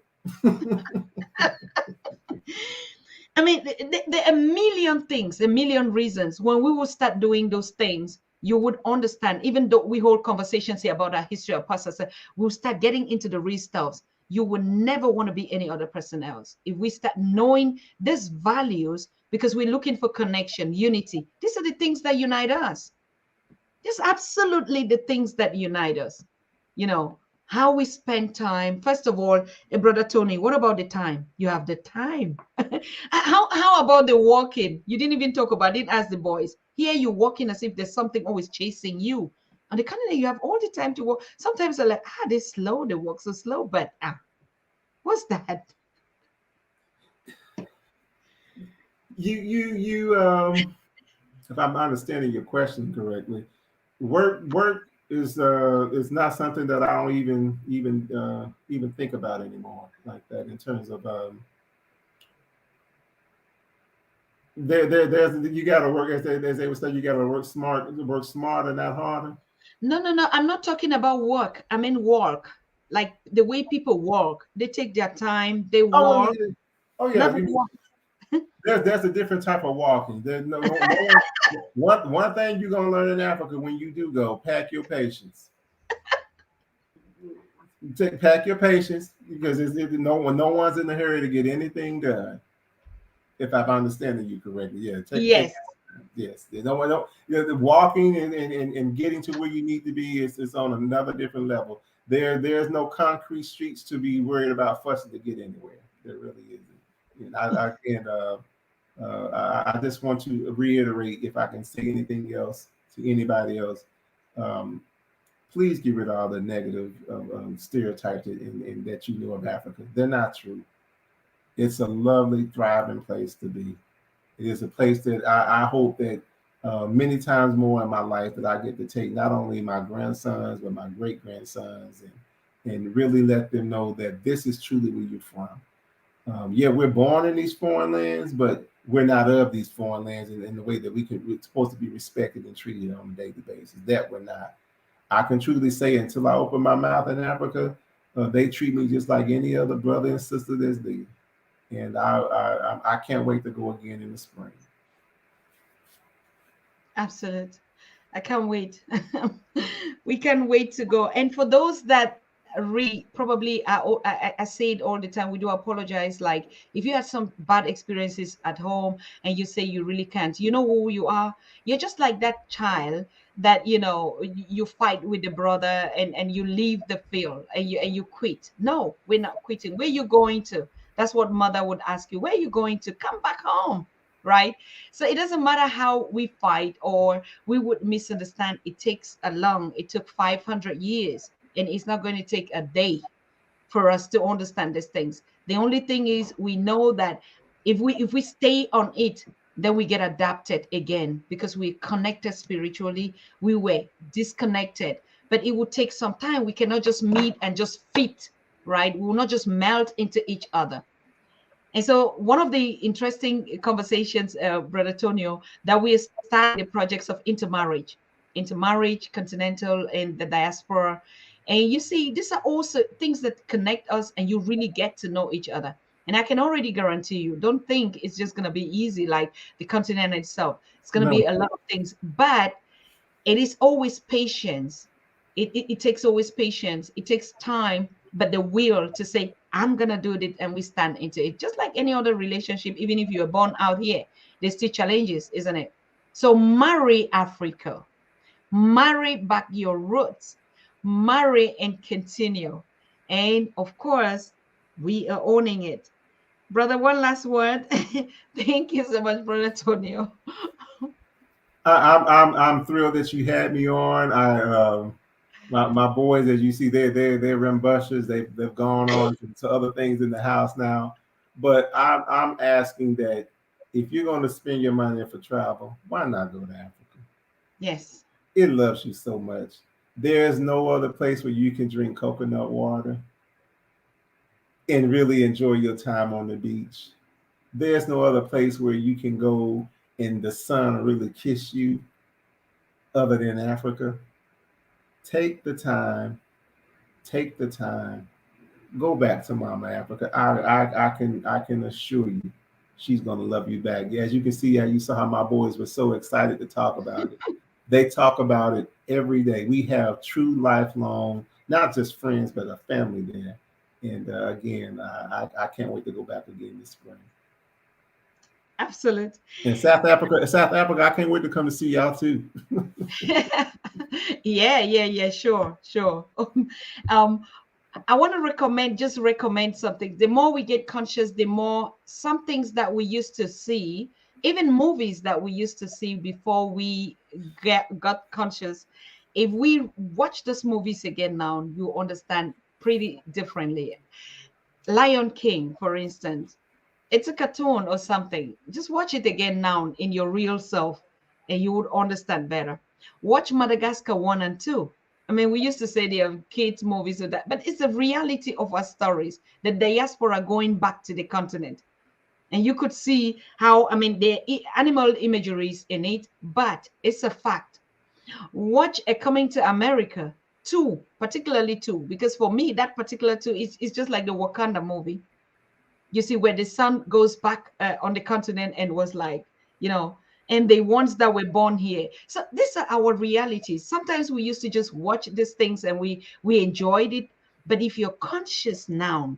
I mean, there are a million things, a million reasons. When we will start doing those things, you would understand. Even though we hold conversations here about our history of past, we'll start getting into the real stuff. You will never want to be any other person else. If we start knowing these values, because we're looking for connection, unity, these are the things that unite us. Just absolutely the things that unite us. You know, how we spend time. First of all, brother Tony, what about the time? You have the time. How about the walking? You didn't even talk about it. Ask the boys. Here you walking as if there's something always chasing you. On the Canada, you have all the time to walk. Sometimes they're like, they slow, they walk so slow, but what's that? You if I'm understanding your question correctly, work is not something that I don't even think about anymore like that in terms of there's you got to work as they would say, you got to work smarter, not harder. No, no, no. I'm not talking about work. I mean walk. Like the way people walk. They take their time, they Oh walk, yeah, oh yeah. not You walk. there's a different type of walking. There's no one thing you're gonna learn in Africa when you do go, pack your patience. Pack your patience because no one's in a hurry to get anything done. If I'm understanding you correctly, yeah. Take Yes, yes. No one don't. The walking and getting to where you need to be is on another different level. There's no concrete streets to be worried about fussing to get anywhere. There really isn't. And I can't. I just want to reiterate, if I can say anything else to anybody else, um, please get rid of all the negative stereotypes that you know of Africa. They're not true. It's a lovely, thriving place to be. It is a place that I hope that many times more in my life that I get to take not only my grandsons, but my great grandsons and really let them know that this is truly where you're from. Yeah, we're born in these foreign lands, but we're not of these foreign lands in the way that we're supposed to be respected and treated on a daily basis. That we're not. I can truly say until I open my mouth in Africa, they treat me just like any other brother and sister that's there. And I can't wait to go again in the spring. absolute. I can't wait. We can't wait to go. And for those that probably I say it all the time, we do apologize. Like if you had some bad experiences at home and you say you really can't, you know who you are. You're just like that child that you fight with the brother and you leave the field and you quit. No, we're not quitting. Where you going to? That's what mother would ask you. Where are you going to? Come back home, right? So it doesn't matter how we fight or we would misunderstand. It took 500 years, and it's not going to take a day for us to understand these things. The only thing is we know that if we stay on it, then we get adapted again because we're connected spiritually. We were disconnected, but it would take some time. We cannot just meet and just fit, right? We will not just melt into each other. And so, one of the interesting conversations, Brother Tonio, that we are starting the projects of intermarriage, continental, and the diaspora. And you see, these are also things that connect us, and you really get to know each other. And I can already guarantee you, don't think it's just going to be easy like the continent itself. It's going to No, be a lot of things, but it is always patience. It takes always patience. It takes time, but the will to say, I'm going to do it, and we stand into it. Just like any other relationship, even if you are born out here, there's still challenges, isn't it? So marry Africa, marry back your roots, marry and continue. And of course, we are owning it. Brother, one last word. Thank you so much, Brother Tonio. I'm thrilled that you had me on. My boys, as you see, they're rambunctious. They've gone on to other things in the house now. But I'm asking that if you're going to spend your money for travel, why not go to Africa? Yes. It loves you so much. There's no other place where you can drink coconut water and really enjoy your time on the beach. there's no other place where you can go and the sun really kiss you other than Africa. Take the time, take the time, go back to Mama Africa. I can assure you, she's gonna love you back. Yeah, as you can see, how you saw how my boys were so excited to talk about it. They talk about it every day. We have true lifelong, not just friends, but a family there. And again, I can't wait to go back again this spring. Absolute. And South Africa, I can't wait to come to see y'all too. Yeah, sure, sure. um I want to recommend something. The more we get conscious, the more some things that we used to see, even movies that we used to see before we got conscious, if we watch those movies again now, you understand pretty differently. Lion King, for instance, it's a cartoon or something. Just watch it again now in your real self, and you would understand better. Watch Madagascar 1 and 2. I mean, we used to say they are kids' movies or that, but it's the reality of our stories, the diaspora going back to the continent. And you could see how, I mean, the animal imagery is in it, but it's a fact. Watch a Coming to America 2, particularly 2, because for me, that particular 2 is just like the Wakanda movie. You see, where the son goes back on the continent and was like, you know, and the ones that were born here. So these are our realities. Sometimes we used to just watch these things and we enjoyed it. But if you're conscious now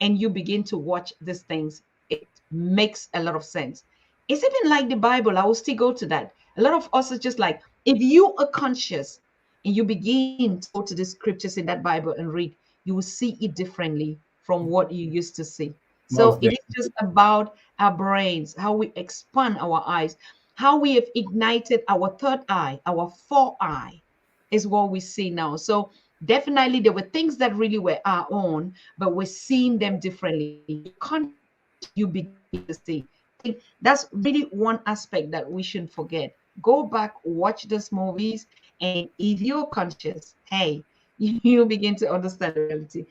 and you begin to watch these things, it makes a lot of sense. It's even like the Bible. I will still go to that. A lot of us are just like, if you are conscious and you begin to go to the scriptures in that Bible and read, you will see it differently from what you used to see. So Most it is definitely. just about our brains, how we expand our eyes, how we have ignited our third eye, our fourth eye is what we see now. So definitely there were things that really were our own, but we're seeing them differently. If you're conscious, you begin to see. I think that's really one aspect that we shouldn't forget. Go back, watch those movies, and if you're conscious, hey, you begin to understand the reality.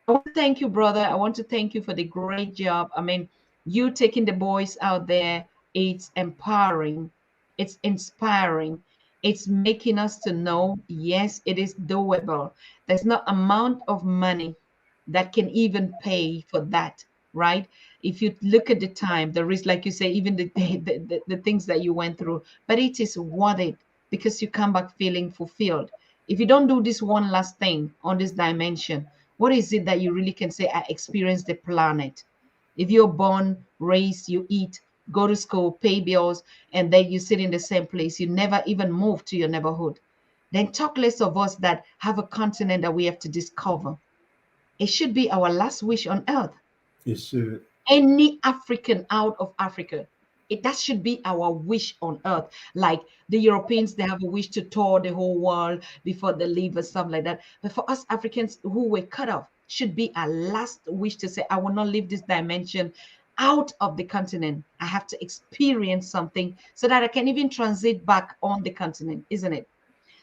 I want to thank you, brother. I want to thank you for the great job. I mean, you taking the boys out there, it's empowering, it's inspiring, it's making us to know, yes, it is doable. There's no amount of money that can even pay for that, right? If you look at the time, there is, like you say, even the things that you went through, but it is worth it because you come back feeling fulfilled. If you don't do this one last thing on this dimension, what is it that you really can say, I experienced the planet? If you're born, raised, you eat, go to school, pay bills, and then you sit in the same place, you never even move to your neighborhood, then talk less of us that have a continent that we have to discover. It should be our last wish on earth. It should. Any African out of Africa, that should be our wish on earth. Like the Europeans, they have a wish to tour the whole world before they leave or something like that. But for us Africans who were cut off, should be our last wish to say, I will not leave this dimension out of the continent. I have to experience something so that I can even transit back on the continent, isn't it?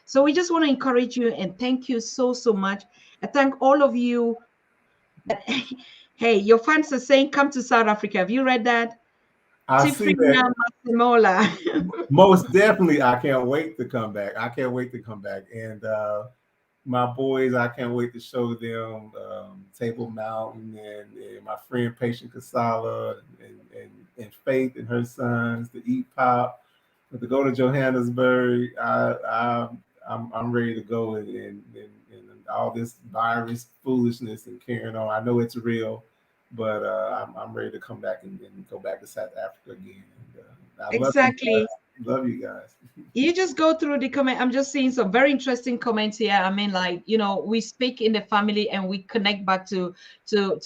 So we just want to encourage you and thank you so much. I thank all of you that hey, your fans are saying come to South Africa. Have you read that? I see that. Tifrina Masimola. Most definitely, I can't wait to come back. I can't wait to come back. And my boys, I can't wait to show them Table Mountain and my friend Patient Kasala and Faith and her sons to eat pop, but to go to Johannesburg. I'm ready to go and all this virus foolishness and carrying on. I know it's real, but I'm ready to come back and go back to South Africa again. And, I love you Exactly. guys. Love you guys. You just go through the comment. I'm just seeing some very interesting comments here. I mean, like, we speak in the family and we connect back to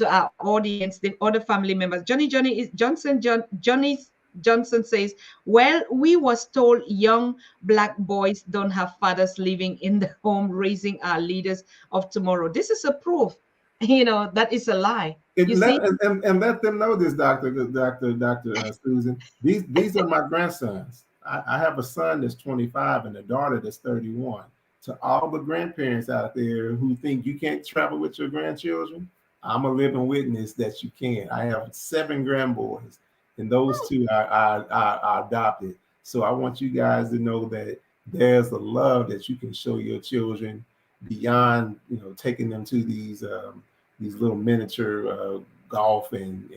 our audience, the other family members. Johnny is Johnson. Johnny Johnson says, well, we was told young black boys don't have fathers living in the home raising our leaders of tomorrow. This is a proof, that is a lie. And You see? let them know this, Doctor Susan. These are my grandsons. I have a son that's 25 and a daughter that's 31. To all the grandparents out there who think you can't travel with your grandchildren, I'm a living witness that you can. I have 7 grandboys, and those two are adopted. So I want you guys to know that there's a love that you can show your children beyond, taking them to these little miniature golf and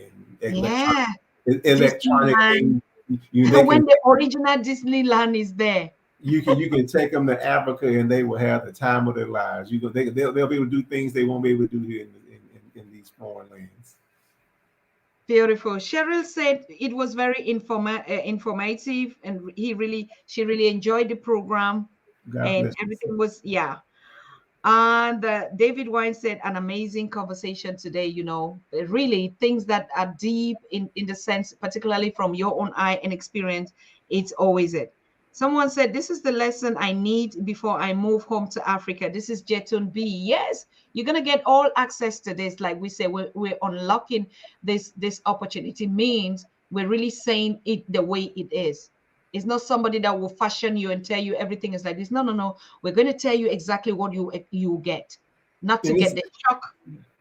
Yeah, electronic Disneyland. things. They can When the original Disneyland is there. you can take them to Africa and they will have the time of their lives. They'll be able to do things they won't be able to do here in these foreign lands. Beautiful. Cheryl said it was very informative, and she really enjoyed the program, God and bless you. everything was, yeah. And David Wine said, an amazing conversation today. Really things that are deep in the sense, particularly from your own eye and experience. It's always it. Someone said, this is the lesson I need before I move home to Africa. This is Jetun B. Yes, you're going to get all access to this. Like we say, we're unlocking this opportunity. Means we're really saying it the way it is. It's not somebody that will fashion you and tell you everything is like this. No, no, no. We're going to tell you exactly what you get, not to And get the shock.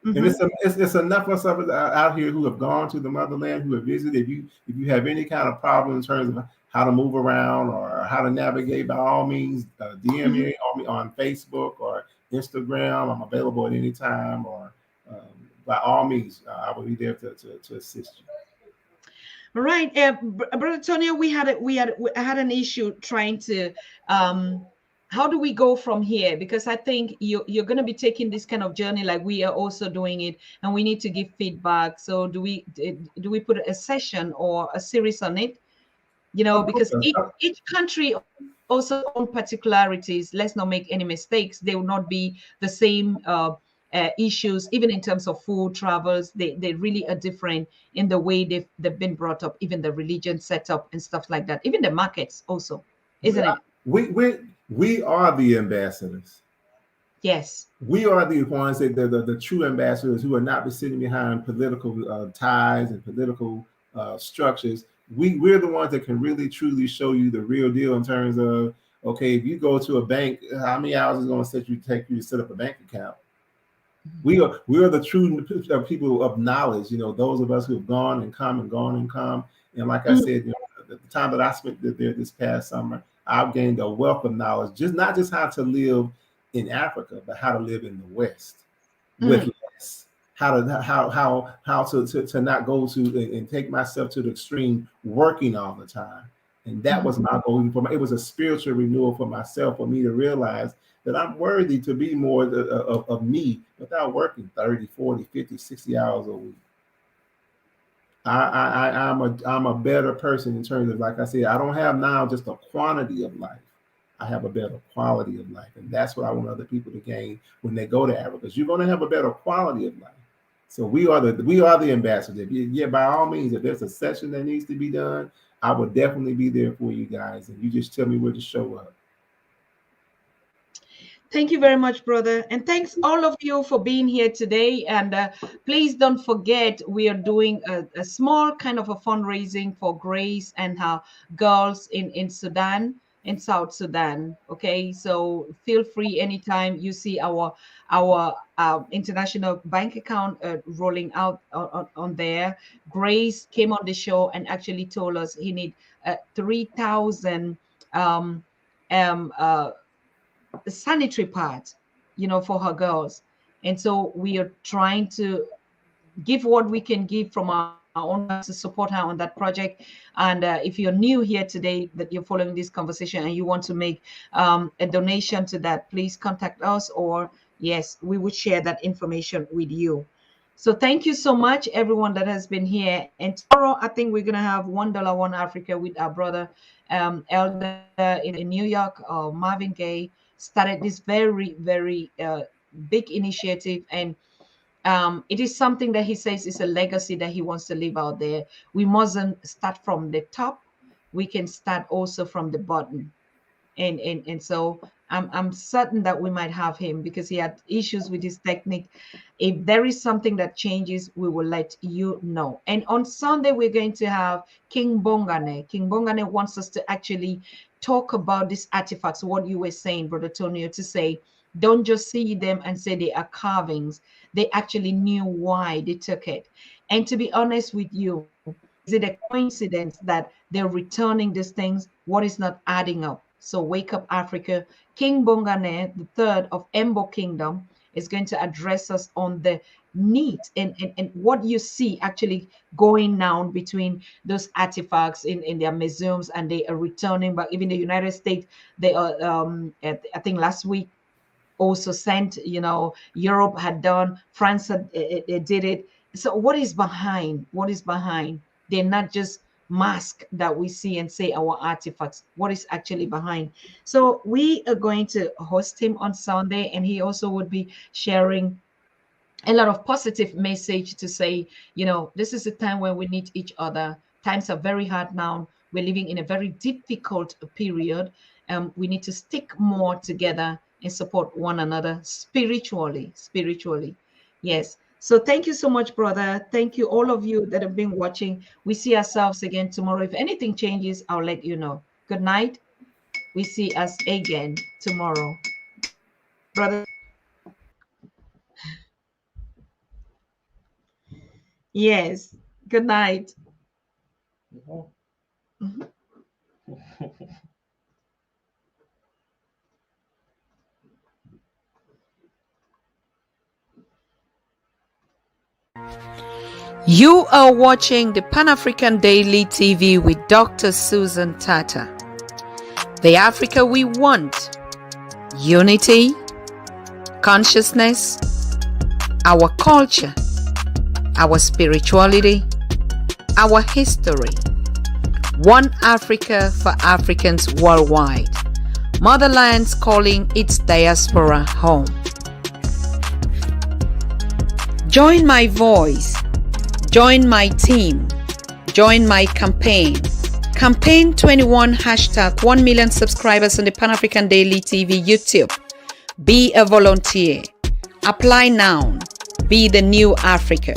and Mhm. it's enough of us out here who have gone to the motherland, who have visited. If you have any kind of problem in terms of how to move around or how to navigate, by all means, DM Mhm. me on Facebook or Instagram. I'm available at any time, or by all means, I will be there to assist you. Right, brother Tonio, I had an issue trying to. How do we go from here? Because I think you're going to be taking this kind of journey like we are also doing it, and we need to give feedback. So do we put a session or a series on it? Of Because course, each country also own particularities. Let's not make any mistakes. They will not be the same issues, even in terms of food travels. They really are different in the way they've been brought up, even the religion setup and stuff like that, even the markets also, isn't it? we we we are the ambassadors. Yes. We are the ones that the true ambassadors who are not sitting behind political ties and political structures. We're the ones that can really truly show you the real deal in terms of, okay, if you go to a bank, how many hours is it going to take you to set up a bank account? We are the true people of knowledge. Those of us who have gone and come and gone and come. And like I Mm, said, the time that I spent there this past summer, I've gained a wealth of knowledge, just not just how to live in Africa, but how to live in the West with mm, less. How to not go to and take myself to the extreme working all the time. And that mhm. was my goal. It was a spiritual renewal for myself, for me to realize that I'm worthy to be more of me without working 30, 40, 50, 60 hours a week. I'm a better person in terms of, like I said, I don't have now just a quantity of life. I have a better quality of life. And that's what I want other people to gain when they go to Africa. Because you're going to have a better quality of life. So we are the ambassadors. Yeah, by all means, if there's a session that needs to be done, I will definitely be there for you guys. And you just tell me where to show up. Thank you very much, brother. And thanks all of you for being here today. And please don't forget, we are doing a small kind of a fundraising for Grace and her girls in Sudan, in South Sudan. Okay, so feel free anytime you see our international bank account rolling out on there. Grace came on the show and actually told us he need 3,000 um, uh, sanitary pads, for her girls. And so we are trying to give what we can give from our own funds to support her on that project. And if you're new here today, that you're following this conversation and you want to make a donation to that, please contact us, or yes, we would share that information with you. So thank you so much, everyone that has been here. And tomorrow, I think we're gonna have $1 One Africa with our brother, Elder in New York, Marvin Gaye, started this very, very big initiative, and it is something that he says is a legacy that he wants to leave out there. We mustn't start from the top. We can start also from the bottom. And so I'm certain that we might have him because he had issues with his technique. If there is something that changes, we will let you know. And on Sunday, we're going to have King Bongane. King Bongane wants us to actually talk about these artifacts, what you were saying, Brother Tonio, to say, don't just see them and say they are carvings. They actually knew why they took it. And to be honest with you, it a coincidence that they're returning these things? What is not adding up? So Wake Up Africa. King Bongane, the third of Embo Kingdom, is going to address us on the need and what you see actually going down between those artifacts in their museums, and they are returning back. Even the United States, they are I think last week also sent, Europe had done, France had, did it. So what is behind? What is behind? They're not just masks that we see and say our artifacts. What is actually behind? So we are going to host him on Sunday, and he also would be sharing a lot of positive message to say, this is a time when we need each other. Times are very hard now. We're living in a very difficult period. We need to stick more together and support one another spiritually. Yes. So thank you so much, brother. Thank you, all of you that have been watching. We see ourselves again tomorrow. If anything changes, I'll let you know. Good night. We see us again tomorrow. Brother. Yes. Good night. Mhm. You are watching the Pan African Daily TV with Dr. Susan Tata. The Africa we want: unity, consciousness, our culture, our spirituality, our history. One Africa for Africans worldwide. Motherland's calling its diaspora home. Join my voice. Join my team. Join my campaign. Campaign 21 hashtag 1 million subscribers on the Pan African Daily TV YouTube. Be a volunteer. Apply now. Be the new Africa.